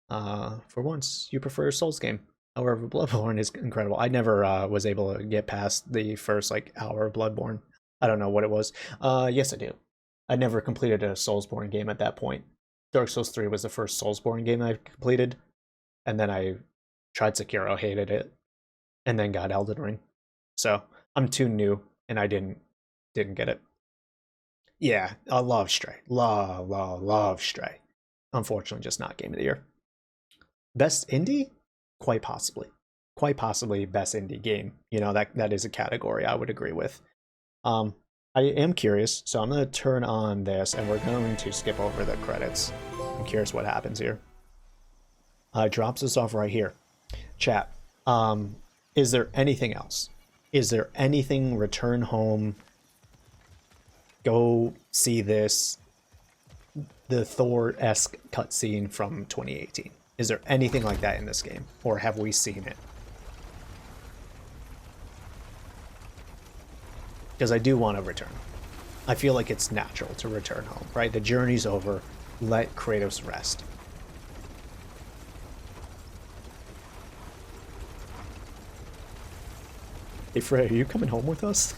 for once you prefer a Souls game. However, Bloodborne is incredible. I never was able to get past the first like hour of Bloodborne. I don't know what it was. Yes, I do. I never completed a Soulsborne game at that point. Dark Souls 3 was the first Soulsborne game I completed, and then I tried Sekiro, hated it, and then got Elden Ring. So I'm too new, and I didn't get it. Yeah, I love Stray. Love Stray. Unfortunately, just not game of the year. Best indie? Quite possibly best indie game. You know, that is a category I would agree with. I am curious, so I'm going to turn on this and we're going to skip over the credits. I'm curious what happens here. Drops us off right here. Chat, is there anything else? Is there anything return home, go see this, the Thor-esque cutscene from 2018? Is there anything like that in this game? Or have we seen it? Because I do want to return. I feel like it's natural to return home, right? The journey's over. Let Kratos rest. Hey Frey, are you coming home with us?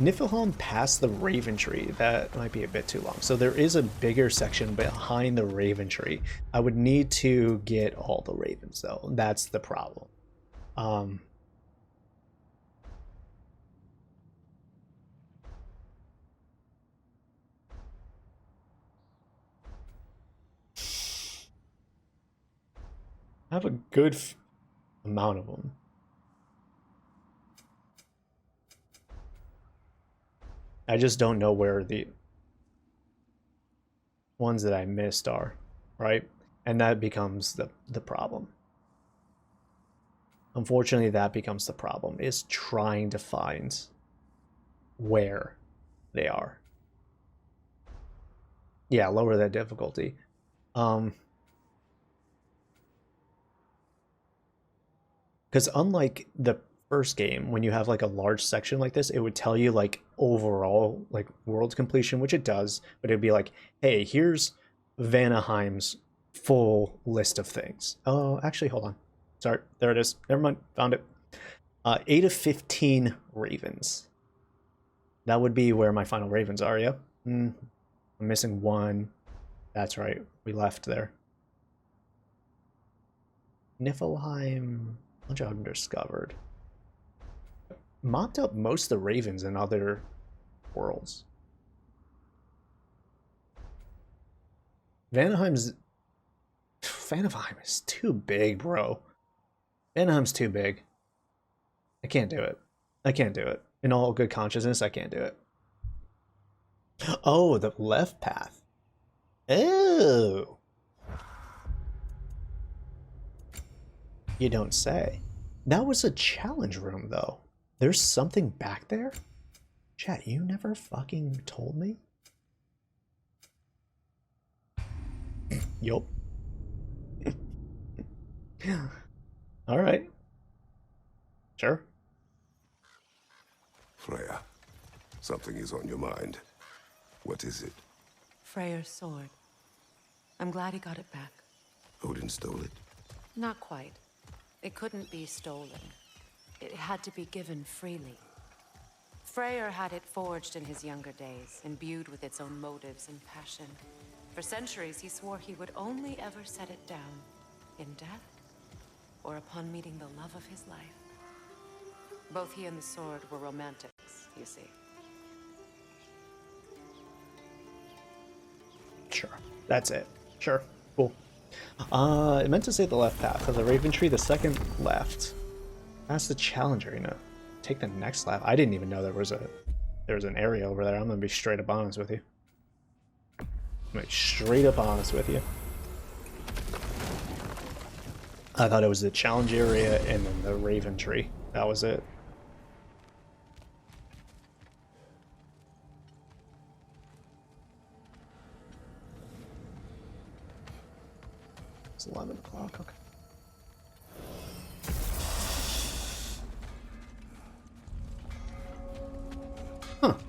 Niflheim past the Raven Tree. That might be a bit too long. So there is a bigger section behind the Raven Tree. I would need to get all the ravens though. That's the problem. I have a good amount of them. I just don't know where the ones that I missed are, right? And that becomes the problem. Unfortunately, that becomes the problem, is trying to find where they are. Yeah, lower that difficulty. Because unlike the first game, when you have like a large section like this, it would tell you like overall like world completion, which it does, but it'd be like, hey, here's Vanaheim's full list of things. Oh, actually, hold on. Sorry, there it is. Never mind, found it. 8 of 15 ravens. That would be where my final ravens are, yeah? I'm missing one. That's right, we left there. Niflheim, bunch of undiscovered. Mopped up most of the ravens in other worlds. Vanaheim is too big, bro. Vanaheim's too big. I can't do it. I can't do it. In all good consciousness, I can't do it. Oh, the left path. Oh. You don't say. That was a challenge room, though. There's something back there? Chat, you never fucking told me? Yup. Alright. Sure. Freya, something is on your mind. What is it? Freyr's sword. I'm glad he got it back. Odin stole it? Not quite. It couldn't be stolen. It had to be given freely. Freyr had it forged in his younger days, imbued with its own motives and passion. For centuries, he swore he would only ever set it down in death or upon meeting the love of his life. Both he and the sword were romantics, you see. Sure. That's it. Sure. Cool. I meant to say the left path. For the Raven Tree, the second left. That's the challenge arena. Take the next lap. I didn't even know there was an area over there. I'm gonna be straight up honest with you. I'm gonna be straight up honest with you. I thought it was the challenge area and then the Raven Tree. That was it. It's 11 o'clock. Okay.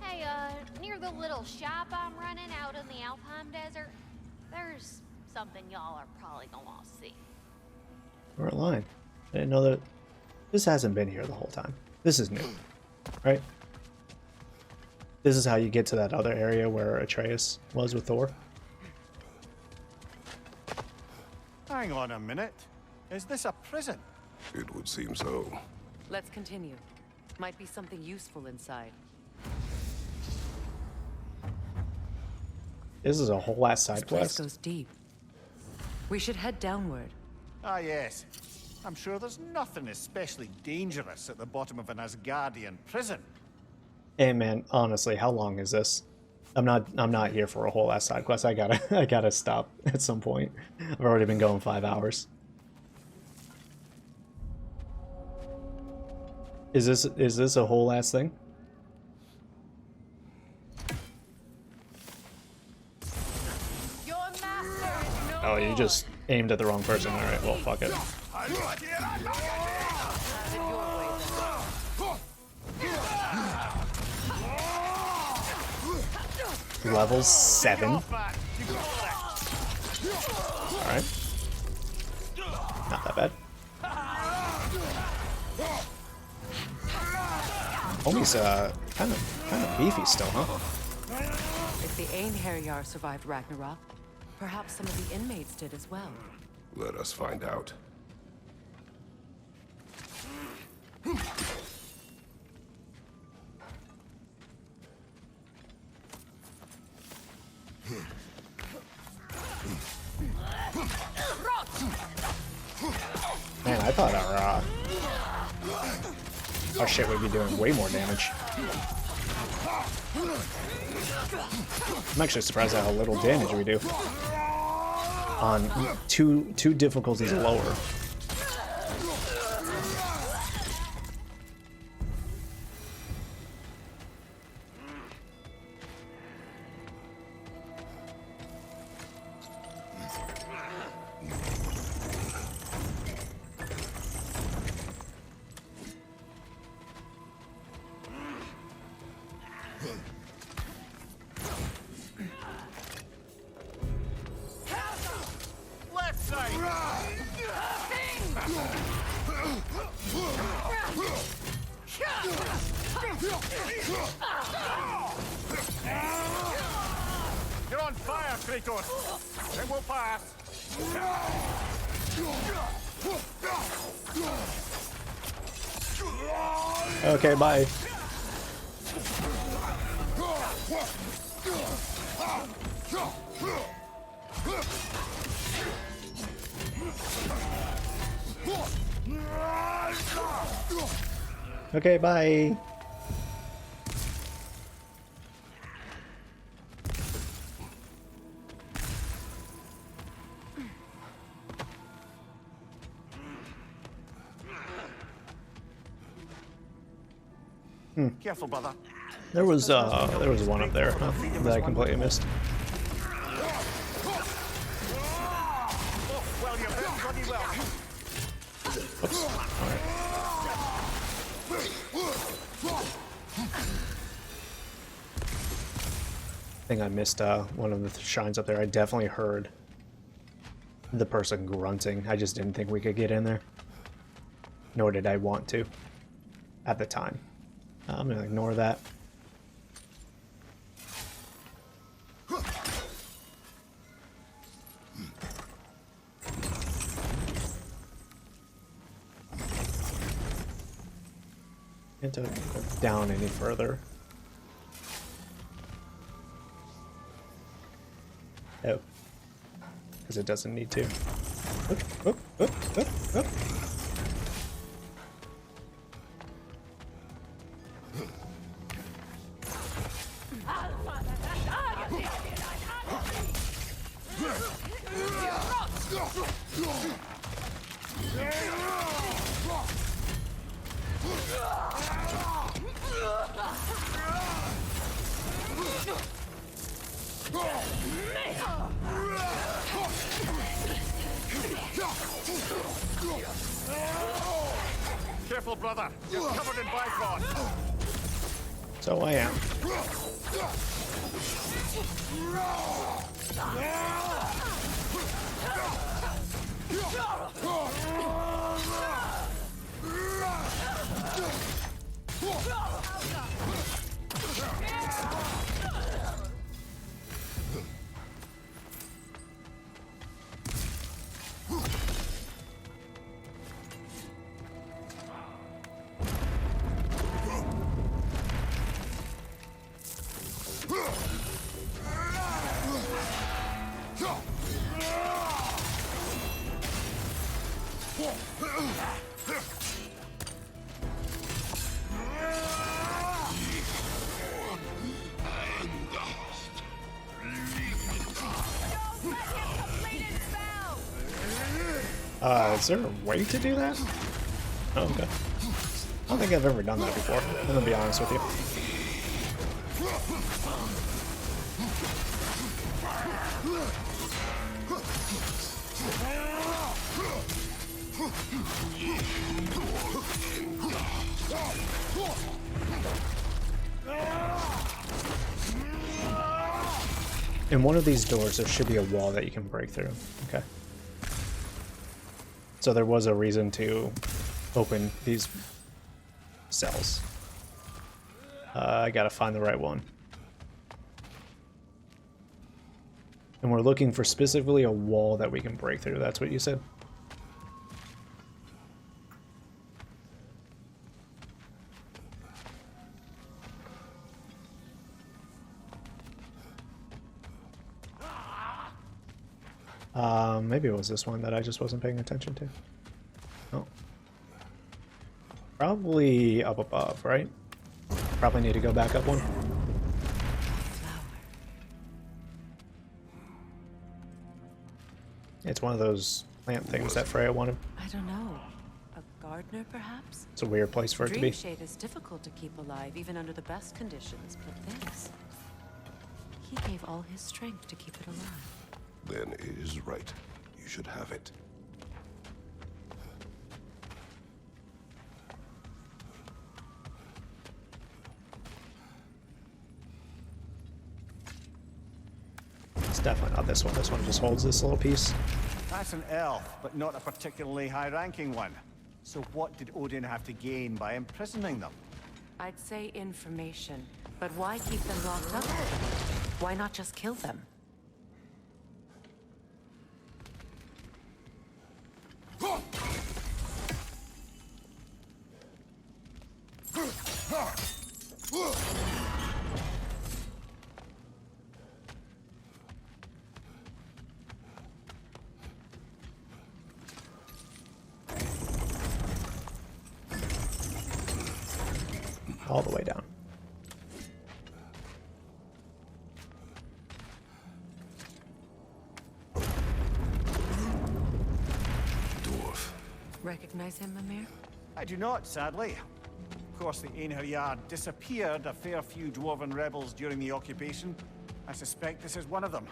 Hey, near the little shop I'm running out in the Alpine Desert, there's something y'all are probably gonna want to see. We're aligned. I didn't know that. This hasn't been here the whole time. This is new, right? This is how you get to that other area where Atreus was with Thor. Hang on a minute. Is this a prison? It would seem so. Let's continue. Might be something useful inside. This is a whole ass side This place quest. goes deep. We should head downward. Ah, yes. I'm sure there's nothing especially dangerous at the bottom of an Asgardian prison. Hey man, honestly, how long is this? I'm not here for a whole ass side quest. I gotta stop at some point. I've already been going 5 hours. Is this a whole ass thing? Oh, you just aimed at the wrong person. Alright, well, fuck it. Level 7? Alright. Not that bad. Homie's kind of beefy still, huh? If the Einherjar survived Ragnarok, perhaps some of the inmates did as well. Let us find out. Man, I thought our shit would be doing way more damage. I'm actually surprised at how little damage we do on two difficulties lower. You're on fire, Kratos! It will pass! Okay, bye. Okay, bye. Careful, brother. There was one up there, huh, that I completely missed. Well, you're very bloody well. Oops. Alright. I think I missed one of the shrines up there. I definitely heard the person grunting. I just didn't think we could get in there. Nor did I want to at the time. I'm gonna ignore that. Can't go down any further. Oh. Because it doesn't need to. Oop, oop, oop, oop, oop. Careful, brother. You're covered in bifrost. So I am. Is there a way to do that? Oh, okay. I don't think I've ever done that before, I'm gonna be honest with you. In one of these doors, there should be a wall that you can break through. Okay. So there was a reason to open these cells. I gotta find the right one. And we're looking for specifically a wall that we can break through. That's what you said? Maybe it was this one that I just wasn't paying attention to. Oh. Probably up above, right? Probably need to go back up one. It's one of those plant things that Freya wanted. I don't know. A gardener, perhaps? It's a weird place for it to be. Dreamshade is difficult to keep alive, even under the best conditions, but this... He gave all his strength to keep it alive. Then it is right. You should have it. It's definitely not this one. This one just holds this little piece. That's an elf, but not a particularly high-ranking one. So what did Odin have to gain by imprisoning them? I'd say information, but why keep them locked up? Why not just kill them? all the way down. Dwarf. Recognize him, Mimir? I do not, sadly. Of course, the Einherjar disappeared a fair few dwarven rebels during the occupation. I suspect this is one of them.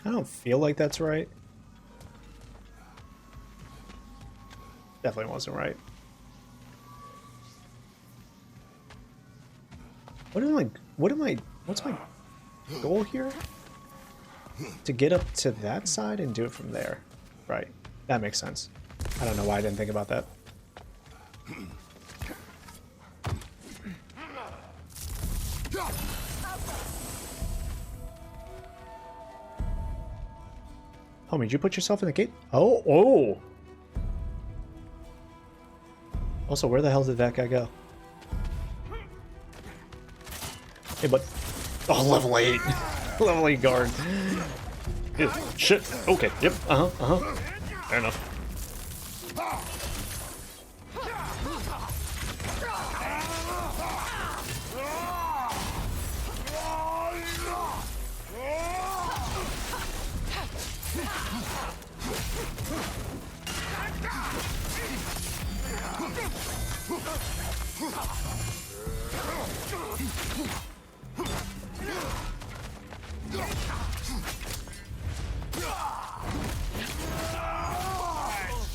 I don't feel like that's right. Definitely wasn't right. What's my goal here? To get up to that side and do it from there. Right. That makes sense. I don't know why I didn't think about that. Homie, did you put yourself in the gate? Oh, oh! Also, where the hell did that guy go? Hey, bud. Oh, level 8. Level 8 guard. Ew, shit. Okay, yep. Fair enough.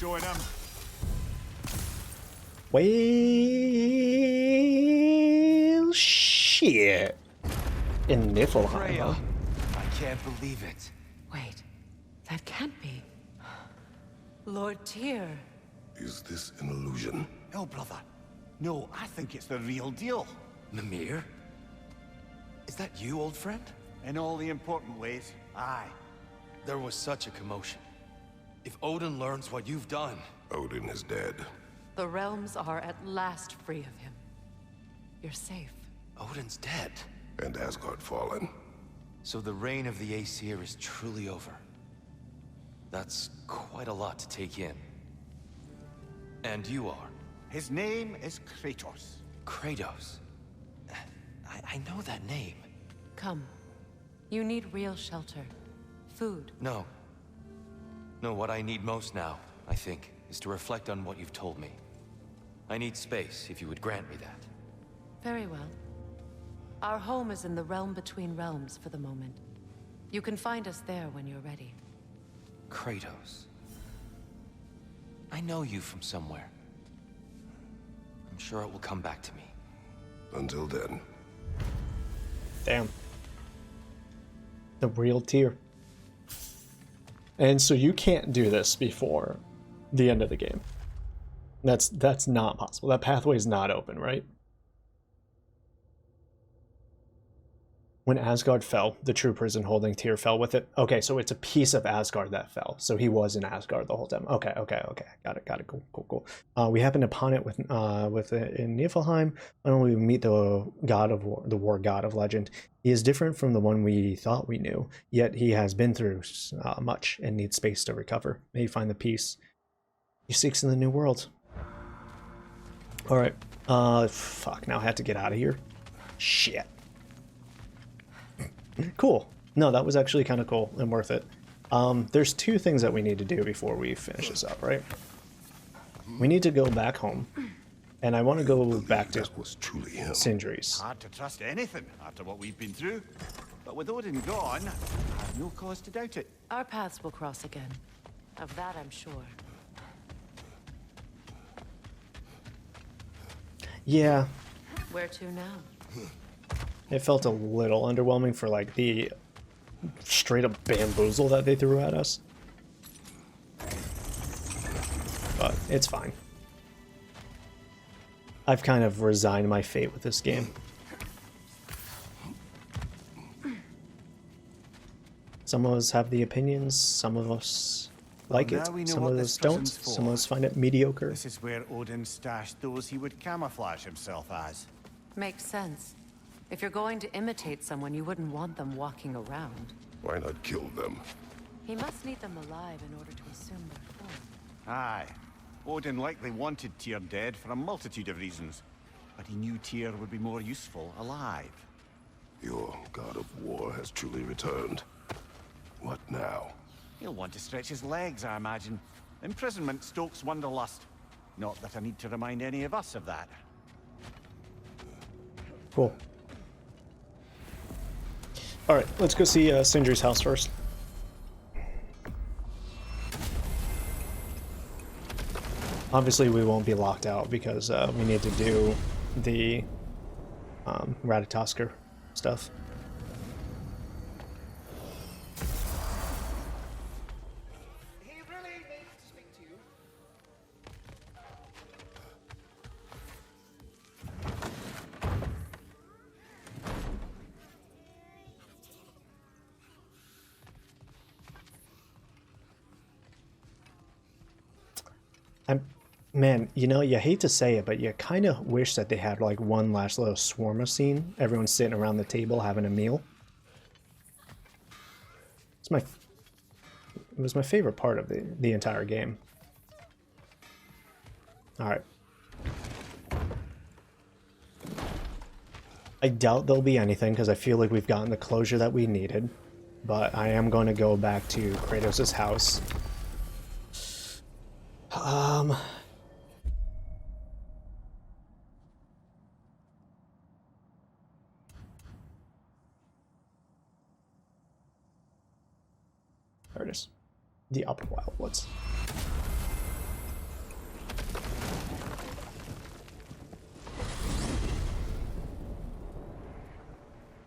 Showing him. Well, shit. In Niflheim, huh? I can't believe it. Wait, that can't be. Lord Tyr. Is this an illusion? No, brother. No, I think it's the real deal. Mimir? Is that you, old friend? In all the important ways, aye. There was such a commotion. If Odin learns what you've done... Odin is dead. The realms are at last free of him. You're safe. Odin's dead. And Asgard fallen. So the reign of the Aesir is truly over. That's quite a lot to take in. And you are? His name is Kratos. Kratos? I know that name. Come. You need real shelter. Food. No. No, what I need most now, I think, is to reflect on what you've told me. I need space, if you would grant me that. Very well. Our home is in the realm between realms for the moment. You can find us there when you're ready. Kratos. I know you from somewhere. I'm sure it will come back to me. Until then. Damn. The real Tyr. And so you can't do this before the end of the game. That's not possible. That pathway is not open, right? When Asgard fell, the true prison holding Tyr fell with it. Okay, so it's a piece of Asgard that fell. So he was in Asgard the whole time. Okay. Got it. Cool. We happened upon it in Niflheim. When we meet the god of war, the war god of legend, he is different from the one we thought we knew. Yet he has been through much and needs space to recover. May he find the peace he seeks in the new world. All right. Fuck. Now I have to get out of here. Shit. Cool. No, that was actually kind of cool and worth it. There's two things that we need to do before we finish this up, right? We need to go back home, and I want to go back to Sindri's. Hard to trust anything after what we've been through. But with Odin gone, I have no cause to doubt it. Our paths will cross again. Of that I'm sure. Yeah. Where to now? It felt a little underwhelming for like the straight up bamboozle that they threw at us. But it's fine. I've kind of resigned my fate with this game. Some of us have the opinions, some of us like Well, it. now we know Some what of this us don't. prison's for. Some of us find it mediocre. This is where Odin stashed those he would camouflage himself as. Makes sense. If you're going to imitate someone, you wouldn't want them walking around. Why not kill them? He must need them alive in order to assume their form. Aye. Odin likely wanted Tyr dead for a multitude of reasons, but he knew Tyr would be more useful alive. Your god of war has truly returned. What now? He'll want to stretch his legs, I imagine. Imprisonment stokes wanderlust. Not that I need to remind any of us of that. Cool. Alright, let's go see Sindri's house first. Obviously we won't be locked out because we need to do the Ratatosker stuff. He really needs to speak to you. Man, you know, you hate to say it, but you kind of wish that they had like one last little swarma scene. Everyone's sitting around the table having a meal. It was my favorite part of the entire game. All right. I doubt there'll be anything because I feel like we've gotten the closure that we needed. But I am going to go back to Kratos' house. There it is. The Upper Wildwoods.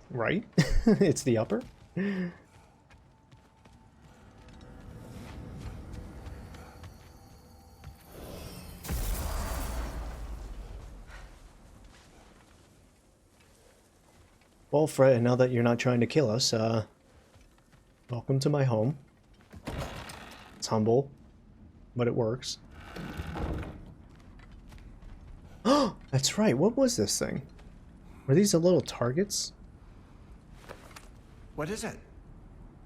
Right? It's the upper? Well, Fred, now that you're not trying to kill us, welcome to my home. It's humble, but it works. Oh, that's right. What was this thing? Were these the little targets? What is it?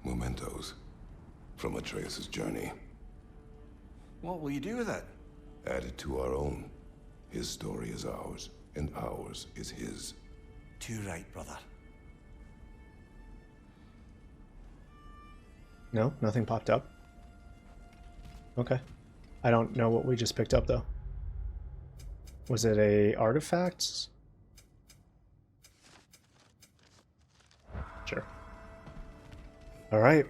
Mementos from Atreus' journey. What will you do with it? Added to our own. His story is ours, and ours is his. Too right, brother. No, nothing popped up. Okay. I don't know what we just picked up, though. Was it a artifact? Sure. Alright.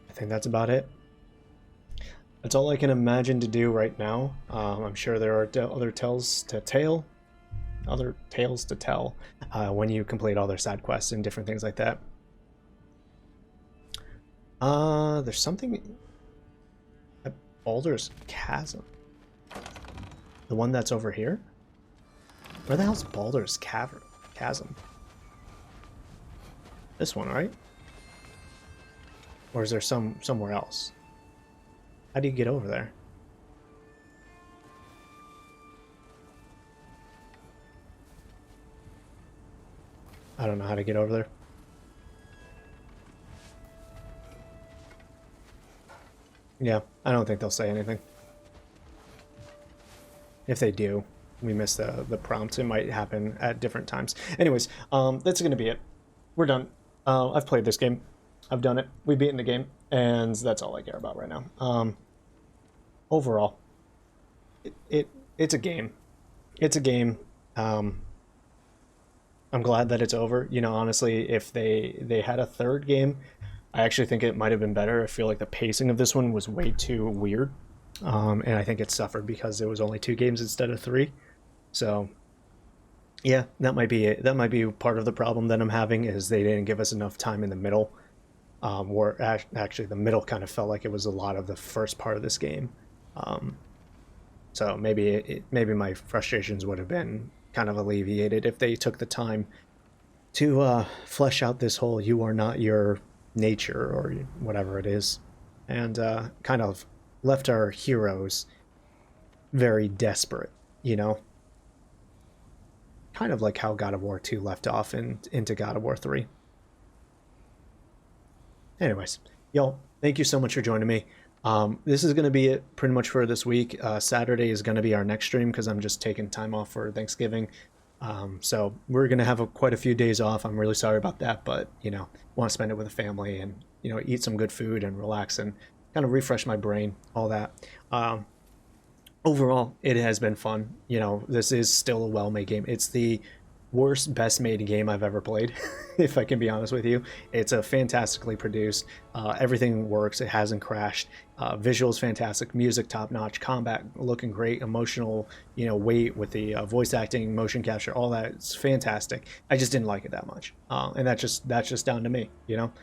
I think that's about it. That's all I can imagine to do right now. I'm sure there are other tales to tell when you complete all their side quests and different things like that. There's something at Baldur's Chasm. The one that's over here? Where the hell's Baldur's Chasm? This one, right? Or is there somewhere else? How do you get over there? I don't know how to get over there. Yeah, I don't think they'll say anything. If they do, we miss the prompt. It might happen at different times. Anyways, that's going to be it. We're done. I've played this game. I've done it. We've beaten the game, and that's all I care about right now. Overall, it's a game. It's a game. I'm glad that it's over. You know, honestly, if they had a third game, I actually think it might have been better. I feel like the pacing of this one was way too weird. And I think it suffered because there was only 2 games instead of 3. So, yeah, that might be it. That might be part of the problem that I'm having is they didn't give us enough time in the middle. Where actually the middle kind of felt like it was a lot of the first part of this game. So maybe my frustrations would have been kind of alleviated if they took the time to flesh out this whole "you are not your nature" or whatever it is. and kind of left our heroes very desperate, you know? Kind of like how God of War 2 left off into God of War 3. Anyways, y'all, thank you so much for joining me. This is going to be it pretty much for this week. Saturday is going to be our next stream because I'm just taking time off for Thanksgiving. So we're going to have quite a few days off. I'm really sorry about that, but, you know, want to spend it with the family and, you know, eat some good food and relax and kind of refresh my brain, all that. Overall, it has been fun. You know, this is still a well-made game. It's the worst, best-made game I've ever played, if I can be honest with you. It's a fantastically produced. Everything works. It hasn't crashed. Visuals fantastic. Music top-notch. Combat looking great. Emotional, you know, weight with the voice acting, motion capture, all that. It's fantastic. I just didn't like it that much, and that's just down to me. You know.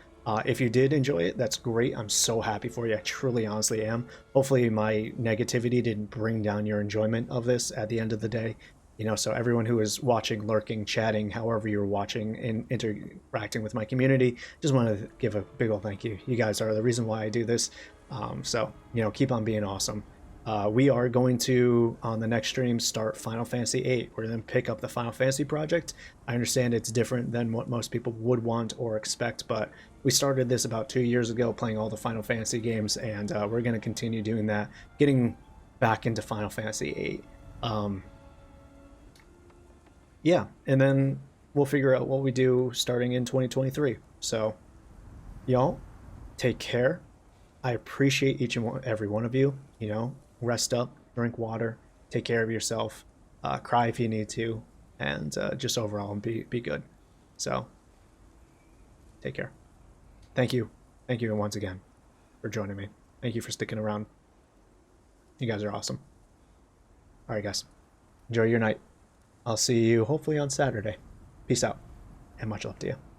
If you did enjoy it, that's great. I'm so happy for you. I truly, honestly am. Hopefully my negativity didn't bring down your enjoyment of this at the end of the day. You know, so everyone who is watching, lurking, chatting, however you're watching and interacting with my community, just want to give a big old thank you. You guys are the reason why I do this. So, you know, keep on being awesome. We are going to, on the next stream, start Final Fantasy VIII. We're going to pick up the Final Fantasy project. I understand it's different than what most people would want or expect, but we started this about 2 years ago, playing all the Final Fantasy games, and we're going to continue doing that, getting back into Final Fantasy VIII. Yeah, and then we'll figure out what we do starting in 2023. So, y'all, take care. I appreciate each and every one of you. You know, rest up, drink water, take care of yourself, cry if you need to, and just overall be good. So, take care. Thank you once again for joining me. Thank you for sticking around. You guys are awesome. All right, guys, enjoy your night. I'll see you hopefully on Saturday. Peace out, and much love to you.